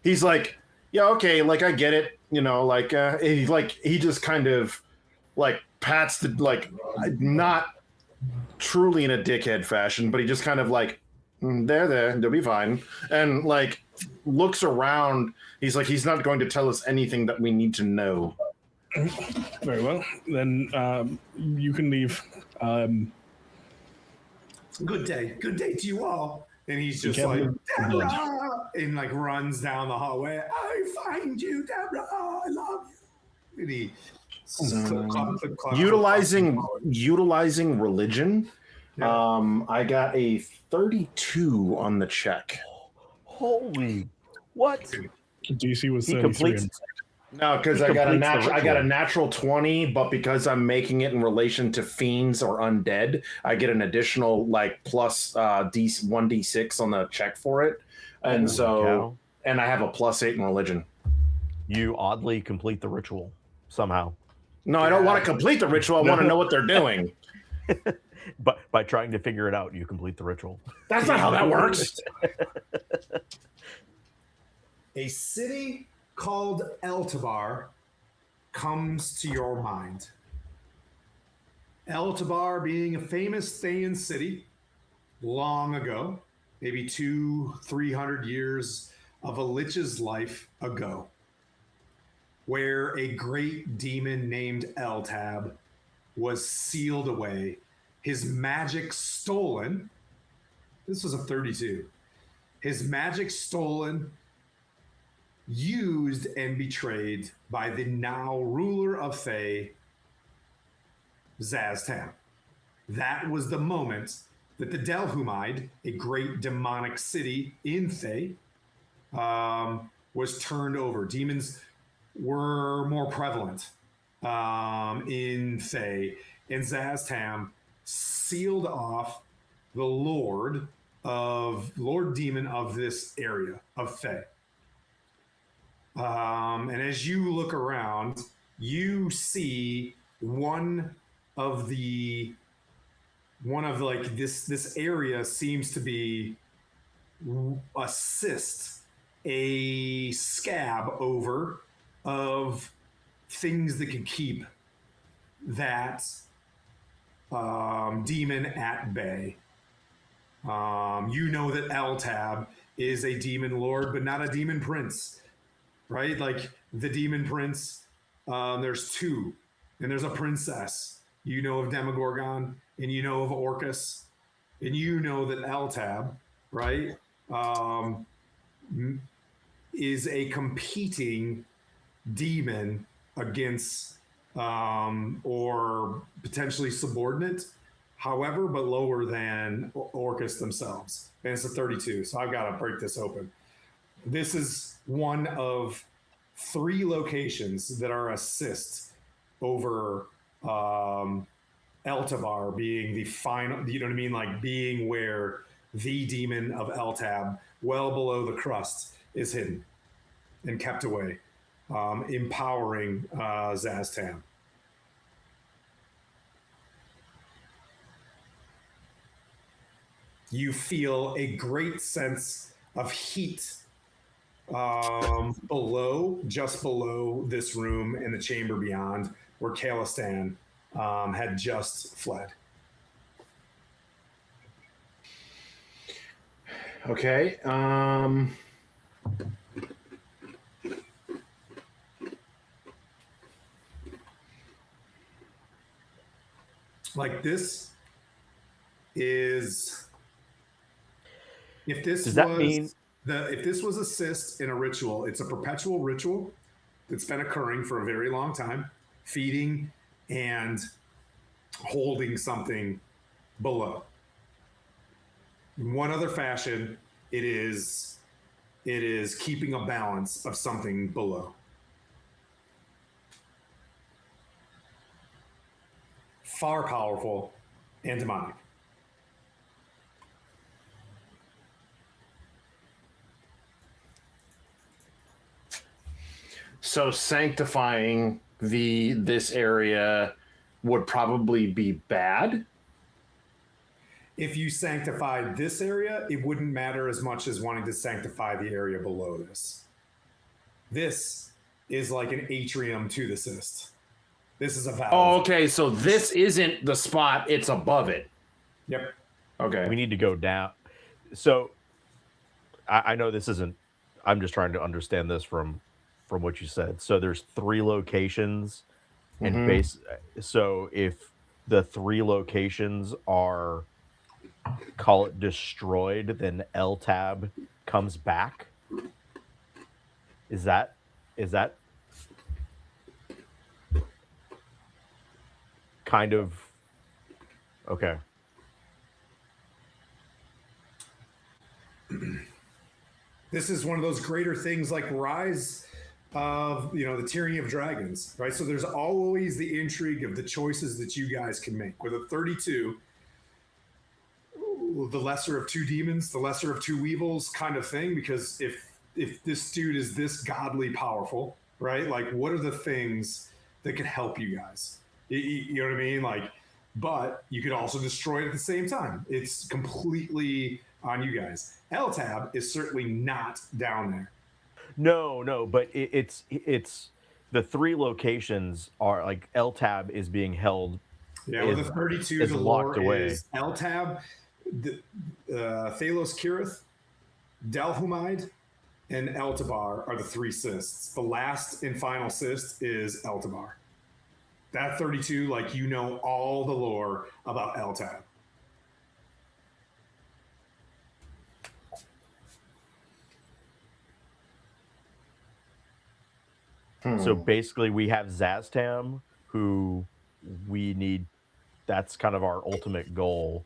Speaker 4: he's like, yeah, okay, like I get it, you know, like he just kind of like pats the, like, not truly in a dickhead fashion, but he just kind of like, they'll be fine, and like looks around. He's like, he's not going to tell us anything that we need to know.
Speaker 5: Very well, then you can leave.
Speaker 1: Good day to you all. And he's just like, Deborah, and like runs down the hallway. I find you, Deborah. I love you. And he
Speaker 4: utilizing religion. Yeah. I got a 32 on the check.
Speaker 3: Holy, what?
Speaker 5: DC was 33.
Speaker 3: Completes.
Speaker 4: No, because I got a natural 20, but because I'm making it in relation to fiends or undead, I get an additional like plus 1d6 on the check for it, and and I have a +8 in religion.
Speaker 3: You oddly complete the ritual somehow.
Speaker 4: No, I don't want to complete the ritual. I want to know what they're doing.
Speaker 3: But by trying to figure it out, you complete the ritual.
Speaker 4: That's not how that works.
Speaker 1: A city called Eltabar comes to your mind. Eltabar being a famous Thayan city long ago, maybe 200-300 years of a lich's life ago, where a great demon named Eltab was sealed away, his magic stolen. This was a 32. His magic stolen, used and betrayed by the now ruler of Thay, Zaztam. That was the moment that the Delhumide, a great demonic city in Thay, was turned over. Demons were more prevalent in Thay, and Zaztam sealed off the Lord Demon of this area of Thay. And as you look around, you see one of this area seems to be a cyst, a scab over of things that can keep that demon at bay. You know that Eltab is a demon lord, but not a demon prince, right? Like the demon prince, there's two, and there's a princess. You know of Demogorgon, and you know of Orcus, and you know that Eltab, right, is a competing demon against or potentially subordinate, however, but lower than Orcus themselves. And it's a 32, so I've got to break this open. This is one of 3 locations that are assist over Eltabar being the final, you know what I mean? Like being where the demon of Eltab, well below the crust, is hidden and kept away, empowering Zaztam. You feel a great sense of heat just below this room and the chamber beyond, where Kalistan had just fled.
Speaker 4: Okay.
Speaker 1: Like this is if this
Speaker 3: Does that
Speaker 1: was
Speaker 3: mean
Speaker 1: if this was assist in a ritual, it's a perpetual ritual that's been occurring for a very long time, feeding and holding something below. In one other fashion, it is keeping a balance of something below. Far powerful and demonic.
Speaker 4: So sanctifying this area would probably be bad.
Speaker 1: If you sanctified this area, it wouldn't matter as much as wanting to sanctify the area below this. This is like an atrium to the cyst. This is a valve.
Speaker 4: Oh, okay. So this isn't the spot; it's above it.
Speaker 1: Yep.
Speaker 4: Okay.
Speaker 3: we need to go down? So I know this isn't. I'm just trying to understand this from what you said. So there's 3 locations, and so if the 3 locations are, call it, destroyed, then L tab comes back. Is that kind of okay?
Speaker 1: This is one of those greater things like Rise of, the Tyranny of Dragons, right? So there's always the intrigue of the choices that you guys can make. With a 32, the lesser of 2 demons, the lesser of 2 weevils kind of thing, because if this dude is this godly powerful, right? Like, what are the things that could help you guys? You know what I mean? Like, but you could also destroy it at the same time. It's completely on you guys. L-Tab is certainly not down there.
Speaker 3: No, but it's the 3 locations are like L-Tab is being held.
Speaker 1: Yeah, with a 32,
Speaker 3: is
Speaker 1: the
Speaker 3: locked
Speaker 1: lore
Speaker 3: away.
Speaker 1: is L-Tab, Thalos Kirith, Dalhumide, and Eltabar are the 3 cysts. The last and final cyst is Eltabar. That 32, like, all the lore about L-Tab.
Speaker 3: So basically, we have Zastam, who we need. That's kind of our ultimate goal.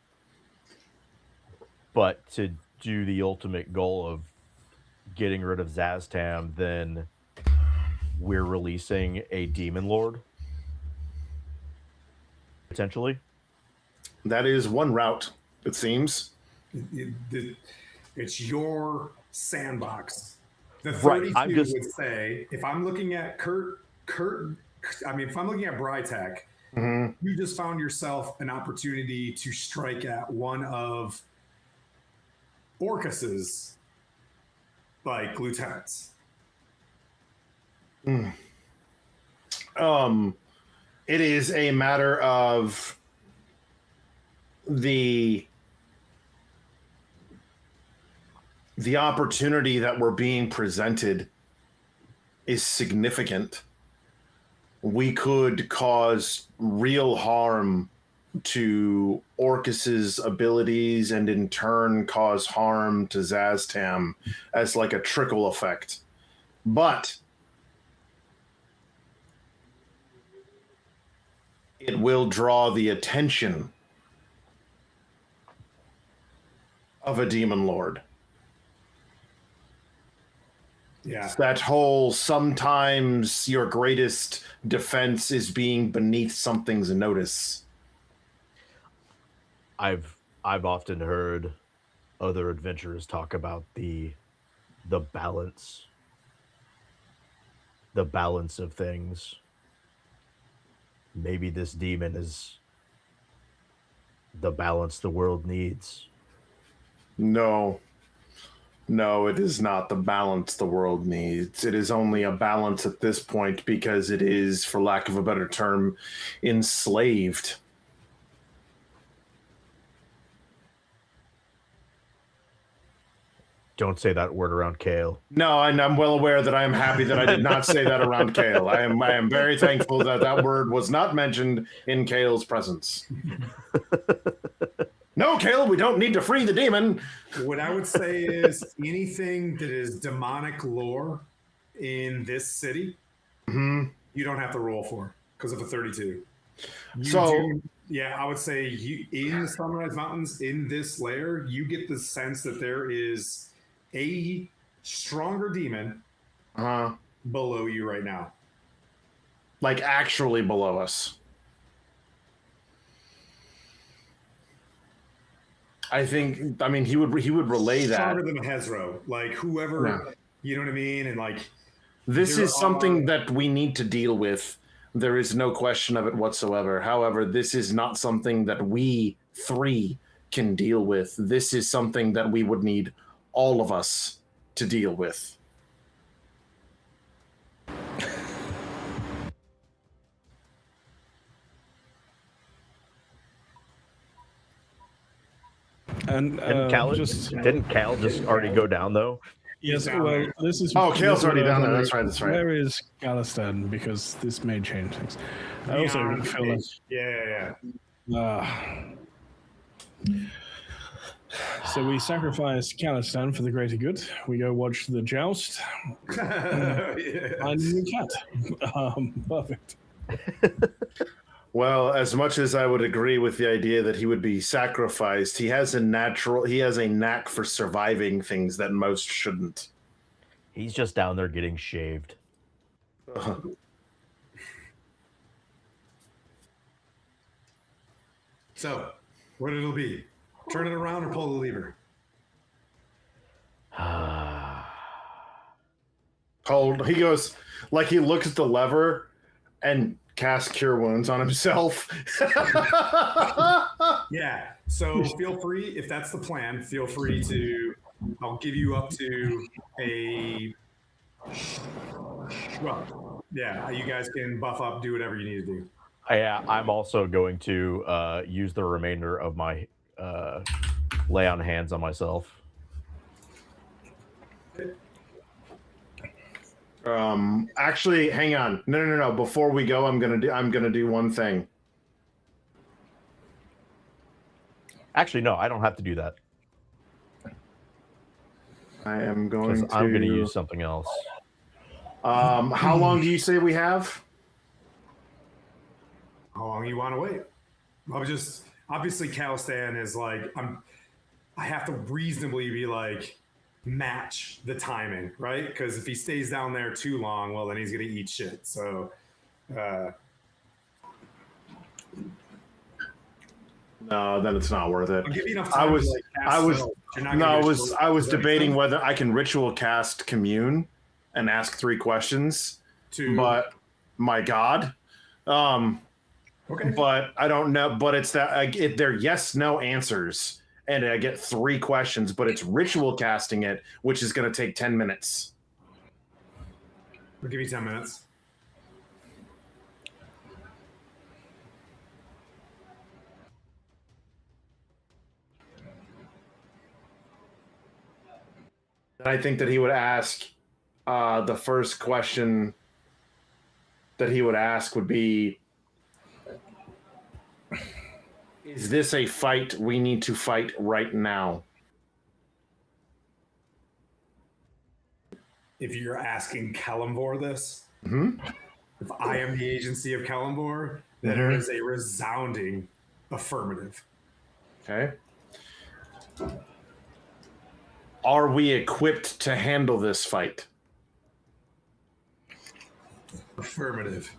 Speaker 3: But to do the ultimate goal of getting rid of Zastam, then we're releasing a Demon Lord. Potentially.
Speaker 4: That is one route, it seems.
Speaker 1: It's your sandbox. The
Speaker 3: Right,
Speaker 1: 32 would say, if I'm looking at if I'm looking at Brytech, you just found yourself an opportunity to strike at one of Orcus's, like, lieutenants.
Speaker 4: It is a matter of the opportunity that we're being presented is significant. We could cause real harm to Orcus's abilities and in turn cause harm to Zastam as like a trickle effect. But it will draw the attention of a demon lord.
Speaker 1: Yeah.
Speaker 4: That whole sometimes your greatest defense is being beneath something's notice.
Speaker 3: I've often heard other adventurers talk about the balance of things. Maybe this demon is the balance the world needs.
Speaker 4: No, it is not the balance the world needs. It is only a balance at this point because it is, for lack of a better term, enslaved.
Speaker 3: Don't say that word around Kale.
Speaker 4: No, and I'm well aware that I am happy that I did not say that around Kale. I am very thankful that that word was not mentioned in Kale's presence. No, Kale, we don't need to free the demon.
Speaker 1: What I would say is anything that is demonic lore in this city, you don't have to roll for because of a 32. Yeah, I would say in the Sunrise Mountains, in this layer, you get the sense that there is a stronger demon below you right now.
Speaker 4: Like actually below us. I mean, he would relay that.
Speaker 1: Stronger than Hezro. Like whoever, you know what I mean? And like,
Speaker 4: this is something that we need to deal with. There is no question of it whatsoever. However, this is not something that we three can deal with. This is something that we would need all of us to deal with.
Speaker 5: And
Speaker 3: Didn't Cal just already go down though?
Speaker 5: Yes, well, this is...
Speaker 4: Oh, Kale's already down there. That's right.
Speaker 5: Where is Galistan? Because this may change things. I also feel like...
Speaker 1: Yeah.
Speaker 5: So we sacrifice Galistan for the greater good. We go watch the Joust. Find a new cat. Perfect.
Speaker 4: Well, as much as I would agree with the idea that he would be sacrificed, he has a knack for surviving things that most shouldn't.
Speaker 3: He's just down there getting shaved.
Speaker 1: So, what it'll be? Turn it around or pull the lever?
Speaker 4: Hold. He goes, like he looks at the lever and cast Cure Wounds on himself.
Speaker 1: Yeah. So feel free, if that's the plan, feel free to, I'll give you up to you guys can buff up, do whatever you need to do.
Speaker 3: Yeah, I'm also going to use the remainder of my lay on hands on myself.
Speaker 4: Actually, hang on. No. Before we go, I'm gonna do one thing.
Speaker 3: Actually, no, I don't have to do that.
Speaker 4: I am going to.
Speaker 3: I'm going to use something else.
Speaker 4: How long do you say we have?
Speaker 1: How long you want to wait? Obviously Calistan is like, I have to reasonably be like, match the timing, right? Because if he stays down there too long, well, then he's gonna eat shit. So
Speaker 4: no, then it's not worth it.
Speaker 1: I'll give you enough time
Speaker 4: I was debating whether I can ritual cast commune and ask 3 questions, but my God,
Speaker 1: okay.
Speaker 4: But I don't know. But it's that they're yes no answers. And I get 3 questions, but it's ritual casting it, which is going to take 10 minutes.
Speaker 1: We'll give you 10 minutes.
Speaker 4: And I think that he would ask, the first question that he would ask would be, is this a fight we need to fight right now?
Speaker 1: If you're asking Kalimvor this, if I am the agency of Kalimvor, then it is a resounding affirmative.
Speaker 4: Okay. Are we equipped to handle this fight?
Speaker 1: Affirmative.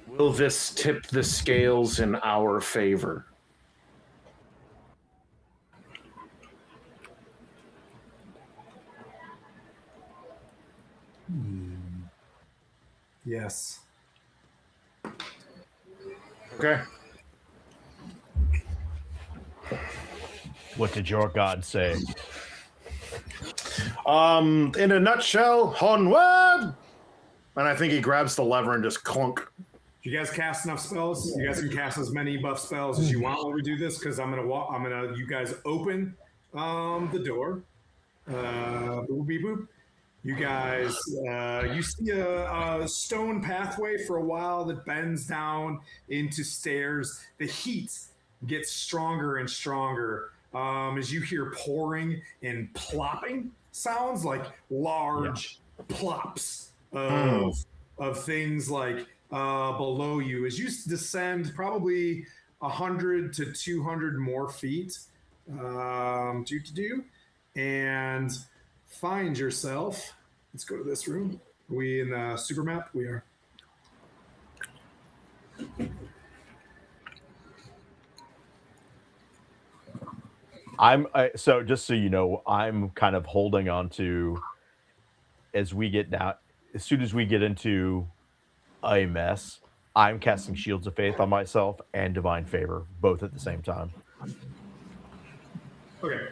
Speaker 4: Will this tip the scales in our favor?
Speaker 1: Yes.
Speaker 4: Okay.
Speaker 3: What did your god say?
Speaker 4: In a nutshell, onward! And I think he grabs the lever and just clunk.
Speaker 1: You guys cast enough spells? You guys can cast as many buff spells as you want while we do this, because I'm gonna you guys open the door. Boop, beep, boop. You guys, you see a stone pathway for a while that bends down into stairs. The heat gets stronger and stronger as you hear pouring and plopping sounds, like large plops of things like below you. As you descend probably 100 to 200 more feet, and find yourself. Let's go to this room. Are we in the super map? We are.
Speaker 3: So just so you know, I'm kind of holding on to as soon as we get into a mess, I'm casting Shields of Faith on myself and Divine Favor, both at the same time.
Speaker 1: Okay.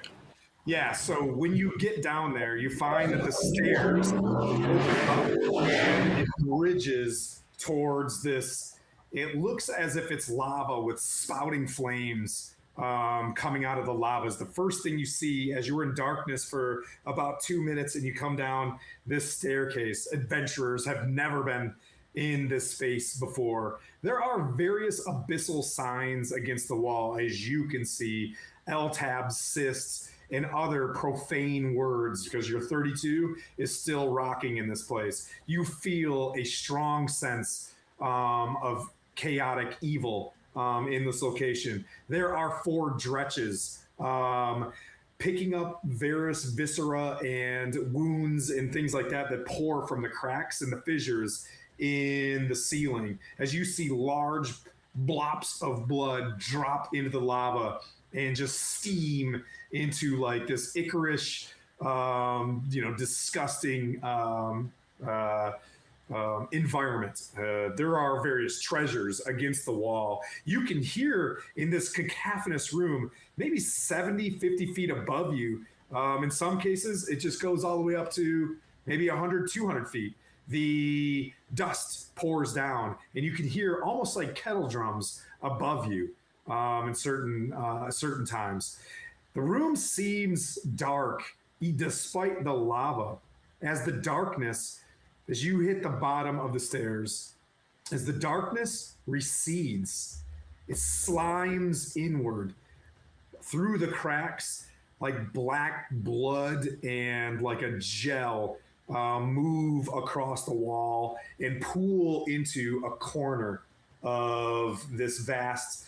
Speaker 1: Yeah, so when you get down there, you find that the stairs open up and it bridges towards this. It looks as if it's lava with spouting flames coming out of the lavas. The first thing you see as you're in darkness for about 2 minutes and you come down this staircase, adventurers have never been in this space before. There are various abyssal signs against the wall, as you can see, L-tabs, cysts, and other profane words, because your 32 is still rocking in this place. You feel a strong sense of chaotic evil in this location. There are 4 dretches picking up various viscera and wounds and things like that that pour from the cracks and the fissures in the ceiling, as you see large blops of blood drop into the lava and just steam into like this Icarish, disgusting environment. There are various treasures against the wall. You can hear in this cacophonous room, maybe 70, 50 feet above you. In some cases, it just goes all the way up to maybe 100, 200 feet. The dust pours down, and you can hear almost like kettle drums above you in certain times. The room seems dark despite the lava. As the darkness, as you hit the bottom of the stairs, as the darkness recedes, it slimes inward through the cracks like black blood and like a gel move across the wall and pool into a corner of this vast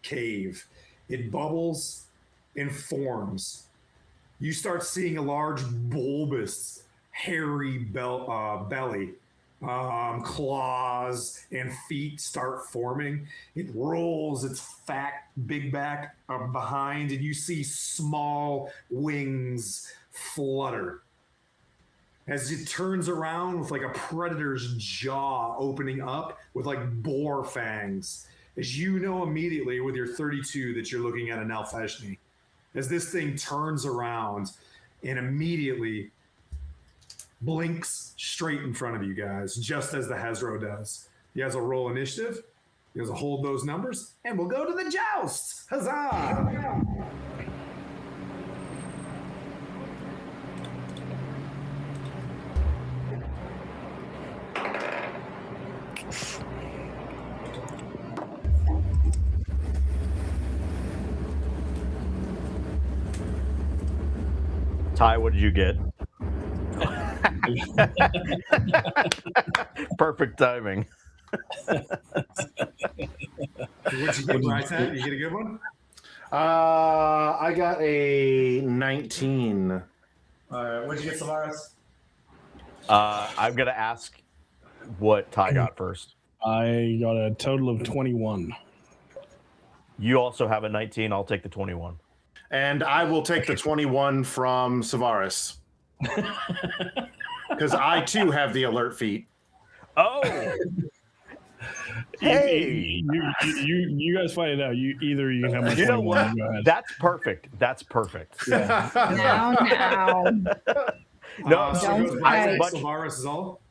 Speaker 1: cave. It bubbles and forms. You start seeing a large bulbous hairy belly, claws and feet start forming. It rolls its fat big back behind, and you see small wings flutter as it turns around with like a predator's jaw opening up with like boar fangs. As you know immediately with your 32 that you're looking at an Elfeshni. As this thing turns around and immediately blinks straight in front of you guys, just as the Hezro does. You guys will roll initiative. You guys will hold those numbers, and we'll go to the Joust. Huzzah!
Speaker 3: Ty, what did you get? Perfect timing.
Speaker 1: What'd you get, Bryson? You get a good one?
Speaker 4: I got a 19.
Speaker 1: All right. What'd you get, Savaris?
Speaker 3: I'm going to ask what Ty got first.
Speaker 5: I got a total of 21.
Speaker 3: You also have a 19. I'll take the 21.
Speaker 4: And I will take the 21 from Savaris. Because I, too, have the alert feat.
Speaker 3: Oh! Hey!
Speaker 5: You guys fight it out. You can have my
Speaker 3: You know
Speaker 5: 21.
Speaker 3: what?
Speaker 5: Go ahead.
Speaker 3: That's perfect. That's perfect.
Speaker 2: Now.
Speaker 3: No,
Speaker 1: so
Speaker 2: Don't
Speaker 1: it goes
Speaker 2: fight.
Speaker 1: Brytek, Sylvaris is all?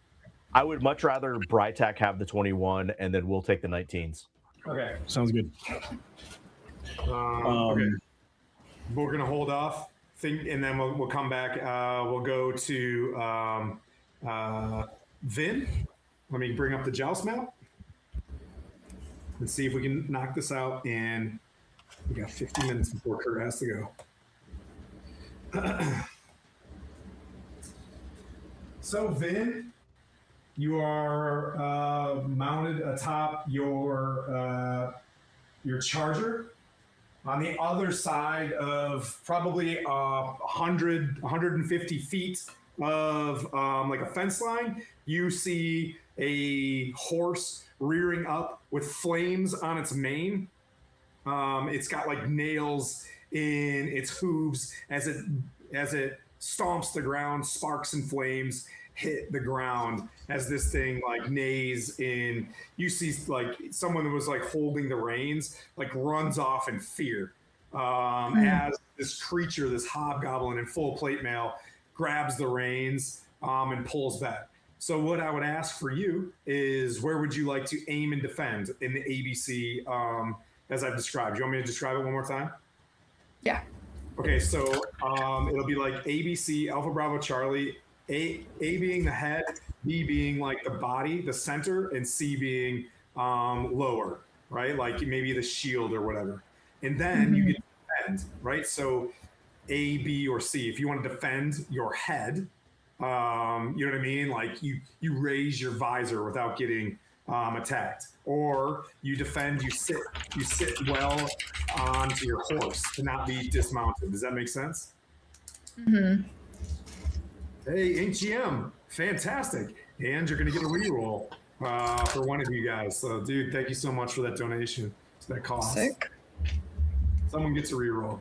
Speaker 3: I would much rather Brytek have the 21, and then we'll take the 19s.
Speaker 1: Okay.
Speaker 5: Sounds good.
Speaker 1: Okay. We're going to hold off, and then we'll come back. We'll go to Vin. Let me bring up the Joust map and see if we can knock this out. And we got 50 minutes before Kurt has to go. So, Vin, you are mounted atop your charger. On the other side of probably 150 feet of like a fence line, you see a horse rearing up with flames on its mane. It's got like nails in its hooves as it stomps the ground. Sparks and flames hit the ground as this thing like neighs in. You see like someone that was like holding the reins like runs off in fear as this creature, this hobgoblin in full plate mail, grabs the reins and pulls back. So what I would ask for you is, where would you like to aim and defend in the ABC as I've described? You want me to describe it one more time?
Speaker 2: Yeah.
Speaker 1: Okay, so it'll be like ABC, Alpha Bravo Charlie, A being the head, B being like the body, the center, and C being lower, right? Like maybe the shield or whatever. And then you get to defend, right? So A, B, or C. If you want to defend your head, you know what I mean? Like you raise your visor without getting attacked, or you defend, you sit well onto your horse to not be dismounted. Does that make sense?
Speaker 2: Mm-hmm.
Speaker 1: Hey, HGM, fantastic. And you're going to get a reroll for one of you guys. So, dude, thank you so much for that donation. That cost.
Speaker 2: Sick.
Speaker 1: Someone gets a reroll.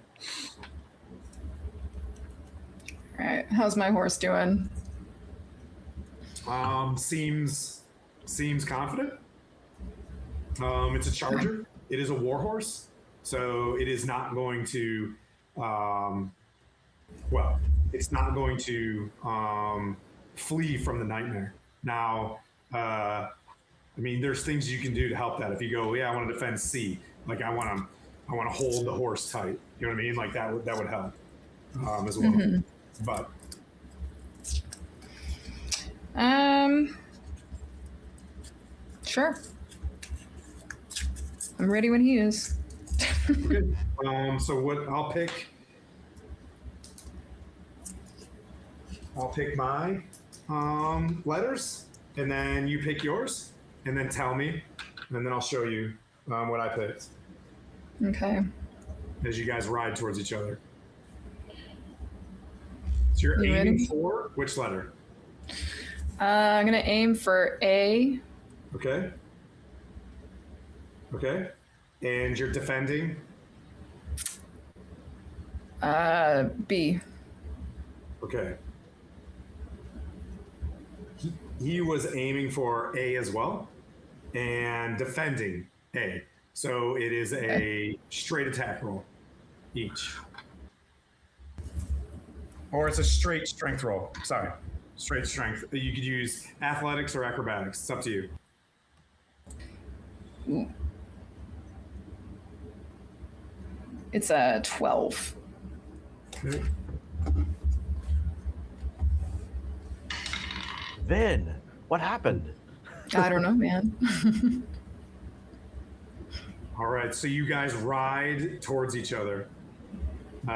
Speaker 2: All right. How's my horse doing?
Speaker 1: Seems confident. It's a charger. It is a war horse. So it is not going to, it's not going to flee from the nightmare. Now, I mean, there's things you can do to help that. If you go, yeah, I want to defend C, like I want to hold the horse tight. You know what I mean? Like that would help as well.
Speaker 2: Mm-hmm.
Speaker 1: But
Speaker 2: sure. I'm ready when he is.
Speaker 1: okay. So what I'll pick my letters, and then you pick yours, and then tell me, and then I'll show you what I picked
Speaker 2: Okay.
Speaker 1: as you guys ride towards each other. So you're
Speaker 2: You
Speaker 1: aiming
Speaker 2: ready?
Speaker 1: for which letter?
Speaker 2: I'm gonna aim for A.
Speaker 1: Okay. Okay. And you're defending?
Speaker 2: B.
Speaker 1: Okay. He was aiming for A as well and defending A. So it is a straight attack roll each. Or it's a straight strength roll. Sorry. Straight strength. You could use athletics or acrobatics. It's up to you.
Speaker 2: It's a 12.
Speaker 1: Okay.
Speaker 3: Vin, what happened?
Speaker 2: I don't know, man.
Speaker 1: All right. So you guys ride towards each other. Come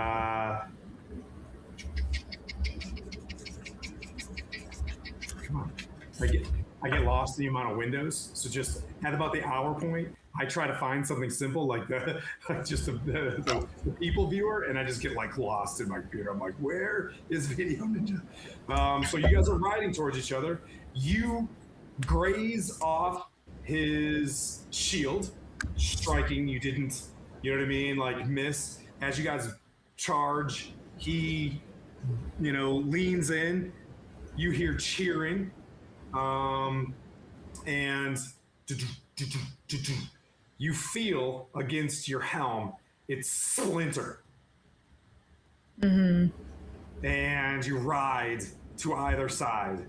Speaker 1: on. I get lost in the amount of windows. So just at about the hour point, I try to find something simple like the people viewer, and I just get like lost in my computer. I'm like, where is Video Ninja? So you guys are riding towards each other. You graze off his shield, striking. You didn't, you know what I mean? Like miss. As you guys charge, he, leans in. You hear cheering. And You feel against your helm, it's splinter. And you ride to either side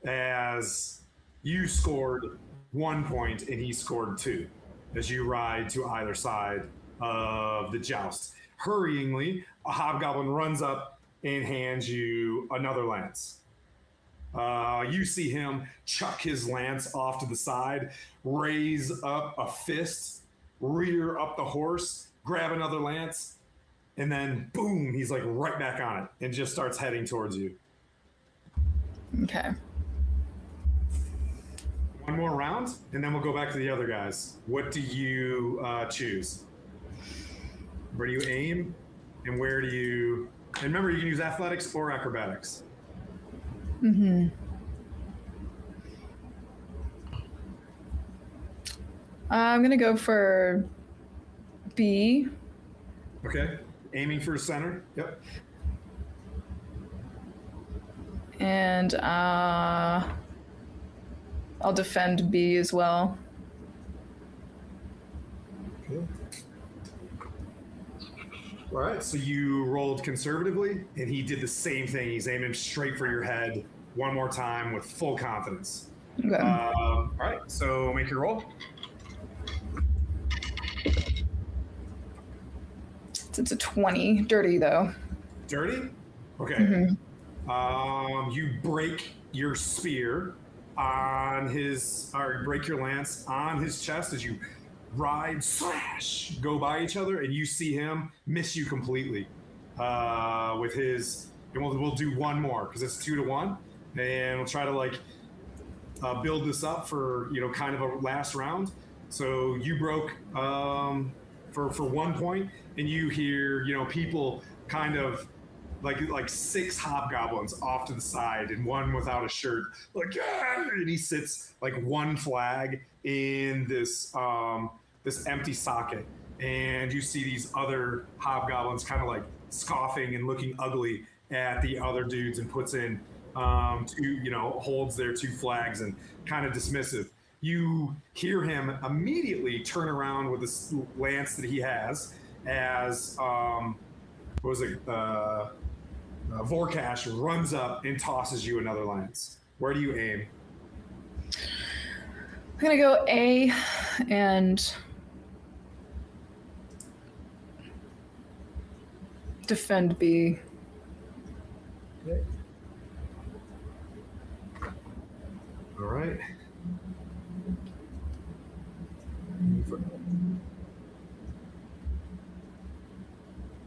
Speaker 1: as you scored 1 point and he scored 2 as you ride to either side of the joust. Hurryingly, a hobgoblin runs up and hands you another lance. You see him chuck his lance off to the side, raise up a fist, rear up the horse, grab another lance, and then boom, he's like right back on it and just starts heading towards you.
Speaker 2: Okay.
Speaker 1: One more round, and then we'll go back to the other guys. What do you choose? Where do you aim, and where do you... And remember, you can use athletics or acrobatics.
Speaker 2: I'm going to go for B.
Speaker 1: Okay. Aiming for center. Yep.
Speaker 2: And I'll defend B as well.
Speaker 1: Okay. All right. So you rolled conservatively, and he did the same thing. He's aiming straight for your head one more time with full confidence.
Speaker 2: Okay.
Speaker 1: All right. So make your roll.
Speaker 2: It's a 20. Dirty, though.
Speaker 1: Dirty? Okay. You break your spear on his, or break your lance on his chest as you ride, slash, go by each other, and you see him miss you completely with his, and we'll do one more because it's 2-1, and we'll try to like build this up for, you know, kind of a last round. So you broke for 1 point, and you hear, you know, people kind of like 6 hobgoblins off to the side, and one without a shirt, like, ah! And he sits like one flag in this this empty socket, and you see these other hobgoblins kind of like scoffing and looking ugly at the other dudes, and puts in 2, you know, holds their 2 flags and kind of dismissive. You hear him immediately turn around with this lance that he has as what was it? Vorkash runs up and tosses you another lance. Where do you aim?
Speaker 2: I'm gonna go A and defend B.
Speaker 1: Okay. All right.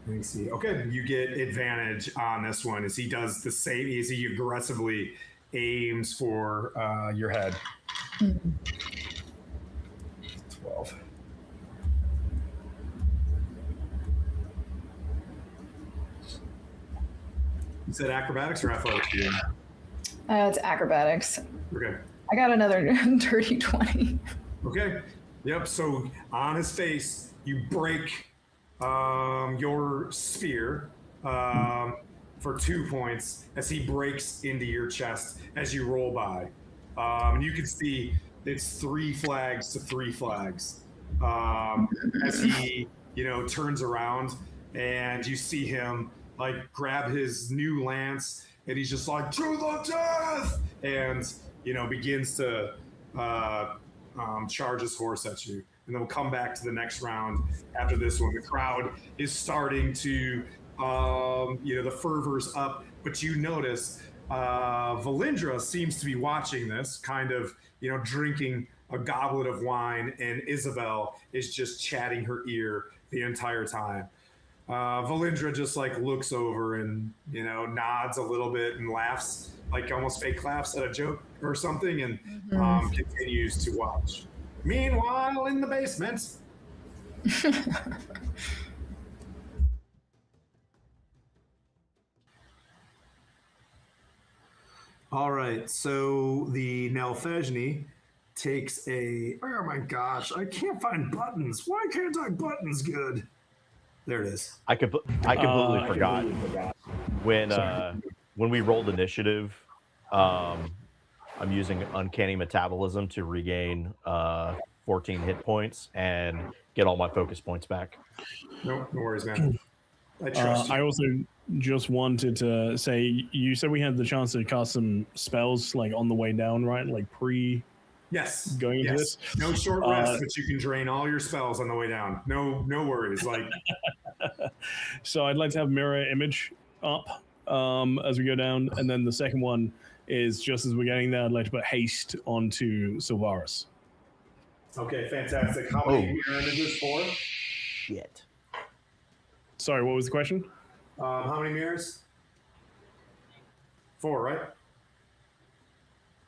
Speaker 1: Let me see. Okay, you get advantage on this one as he does the same. As he aggressively aims for your head. 12. You said acrobatics or athletics?
Speaker 2: It's acrobatics.
Speaker 1: Okay.
Speaker 2: I got another dirty 20.
Speaker 1: Okay. Yep. So on his face, you break your spear for 2 points as he breaks into your chest as you roll by. And you can see it's 3 flags to 3 flags as he, you know, turns around, and you see him like grab his new lance, and he's just like, to the death, and, you know, begins to charge his horse at you. And then we'll come back to the next round after this one. The crowd is starting to, you know, the fervor's up, but you notice Valindra seems to be watching this, kind of, you know, drinking a goblet of wine, and Isabel is just chatting her ear the entire time. Valindra just like looks over and, you know, nods a little bit and laughs, like almost fake laughs at a joke or something, and continues to watch. Meanwhile, in the basement. All right, so the Nelfejni takes a... Oh my gosh, I can't find buttons. Why can't I buttons good? There it is.
Speaker 3: I completely forgot. When we rolled initiative, I'm using uncanny metabolism to regain 14 hit points and get all my focus points back.
Speaker 1: No worries, man. I trust you.
Speaker 5: I also just wanted to say, you said we had the chance to cast some spells like on the way down, right? Like pre
Speaker 1: Yes.
Speaker 5: going into this.
Speaker 1: No short rest, but you can drain all your spells on the way down. No worries. Like,
Speaker 5: So I'd like to have mirror image up as we go down, and then the second one is just as we're getting there, I'd like to put haste onto Sylvaris.
Speaker 1: okay, fantastic. How many mirror images? 4?
Speaker 3: Shit.
Speaker 5: Sorry, what was the question?
Speaker 1: How many mirrors? 4, right?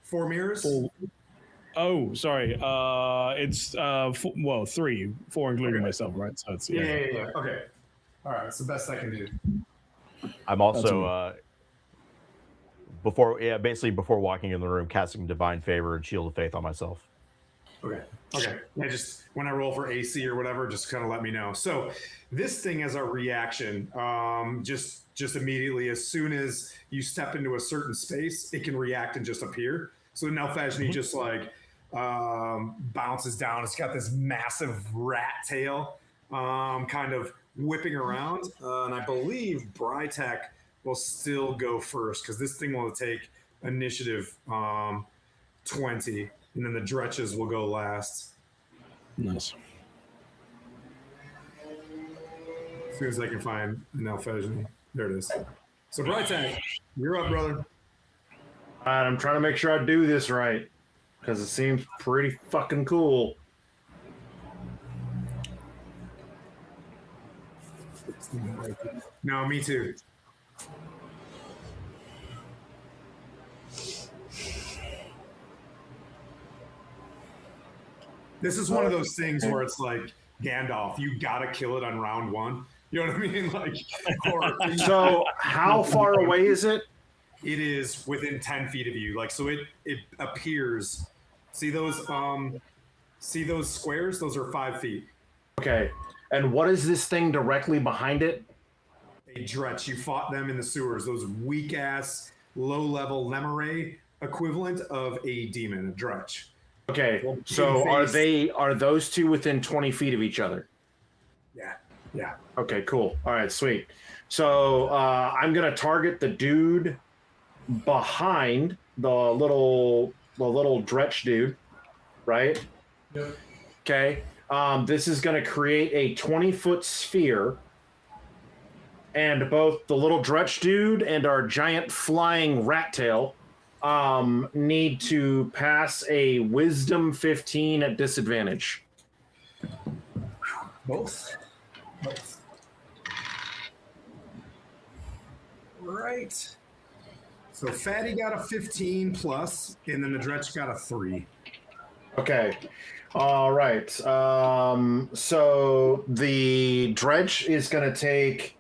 Speaker 1: 4 mirrors?
Speaker 5: Oh, sorry. It's 3, 4 including myself, right? So it's
Speaker 1: Yeah. Okay. All right, it's the best I can do.
Speaker 3: I'm also before walking in the room, casting Divine Favor and Shield of Faith on myself.
Speaker 1: Okay. Yeah, just when I roll for AC or whatever, just kind of let me know. So this thing as a reaction, just immediately as soon as you step into a certain space, it can react and just appear. So now Fajni just like bounces down. It's got this massive rat tail, kind of whipping around, and I believe Brytek will still go first because this thing will take initiative 20. And then the Dretches will go last.
Speaker 5: Nice.
Speaker 1: As soon as I can find an Alphejni. There it is. So Brytek, you're up, brother.
Speaker 4: All right, I'm trying to make sure I do this right because it seems pretty fucking cool.
Speaker 1: No, me too. This is one of those things where it's like Gandalf, you gotta kill it on round 1. You know what I mean? Like,
Speaker 4: So how far away is it?
Speaker 1: It is within 10 feet of you. Like, so it appears. See those squares? Those are 5 feet.
Speaker 4: Okay. And what is this thing directly behind it?
Speaker 1: A Dretch. You fought them in the sewers. Those weak ass, low level Lemure equivalent of a demon, a Dretch.
Speaker 4: Okay.
Speaker 1: Well,
Speaker 4: So
Speaker 1: big
Speaker 4: are those two within 20 feet of each other?
Speaker 1: Yeah.
Speaker 4: Okay, cool. All right, sweet. So I'm gonna target the dude behind the little Dretch dude, right?
Speaker 1: Yep.
Speaker 4: Okay. This is gonna create a 20-foot sphere, and both the little Dretch dude and our giant flying rat tail need to pass a Wisdom 15 at disadvantage.
Speaker 1: Both. Right. So Fatty got a 15 plus, and then the Dretch got a 3.
Speaker 4: Okay. All right. So the Dredge is going to take.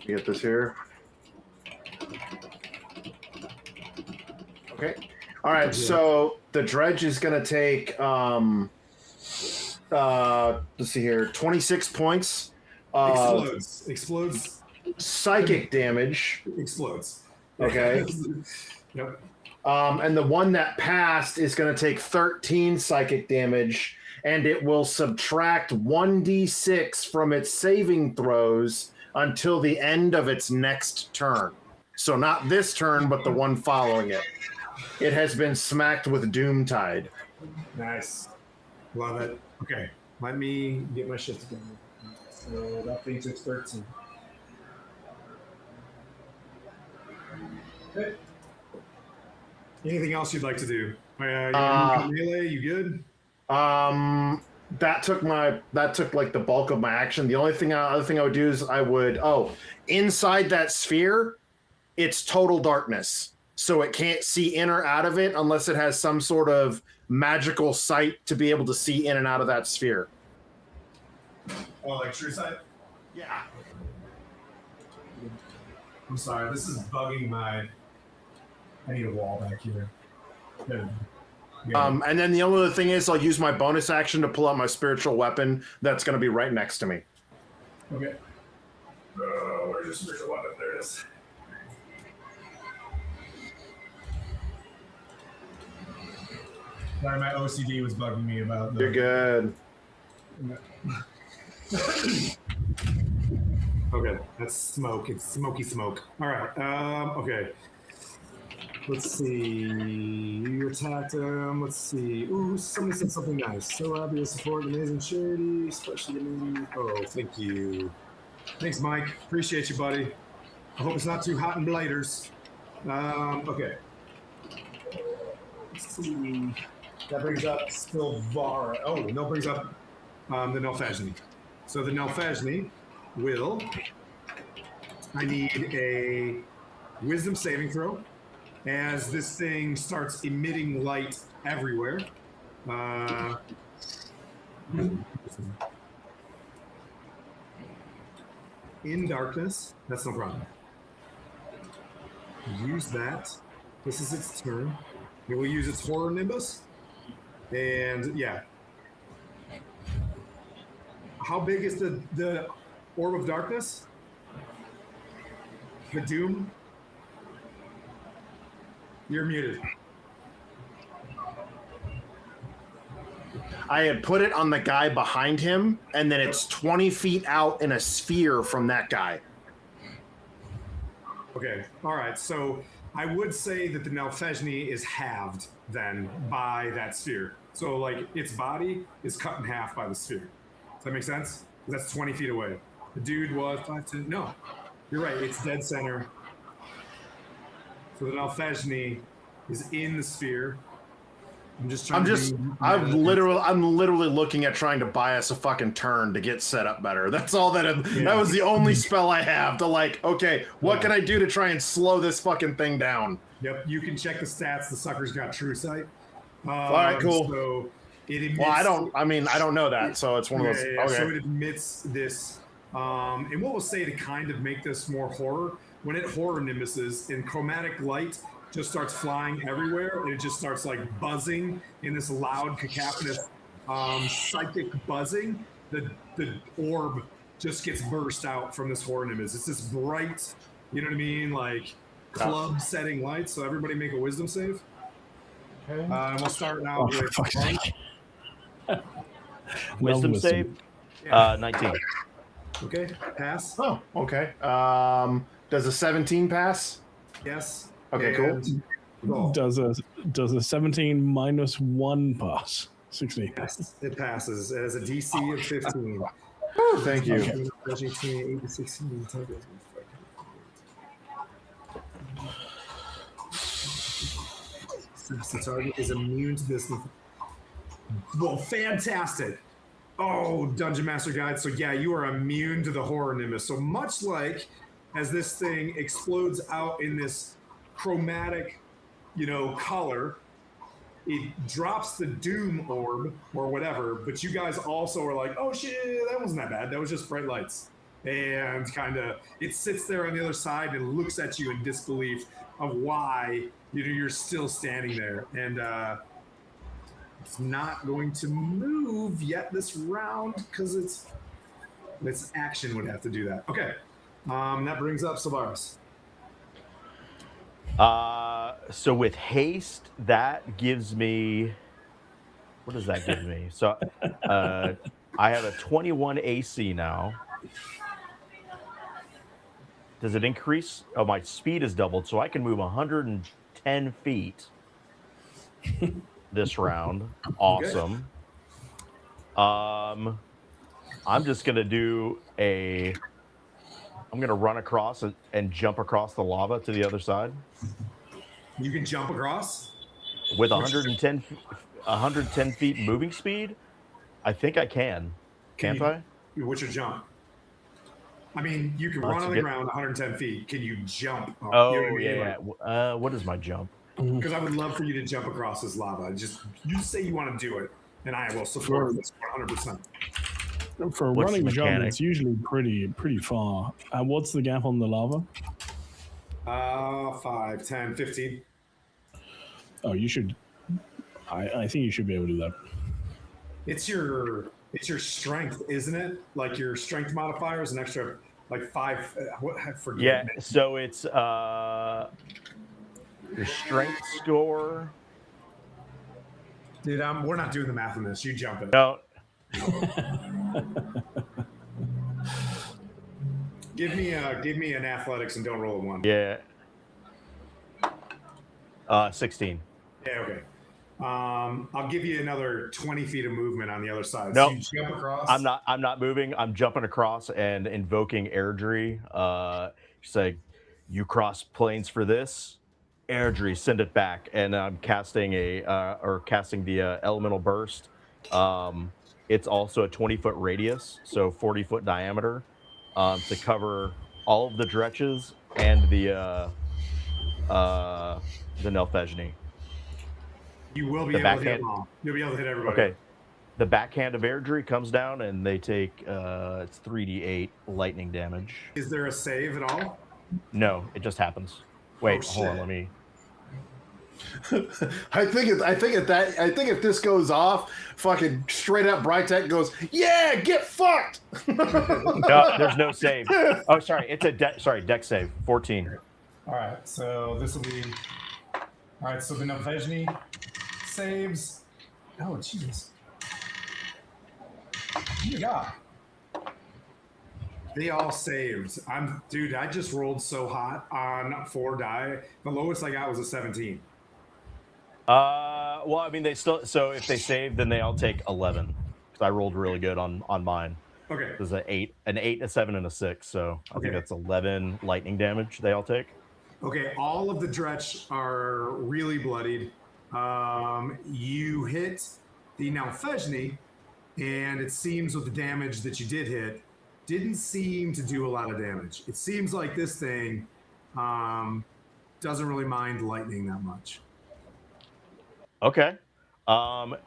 Speaker 4: Get this here. Okay. All right. So the Dredge is going to take. Let's see here. 26 points.
Speaker 1: Explodes.
Speaker 4: Psychic damage.
Speaker 1: Explodes.
Speaker 4: Okay.
Speaker 1: Yep.
Speaker 4: And the one that passed is going to take 13 psychic damage, and it will subtract 1d6 from its saving throws until the end of its next turn. So not this turn, but the one following it. It has been smacked with Doomtide.
Speaker 1: Nice. Love it. Okay. Let me get my shit together. So that thing took 13. Okay. Anything else you'd like to do? Melee, you good?
Speaker 4: That took like the bulk of my action. The only other thing I would do is inside that sphere, it's total darkness. So it can't see in or out of it unless it has some sort of magical sight to be able to see in and out of that sphere.
Speaker 1: Oh, like true sight?
Speaker 4: Yeah.
Speaker 1: I'm sorry, this is bugging my... I need a wall back here. There we go.
Speaker 4: And then the only other thing is I'll use my bonus action to pull out my spiritual weapon that's going to be right next to me.
Speaker 1: Okay. Where's your spiritual weapon? There it is. Sorry, my OCD was bugging me about the.
Speaker 4: You're good.
Speaker 1: Okay, that's smoke. It's smoky smoke. All right. Okay. Let's see. You attacked him. Let's see. Ooh, somebody said something nice. So happy to support amazing charity, especially amazing. Oh, thank you. Thanks, Mike. Appreciate you, buddy. I hope it's not too hot in blighters. Okay. Let's see. That brings up Stilvara. Oh, no, brings up the Nelfajni. So the Nelfajni will. I need a wisdom saving throw as this thing starts emitting light everywhere. In darkness. That's no problem. Use that. This is its turn. It will use its horror nimbus. And yeah. How big is the orb of darkness? The doom? You're muted.
Speaker 4: I had put it on the guy behind him, and then it's 20 feet out in a sphere from that guy.
Speaker 1: Okay. All right. So I would say that the Nelfajni is halved then by that sphere. So like its body is cut in half by the sphere. Does that make sense? That's 20 feet away. The dude was 5, 10. No, you're right. It's dead center. So the Nelfajni is in the sphere. I'm
Speaker 4: literally looking at trying to buy us a fucking turn to get set up better. That's all that was the only spell I have to like, okay, what can I do to try and slow this fucking thing down?
Speaker 1: Yep, you can check the stats. The sucker's got true sight.
Speaker 4: All right, cool.
Speaker 1: So it emits,
Speaker 4: I don't know that, so it's one of those. Okay.
Speaker 1: So it emits this, and what we'll say to kind of make this more horror, when it horror nimbuses and chromatic light just starts flying everywhere, and it just starts like buzzing in this loud cacophonous psychic buzzing. The orb just gets burst out from this horror nimbus. It's this bright, you know what I mean, like club setting light. So everybody make a wisdom save. Okay. And we'll start now with
Speaker 3: wisdom save. 19.
Speaker 1: Okay, pass.
Speaker 4: Oh, okay. Does a 17 pass?
Speaker 1: Yes.
Speaker 4: Okay, cool.
Speaker 5: Does a 17 minus 1 pass? 16.
Speaker 1: Yes, it passes. It has a DC of 15.
Speaker 4: Oh, thank you.
Speaker 1: Okay. The target is immune to this. Well, fantastic. Oh, Dungeon Master Guide. So yeah, you are immune to the horror nimbus. So much like as this thing explodes out in this chromatic, color, it drops the doom orb or whatever, but you guys also are like, oh shit, that wasn't that bad. That was just bright lights. And kind of, it sits there on the other side and looks at you in disbelief of why, you're still standing there. And it's not going to move yet this round because its action would have to do that. Okay. That brings up Savaris.
Speaker 3: So with haste, that gives me. What does that give me? So, I have a 21 AC now. Does it increase? Oh, my speed is doubled, so I can move 110 feet this round. Awesome. I'm just gonna do I'm gonna run across and jump across the lava to the other side.
Speaker 1: You can jump across?
Speaker 3: With 110 feet moving speed? I think I can. Can't I?
Speaker 1: What's your jump? I mean, you can run on the ground 110 feet. Can you jump?
Speaker 3: Yeah. What is my jump?
Speaker 1: Because I would love for you to jump across this lava. You say you want to do it, and I will support this 100%.
Speaker 5: For a running jump, it's usually pretty far. What's the gap on the lava?
Speaker 1: 5, 10, 15.
Speaker 5: Oh, you should. I think you should be able to do that.
Speaker 1: It's your strength, isn't it? Like your strength modifier is an extra like 5. I forget.
Speaker 3: Yeah. So it's your strength score.
Speaker 1: Dude, we're not doing the math on this. You jump it.
Speaker 3: No,
Speaker 1: Give me an athletics and don't roll a 1.
Speaker 3: yeah. 16.
Speaker 1: Yeah, okay. I'll give you another 20 feet of movement on the other side.
Speaker 3: Nope.
Speaker 1: So you jump across.
Speaker 3: I'm not moving. I'm jumping across and invoking Airdrie. She's like, you cross planes for this. Airdrie, send it back. And I'm casting the elemental burst. It's also a 20-foot radius, so 40-foot diameter, to cover all of the dretches and the Nelfejni.
Speaker 1: You will be
Speaker 3: The
Speaker 1: able to hit
Speaker 3: backhand.
Speaker 1: them all. You'll be able to hit everybody.
Speaker 3: Okay. The backhand of Airdrie comes down, and they take it's 3d8 lightning damage.
Speaker 1: Is there a save at all?
Speaker 3: No, it just happens. Wait,
Speaker 1: Oh,
Speaker 3: hold on.
Speaker 1: shit.
Speaker 3: Let me.
Speaker 4: I think if this goes off, fucking straight up Brytech goes, yeah, get fucked.
Speaker 3: No, there's no save. Oh, sorry. It's a deck save. 14.
Speaker 1: All right, so this will be. All right, so the Nelfejni saves. Oh, Jesus. Yeah. They all saved. Dude, I just rolled so hot on 4 die. The lowest I got was a 17.
Speaker 3: Well, I mean, they still. So if they save, then they all take 11. Because I rolled really good on mine.
Speaker 1: Okay.
Speaker 3: There's an 8, a 7, and a 6. So I think
Speaker 1: Okay.
Speaker 3: that's 11 lightning damage they all take.
Speaker 1: Okay, all of the Dretch are really bloodied. You hit the Nelfejni, and it seems with the damage that you did hit, didn't seem to do a lot of damage. It seems like this thing doesn't really mind lightning that much.
Speaker 3: Okay. Can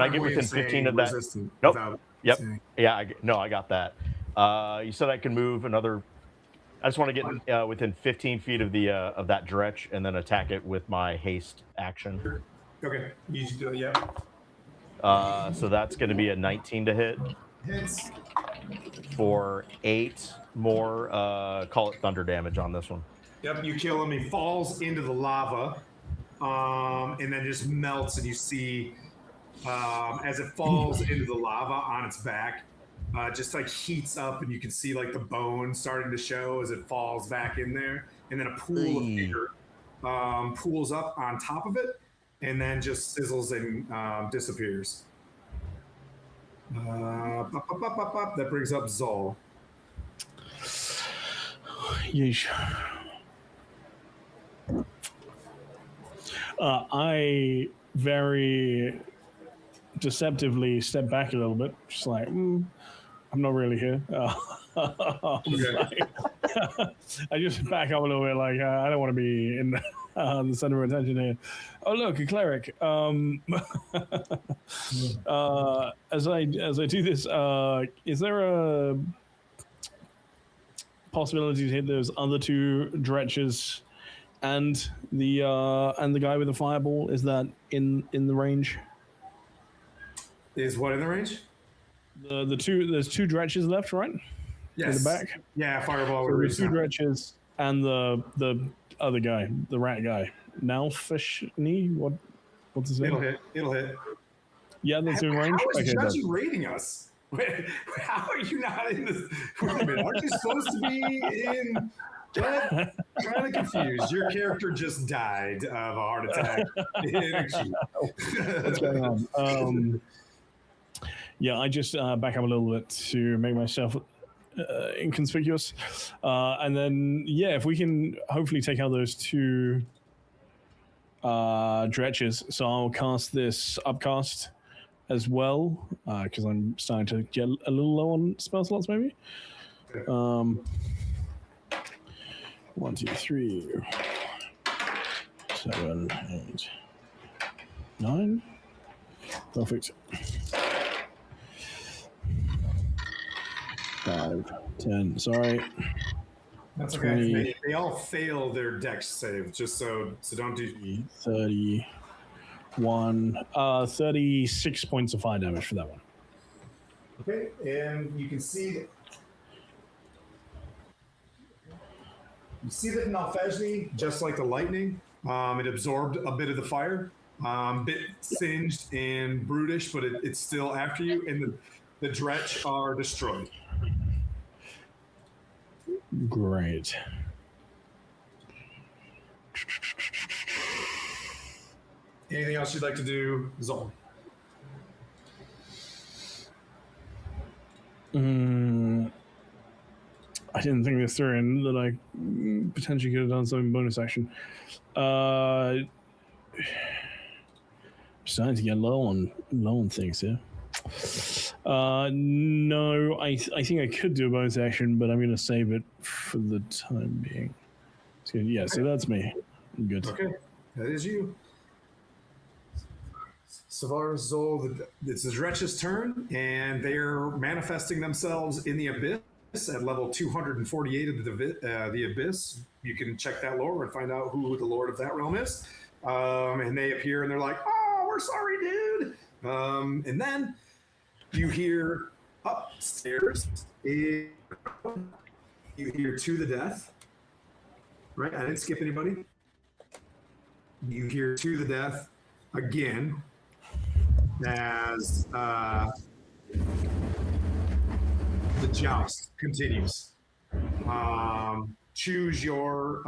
Speaker 3: I get within 15 of that? Nope. Yep. Yeah. I got that. You said I can move another. I just want to get within 15 feet of the of that Dretch and then attack it with my haste action.
Speaker 1: Okay. You should do it. Yeah.
Speaker 3: So that's going to be a 19 to hit
Speaker 1: Hits.
Speaker 3: for 8 more. Call it thunder damage on this one.
Speaker 1: Yep. You kill him. He falls into the lava, and then just melts, and you see as it falls into the lava on its back. Just like heats up, and you can see like the bone starting to show as it falls back in there, and then a pool of air pools up on top of it, and then just sizzles and disappears. That brings up Zol.
Speaker 5: Yeesh. I very deceptively step back a little bit, just like, I'm not really here. I just back up a little bit, like, I don't want to be in the center of attention here. Oh, look, a cleric. As I do this, is there a possibility to hit those other 2 Dretches and the guy with the fireball? Is that in the range?
Speaker 1: Is what in the range?
Speaker 5: There's 2 Dretches left, right?
Speaker 1: Yes.
Speaker 5: In the back.
Speaker 1: Yeah, fireball.
Speaker 5: So
Speaker 1: would
Speaker 5: the 2 Dretches and the other guy, the rat guy. Nalfishni? What's his name?
Speaker 1: It'll hit.
Speaker 5: Yeah, that's in range.
Speaker 1: How is
Speaker 5: Okay,
Speaker 1: Judgy rating us? How are you not in this? Wait a minute. Aren't you supposed to be in? What? Kind of confused. Your character just died of a heart attack in a queue.
Speaker 5: What's going on? Yeah, I just back up a little bit to make myself inconspicuous. And then, yeah, if we can hopefully take out those 2 Dretches. So I'll cast this upcast as well, because I'm starting to get a little low on spell slots, maybe. 1, 2, 3, 7, 8, 9. Perfect. 5, 10. Sorry.
Speaker 1: That's
Speaker 5: 20.
Speaker 1: okay. They all fail their dex save, just so don't do.
Speaker 5: 31. 36 points of fire damage for that one.
Speaker 1: Okay, and you can see that. You see that Nelfejni, just like the lightning, it absorbed a bit of the fire. Bit singed and brutish, but it's still after you, and the Dretch are destroyed.
Speaker 5: Great.
Speaker 1: Anything else you'd like to do, Zol?
Speaker 5: I didn't think this through, and that I potentially could have done something bonus action. I'm starting to get low on things here. No, I think I could do a bonus action, but I'm going to save it for the time being. So, yeah, so that's me. I'm good.
Speaker 1: Okay, that is you. Savar, Zol, it's the Dretch's turn, and they're manifesting themselves in the abyss at level 248 of the abyss. You can check that lore and find out who the lord of that realm is. And they appear, and they're like, "Oh, we're sorry, dude." And then you hear upstairs, you hear "To the Death." Right? I didn't skip anybody. You hear "To the Death" again as the joust continues. Choose your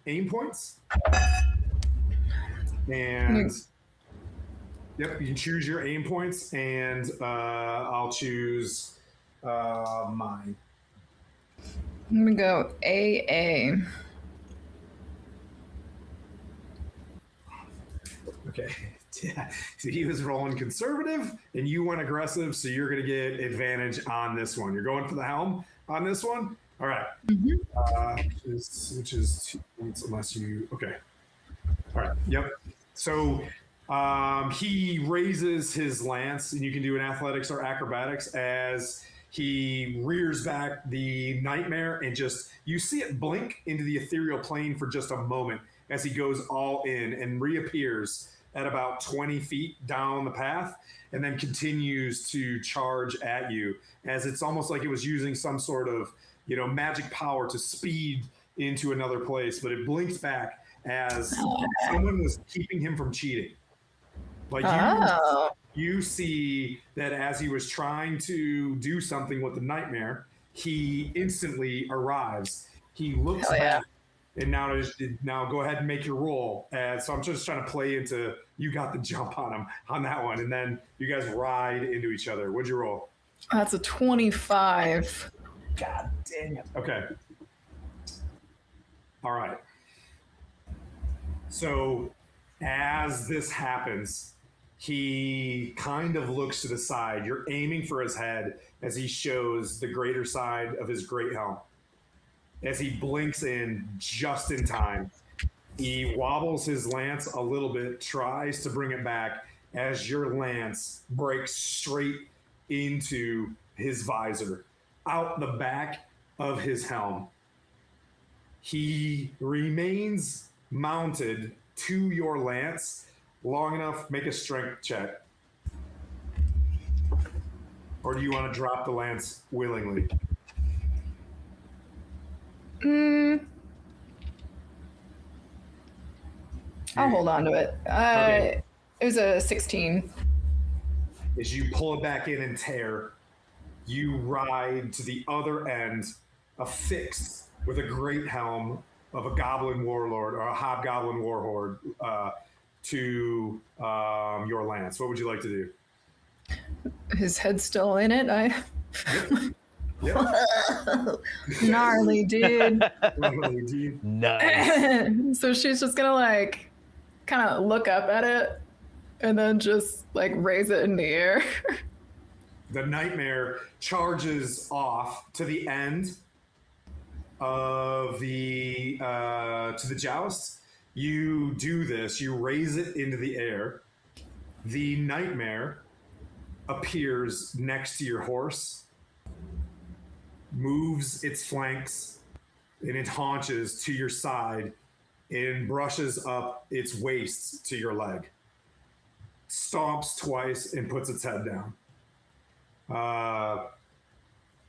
Speaker 1: aim points. And yep, you can choose your aim points, and I'll choose mine.
Speaker 2: I'm gonna go AA.
Speaker 1: Okay. Yeah. So he was rolling conservative, and you went aggressive, so you're going to get advantage on this one. You're going for the helm on this one? All right. Which is 2 points unless you... Okay. All right. Yep. So he raises his lance, and you can do an athletics or acrobatics as he rears back the nightmare, and just... You see it blink into the ethereal plane for just a moment as he goes all in and reappears at about 20 feet down the path, and then continues to charge at you, as it's almost like it was using some sort of, magic power to speed into another place, but it blinks back as someone was keeping him from cheating. Like you see that as he was trying to do something with the nightmare, he instantly arrives. He looks back. And now go ahead and make your roll. So I'm just trying to play into you got the jump on him on that one. And then you guys ride into each other. What'd you roll?
Speaker 2: That's a 25.
Speaker 1: God dang it. Okay. All right. So as this happens, he kind of looks to the side. You're aiming for his head as he shows the greater side of his great helm. As he blinks in just in time, he wobbles his lance a little bit, tries to bring it back as your lance breaks straight into his visor, out the back of his helm. He remains mounted to your lance long enough. Make a strength check. Or do you want to drop the lance willingly?
Speaker 2: I'll hold on to it.
Speaker 1: Okay.
Speaker 2: It was a 16.
Speaker 1: As you pull it back in and tear, you ride to the other end, affixed with a great helm of a goblin warlord or a hobgoblin warhorde to your lance. What would you like to do?
Speaker 2: His head's still in it.
Speaker 1: Yep.
Speaker 2: Gnarly, dude.
Speaker 3: Nice.
Speaker 2: So she's just gonna kind of look up at it and then just raise it in the air.
Speaker 1: The nightmare charges off to the end of the to the joust. You do this. You raise it into the air. The nightmare appears next to your horse, moves its flanks and its haunches to your side, and brushes up its waist to your leg. Stomps twice and puts its head down.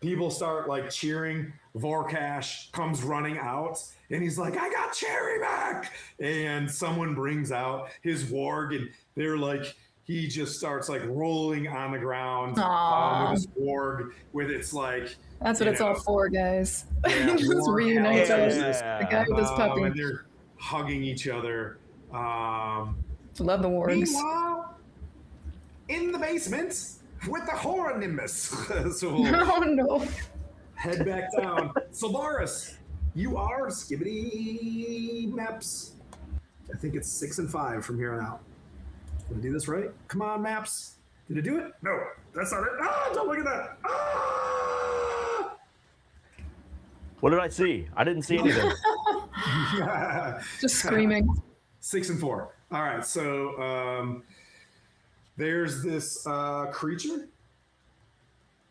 Speaker 1: People start cheering Vorkash comes running out, and he's like, "I got Cherry back!" And someone brings out his warg, and they're like, he just starts like rolling on the ground with his warg, with its like.
Speaker 2: That's what it's all for, guys.
Speaker 1: Yeah,
Speaker 2: Just
Speaker 1: warg
Speaker 2: reunite
Speaker 1: houses,
Speaker 2: the guy with his puppy.
Speaker 1: and they're hugging each other.
Speaker 2: Love the wargs.
Speaker 1: Meanwhile, in the basement with the horror nimbus. So
Speaker 2: Oh no.
Speaker 1: head back down. Solaris, you are skibbity maps. I think it's 6 and 5 from here on out. Did I do this right? Come on, maps. Did I do it? No, that's not it. Ah, don't look at that. Ah!
Speaker 3: What did I see? I didn't see anything.
Speaker 2: Just screaming.
Speaker 1: 6 and 4. All right, so there's this creature.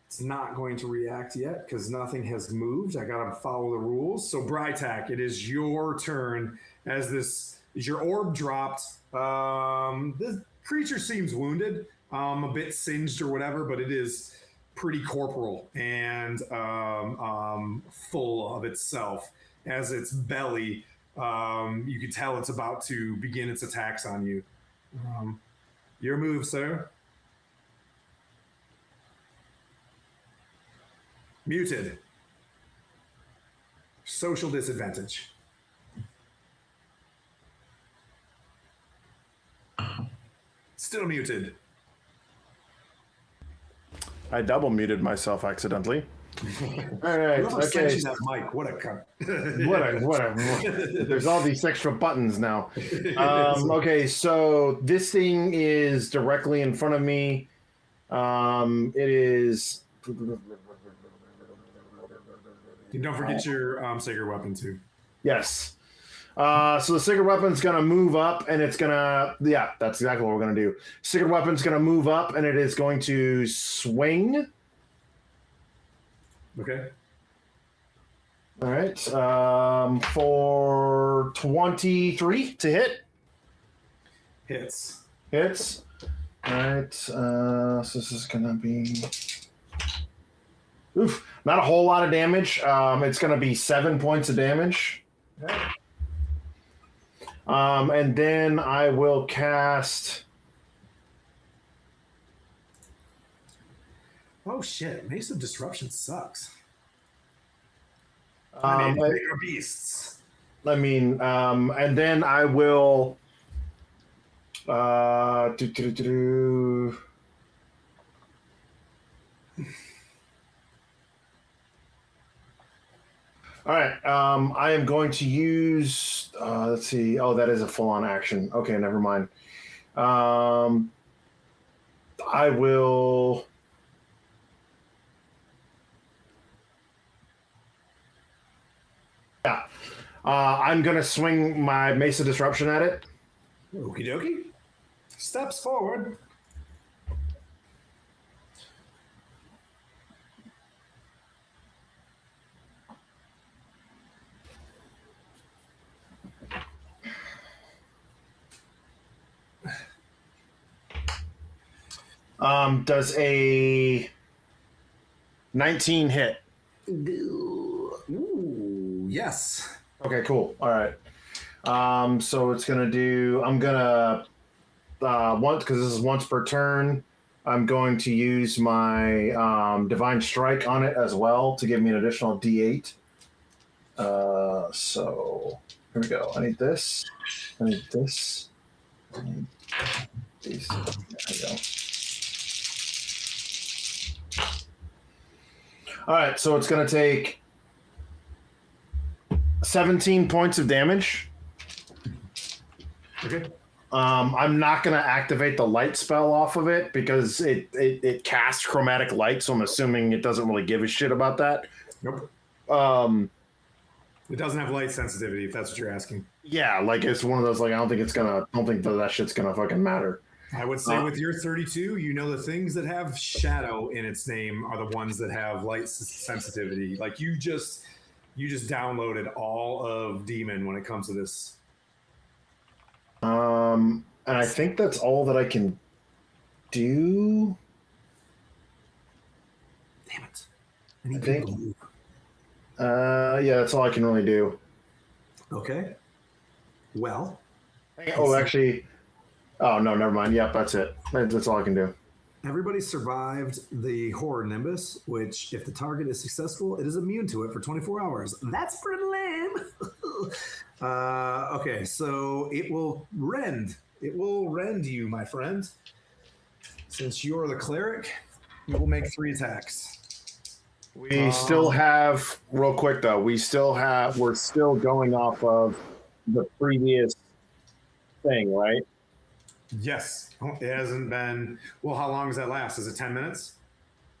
Speaker 1: It's not going to react yet because nothing has moved. I gotta follow the rules. So Brytak, it is your turn as your orb dropped. The creature seems wounded, a bit singed or whatever, but it is pretty corporal and full of itself. As its belly, you can tell it's about to begin its attacks on you. Your move, sir. Muted. Social disadvantage. Still muted.
Speaker 4: I double muted myself accidentally. All right. Okay.
Speaker 1: That mic. What a cunt.
Speaker 4: What? There's all these extra buttons now. Okay, so this thing is directly in front of me. It is.
Speaker 1: Don't forget your sacred weapon too.
Speaker 4: Yes. So the sacred weapon's gonna move up, and it's gonna. Yeah, that's exactly what we're gonna do. Sacred weapon's gonna move up, and it is going to swing.
Speaker 1: Okay.
Speaker 4: All right. For 23 to hit.
Speaker 1: Hits.
Speaker 4: Hits. All right. So this is gonna be. Oof. Not a whole lot of damage. It's gonna be 7 points of damage. Okay. And then I will cast.
Speaker 1: Oh shit! Mace of Disruption sucks. I mean, bigger beasts.
Speaker 4: I mean, and then I will. All right. I am going to use. Let's see. Oh, that is a full-on action. Okay, never mind. I will. Yeah. I'm going to swing my Mace of Disruption at it.
Speaker 1: Okie dokie. Steps forward.
Speaker 4: Does a 19 hit?
Speaker 1: Ooh, yes.
Speaker 4: Okay, cool. All right. So it's gonna do. I'm gonna once because this is once per turn. I'm going to use my Divine Strike on it as well to give me an additional D8. So here we go. I need this. I need this. I need these. There we go. All right, so it's going to take 17 points of damage.
Speaker 1: Okay.
Speaker 4: I'm not going to activate the light spell off of it because it casts chromatic light, so I'm assuming it doesn't really give a shit about that.
Speaker 1: Nope. It doesn't have light sensitivity, if that's what you're asking.
Speaker 4: Yeah, like it's one of those like I don't think that shit's gonna fucking matter.
Speaker 1: I would say with your 32, you know the things that have shadow in its name are the ones that have light sensitivity. Like you just downloaded all of Demon when it comes to this.
Speaker 4: And I think that's all that I can do.
Speaker 1: Damn it! I need
Speaker 4: think-
Speaker 1: people to move.
Speaker 4: Yeah, that's all I can really do.
Speaker 1: Okay. Well.
Speaker 4: Oh, actually, oh no, never mind. Yep, that's it. That's all I can do.
Speaker 1: Everybody survived the horror nimbus, which, if the target is successful, it is immune to it for 24 hours. That's pretty lame. Okay, so it will rend. It will rend you, my friend. Since you're the cleric, it will make 3 attacks.
Speaker 4: We still have, real quick though, we're still going off of the previous thing, right?
Speaker 1: Yes. It hasn't been. Well, how long does that last? Is it 10 minutes?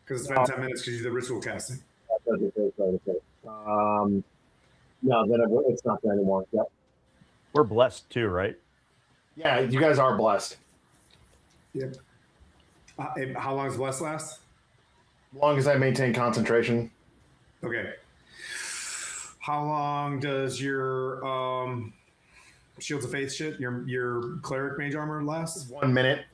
Speaker 1: Because it's been 10 minutes because you did the ritual casting.
Speaker 4: No, then it's not there anymore. Yep.
Speaker 3: We're blessed too, right?
Speaker 4: Yeah, you guys are blessed.
Speaker 1: Yep. How long does bless last?
Speaker 4: As long as I maintain concentration.
Speaker 1: Okay. How long does your Shields of Faith shit, your cleric mage armor last?
Speaker 4: 1 minute,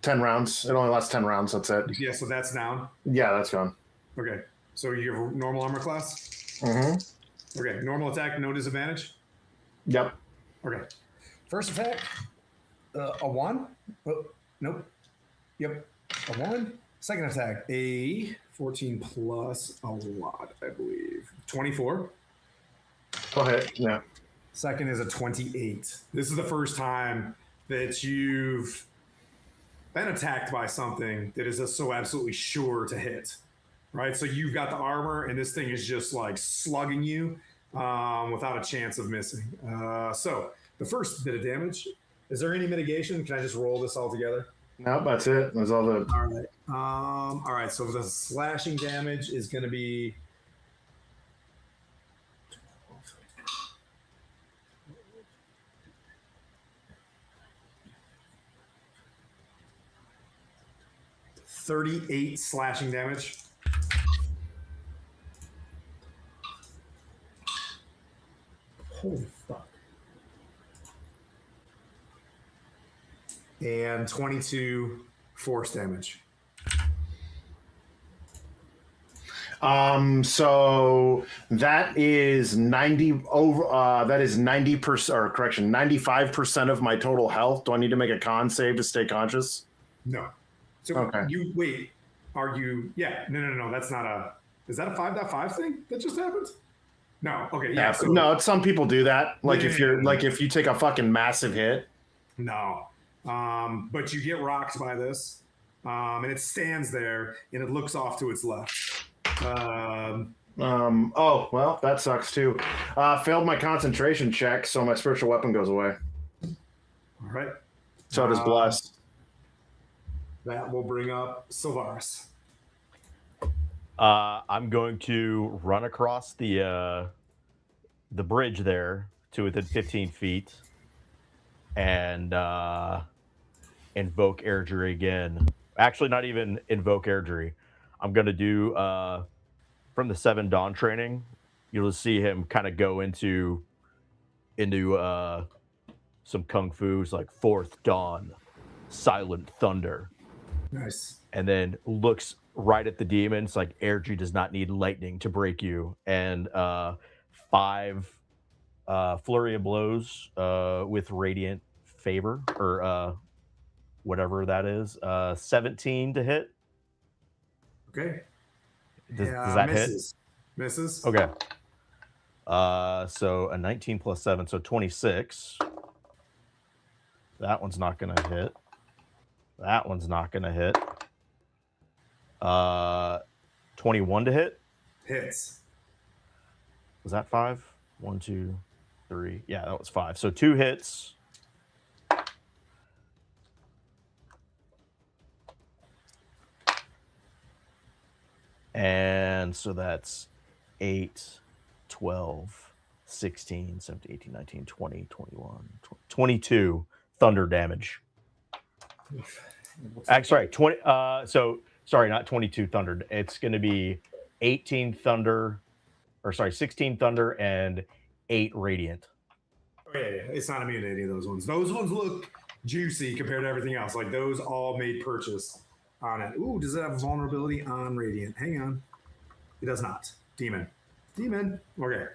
Speaker 4: 10 rounds. It only lasts 10 rounds. That's it.
Speaker 1: Yeah, so that's down.
Speaker 4: Yeah, that's gone.
Speaker 1: Okay. So you have normal armor class?
Speaker 4: Mm-hmm.
Speaker 1: Okay. Normal attack, no disadvantage?
Speaker 4: Yep.
Speaker 1: Okay. First attack, a 1? Oh, nope. Yep. A 1. Second attack, a 14 plus a lot, I believe. 24.
Speaker 4: Go ahead. Yeah.
Speaker 1: Second is a 28. This is the first time that you've been attacked by something that is just so absolutely sure to hit, right? So you've got the armor, and this thing is just like slugging you without a chance of missing. So the first bit of damage. Is there any mitigation? Can I just roll this all together?
Speaker 4: No, that's it. That's all the.
Speaker 1: All right. All right. So the slashing damage is going to be. $38 slashing damage. Holy fuck. And 22 force damage.
Speaker 4: So that is 90 over. That is 90%, or correction, 95% of my total health. Do I need to make a con save to stay conscious?
Speaker 1: No. So
Speaker 4: Okay.
Speaker 1: you wait. Are you? Yeah. No. That's not a. Is that a 5.5 thing that just happened? No. Okay. Yeah. So,
Speaker 4: no, some people do that. Like
Speaker 1: Yeah,
Speaker 4: if you're
Speaker 1: yeah.
Speaker 4: like if you take a fucking massive hit.
Speaker 1: No. But you get rocked by this, and it stands there and it looks off to its left.
Speaker 4: Oh well, that sucks too. Failed my concentration check, so my spiritual weapon goes away.
Speaker 1: All right.
Speaker 4: So does bless.
Speaker 1: That will bring up Sylvaris.
Speaker 3: I'm going to run across the bridge there to within 15 feet and invoke air jury again. Actually, not even invoke air jury. I'm going to do from the 7 Dawn training. You'll see him kind of go into some kung fu. It's like 4th Dawn, Silent Thunder.
Speaker 1: Nice.
Speaker 3: And then looks right at the demon. It's like Airgy does not need lightning to break you. And 5 flurry of blows with radiant favor, or whatever that is. 17 to hit.
Speaker 1: Okay.
Speaker 3: Does that
Speaker 1: misses.
Speaker 3: hit?
Speaker 1: Misses.
Speaker 3: Okay. So a 19 plus 7, so 26. That one's not going to hit. That one's not going to hit. 21 to hit.
Speaker 1: Hits.
Speaker 3: Was that 5? 1, 2, 3. Yeah, that was 5. So 2 hits. And so that's 8, 12, 16, 17, 18, 19, 20, 21, 22 thunder damage. Sorry, 20. So sorry, not 22 thunder. It's going to be 18 thunder, or sorry, 16 thunder and 8 radiant.
Speaker 1: Okay, it's not immune to any of those ones. Those ones look juicy compared to everything else. Like those all made purchase on it. Ooh, does it have vulnerability on radiant? Hang on. It does not. Demon. Demon. Okay.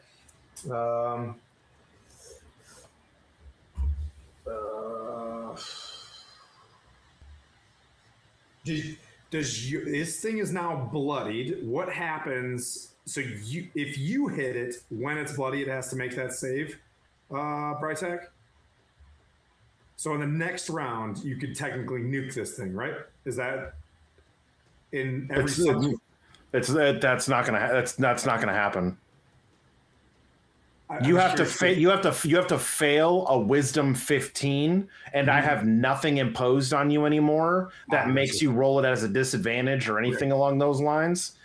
Speaker 1: This thing is now bloodied. What happens? So if you hit it when it's bloody, it has to make that save. Brytek. So in the next round, you could technically nuke this thing, right? Is that in every?
Speaker 4: That's not gonna happen. You have to fail a wisdom 15, and I have nothing imposed on you anymore that makes you roll it as a disadvantage or anything along those lines.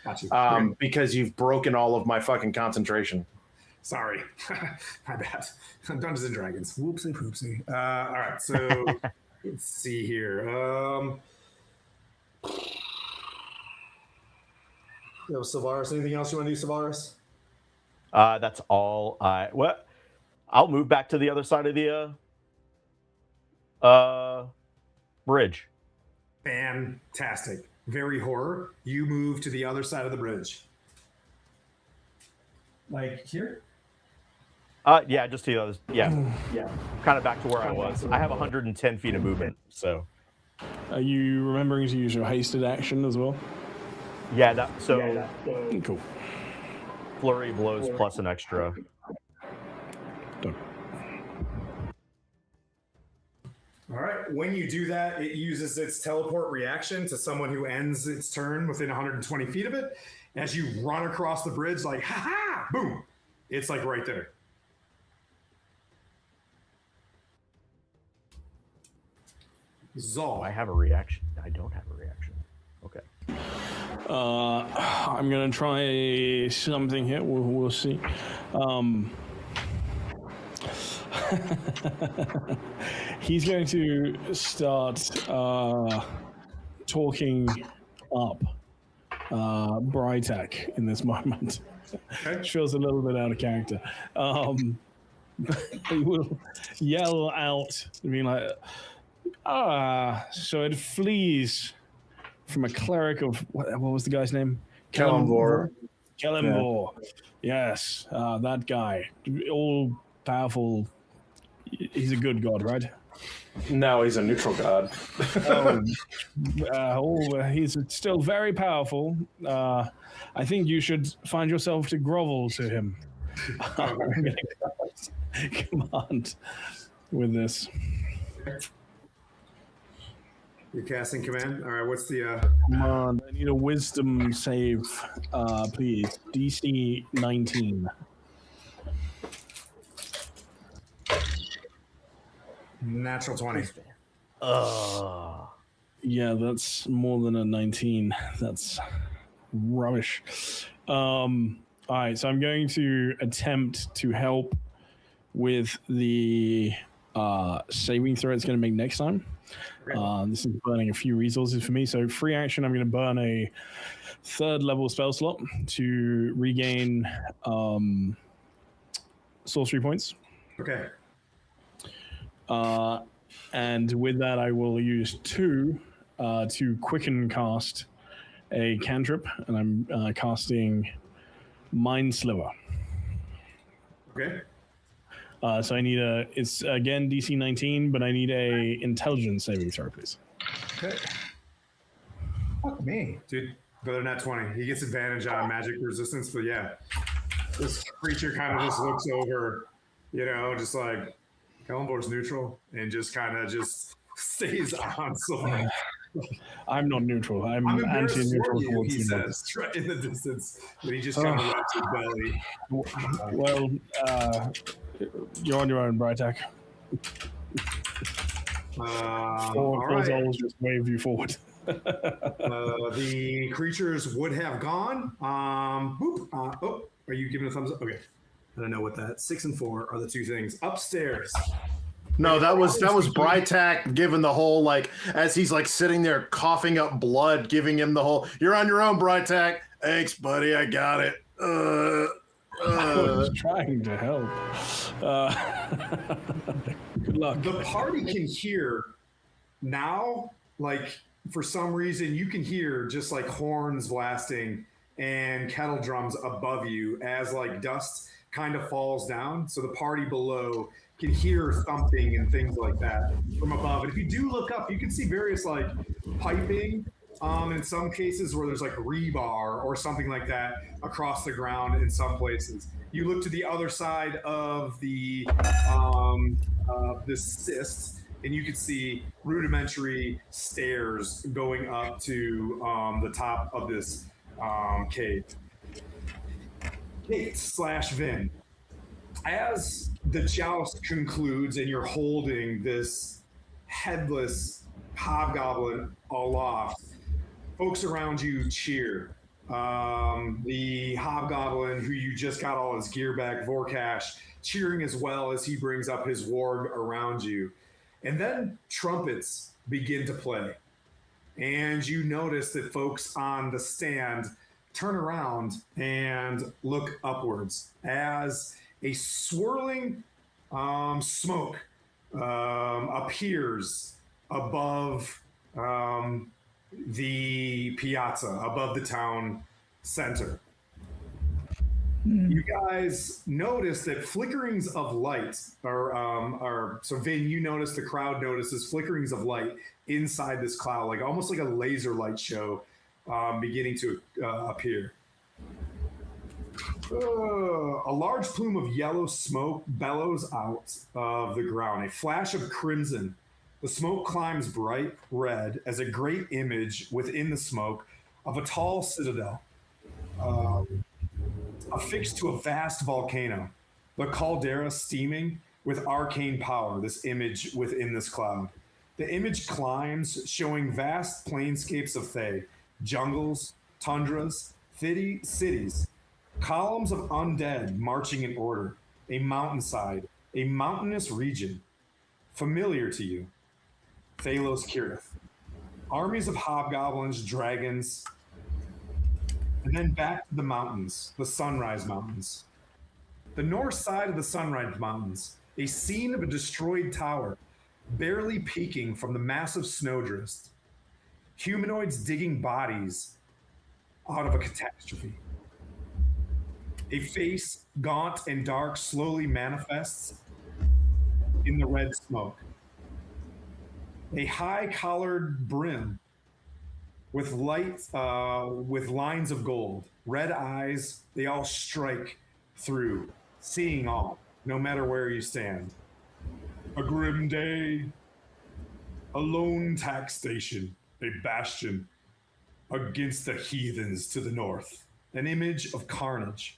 Speaker 4: Because you've broken all of my fucking concentration.
Speaker 1: Sorry, my bad. Dungeons and Dragons. Whoopsie poopsie. All right, so let's see here. Savaris, anything else you want to do, Savaris?
Speaker 3: That's all I'll move back to the other side of the bridge.
Speaker 1: Fantastic. Very horror. You move to the other side of the bridge. Like here?
Speaker 3: Yeah, just to the other. Yeah. Kind of back to where I was. I have 110 feet of movement, so.
Speaker 5: Are you remembering to use your hasted action as well?
Speaker 3: Yeah,
Speaker 5: Cool.
Speaker 3: Flurry of blows plus an extra.
Speaker 5: Done.
Speaker 1: All right. When you do that, it uses its teleport reaction to someone who ends its turn within 120 feet of it. As you run across the bridge, like, ha-ha, boom. It's like right there. Zol.
Speaker 3: I have a reaction. I don't have a reaction. Okay.
Speaker 5: I'm gonna try something here. We'll see. He's going to start talking up Brytek in this moment. Which feels a little bit out of character. He will yell out, being like, so it flees from a cleric of what was the guy's name?
Speaker 4: Kellenvor.
Speaker 5: Kellenvor. Yeah. Yes, that guy, all powerful. He's a good god, right?
Speaker 4: No, he's a neutral god.
Speaker 5: He's still very powerful. I think you should find yourself to grovel to him. I'm going to command with this.
Speaker 1: You're casting command? All right, what's the...
Speaker 5: Command. I need a wisdom save, please. DC 19.
Speaker 1: Natural 20.
Speaker 5: Yeah, that's more than a 19. That's rubbish. All right, so I'm going to attempt to help with the saving throw it's going to make next time. This is burning a few resources for me. So free action, I'm going to burn a 3rd level spell slot to regain sorcery points.
Speaker 1: Okay.
Speaker 5: And with that, I will use 2 to quicken cast a cantrip, and I'm casting Mind Sliver.
Speaker 1: Okay.
Speaker 5: So I need it's again DC 19, but I need a intelligence saving throw, please.
Speaker 1: Okay. Fuck me. Dude, better not 20. He gets advantage on magic resistance, but yeah. This creature kind of just looks over, just like, Kellenbor's neutral, and just kind of just stays on. So
Speaker 5: I'm not neutral. I'm anti-neutral towards
Speaker 1: he says, right in the distance, but he just kind of wraps his belly.
Speaker 5: Well, you're on your own, Brytek. I'll just wave you forward.
Speaker 1: The creatures would have gone. Are you giving a thumbs up? Okay. I don't know what that 6 and 4 are the 2 things upstairs.
Speaker 4: No, that was Brytek giving the whole, like, as he's like sitting there coughing up blood, giving him the whole, "You're on your own, Brytek. Thanks, buddy. I got it."
Speaker 5: I was trying to help. Good luck.
Speaker 1: The party can hear now, like, for some reason, you can hear just like horns blasting and kettle drums above you as like dust kind of falls down. So the party below can hear thumping and things like that from above. And if you do look up, you can see various like piping, in some cases where there's like rebar or something like that across the ground in some places. You look to the other side of the this cyst, and you can see rudimentary stairs going up to the top of this cave. Kate/Vin, as the joust concludes and you're holding this headless hobgoblin aloft, folks around you cheer. The hobgoblin, who you just got all his gear back, Vorkash, cheering as well as he brings up his warg around you. And then trumpets begin to play. And you notice that folks on the stand turn around and look upwards as a swirling smoke appears above the piazza, above the town center. You guys notice that flickerings of light are so Vin, you notice, the crowd notices flickerings of light inside this cloud, like almost like a laser light show beginning to appear. A large plume of yellow smoke bellows out of the ground, a flash of crimson. The smoke climbs bright red as a great image within the smoke of a tall citadel, affixed to a vast volcano, the caldera steaming with arcane power, this image within this cloud. The image climbs, showing vast plainscapes of Thay, jungles, tundras, cities, columns of undead marching in order, a mountainside, a mountainous region, familiar to you, Thalos Kirith. Armies of hobgoblins, dragons, and then back to the mountains, the Sunrise Mountains. The north side of the Sunrise Mountains, a scene of a destroyed tower, barely peeking from the massive snowdrift. Humanoids digging bodies out of a catastrophe. A face, gaunt and dark, slowly manifests in the red smoke. A high-collared brim with with lines of gold, red eyes, they all strike through, seeing all, no matter where you stand. A grim day, a lone tax station, a bastion against the heathens to the north, an image of carnage.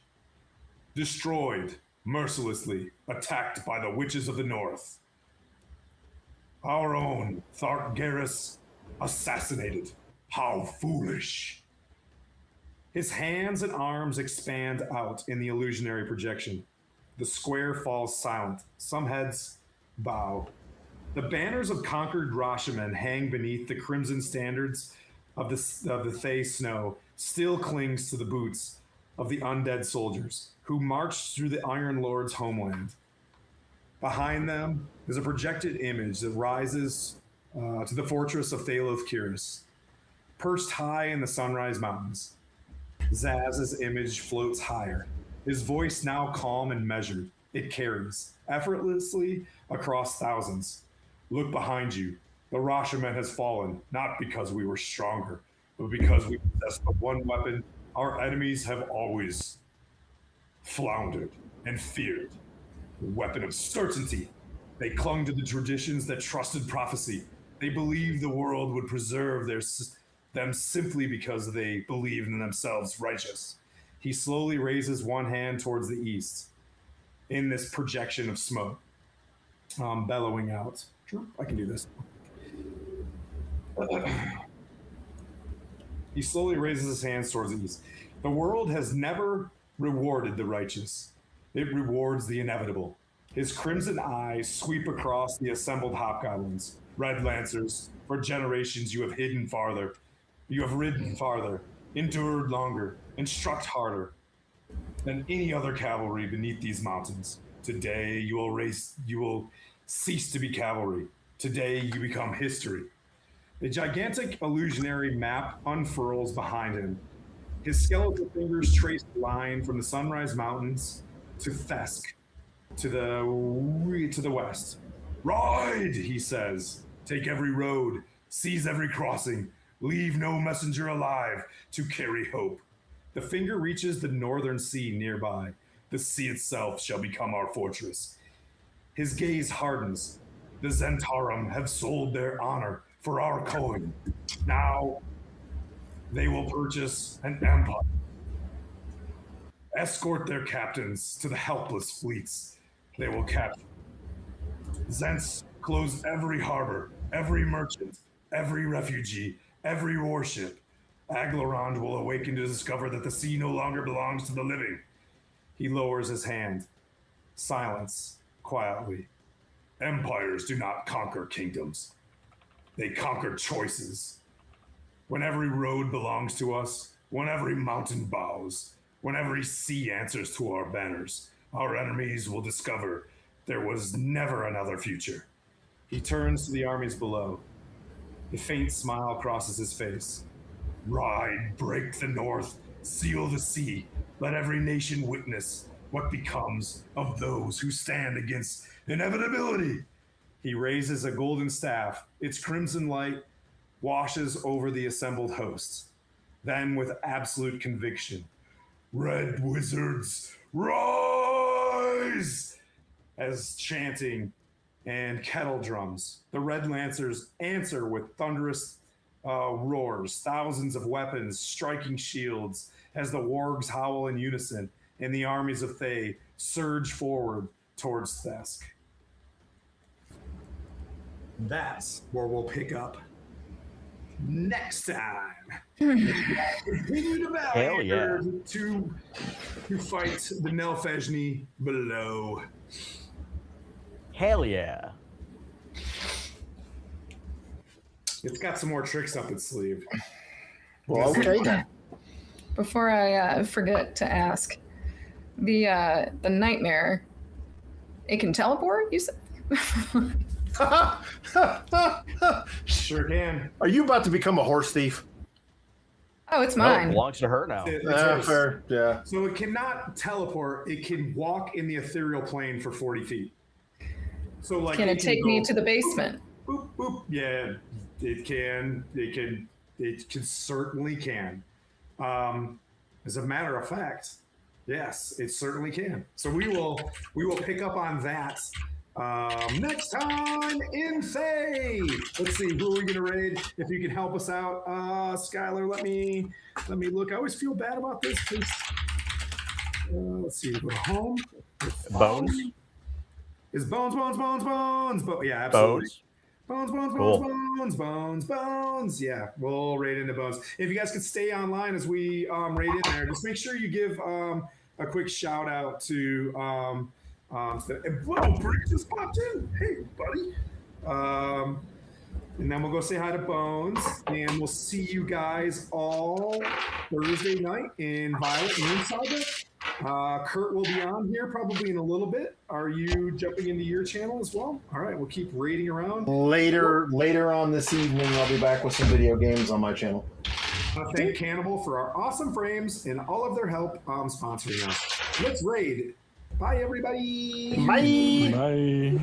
Speaker 1: Destroyed mercilessly, attacked by the witches of the north. Our own Thargeras assassinated. How foolish. His hands and arms expand out in the illusionary projection. The square falls silent. Some heads bow. The banners of conquered Rashamen hang beneath the crimson standards of the Thay snow, still clings to the boots of the undead soldiers who marched through the Iron Lord's homeland. Behind them is a projected image that rises to the fortress of Thaloth Kiris, perched high in the Sunrise Mountains. Zaz's image floats higher, his voice now calm and measured. It carries, effortlessly, across thousands. Look behind you. The Rashamen has fallen, not because we were stronger, but because we possess the one weapon our enemies have always floundered and feared. The weapon of certainty. They clung to the traditions that trusted prophecy. They believed the world would preserve them simply because they believed in themselves righteous. He slowly raises one hand towards the east in this projection of smoke, bellowing out. Sure, I can do this. He slowly raises his hands towards the east. The world has never rewarded the righteous. It rewards the inevitable. His crimson eyes sweep across the assembled hobgoblins. Red Lancers, for generations you have hidden farther. You have ridden farther, endured longer, and struck harder than any other cavalry beneath these mountains. Today you will cease to be cavalry. Today you become history. A gigantic illusionary map unfurls behind him, His skeletal fingers trace the line from the Sunrise Mountains to Thesk, to the west. Ride, he says. Take every road, seize every crossing, leave no messenger alive to carry hope. The finger reaches the northern sea nearby. The sea itself shall become our fortress. His gaze hardens. The Zentarum have sold their honor for our coin. Now they will purchase an empire. Escort their captains to the helpless fleets they will capture. Zents close every harbor, every merchant, every refugee, every warship. Aglarond will awaken to discover that the sea no longer belongs to the living. He lowers his hand. Silence, quietly. Empires do not conquer kingdoms. They conquer choices. When every road belongs to us, when every mountain bows, when every sea answers to our banners, our enemies will discover there was never another future. He turns to the armies below. A faint smile crosses his face. Ride, break the north, seal the sea. Let every nation witness what becomes of those who stand against inevitability. He raises a golden staff. Its crimson light washes over the assembled hosts. Then, with absolute conviction, Red Wizards, rise! As chanting and kettle drums, the Red Lancers answer with thunderous roars, thousands of weapons striking shields as the wargs howl in unison and the armies of Thay surge forward towards Thesk. That's where we'll pick up next time. Continue to battle
Speaker 3: Hell yeah.
Speaker 1: to fight the Nelfejni below.
Speaker 3: Hell yeah.
Speaker 1: It's got some more tricks up its sleeve.
Speaker 4: Well, okay then.
Speaker 2: Before I forget to ask, the nightmare, it can teleport, you said?
Speaker 1: Sure can.
Speaker 4: Are you about to become a horse thief?
Speaker 2: Oh, it's
Speaker 3: No, it
Speaker 2: mine.
Speaker 3: belongs to her now.
Speaker 1: It's hers.
Speaker 4: Fair. Yeah.
Speaker 1: So it cannot teleport. It can walk in the ethereal plane for 40 feet. So like,
Speaker 2: Can it take
Speaker 1: go
Speaker 2: me to the basement?
Speaker 1: Boop, boop. Yeah, it can. It can certainly can. As a matter of fact, yes, it certainly can. So we will pick up on that next time in Thay. Let's see, who are we gonna raid? If you can help us out, Skylar, let me look. I always feel bad about this because let's see, go home.
Speaker 3: Bones?
Speaker 1: Is Bones. But yeah, absolutely.
Speaker 3: Bones?
Speaker 1: Bones. Yeah, we'll raid into Bones. If you guys could stay online as we raid in there, just make sure you give a quick shout out to whoa, Brick just popped in. Hey, buddy. And then we'll go say hi to Bones, and we'll see you guys all Thursday night in Violet Moon Saga. Kurt will be on here probably in a little bit. Are you jumping into your channel as well? All right, we'll keep raiding around.
Speaker 4: Later on this evening, I'll be back with some video games on my channel.
Speaker 1: Thank Cannibal for our awesome frames and all of their help sponsoring us. Let's raid. Bye, everybody.
Speaker 4: Bye.
Speaker 5: Bye.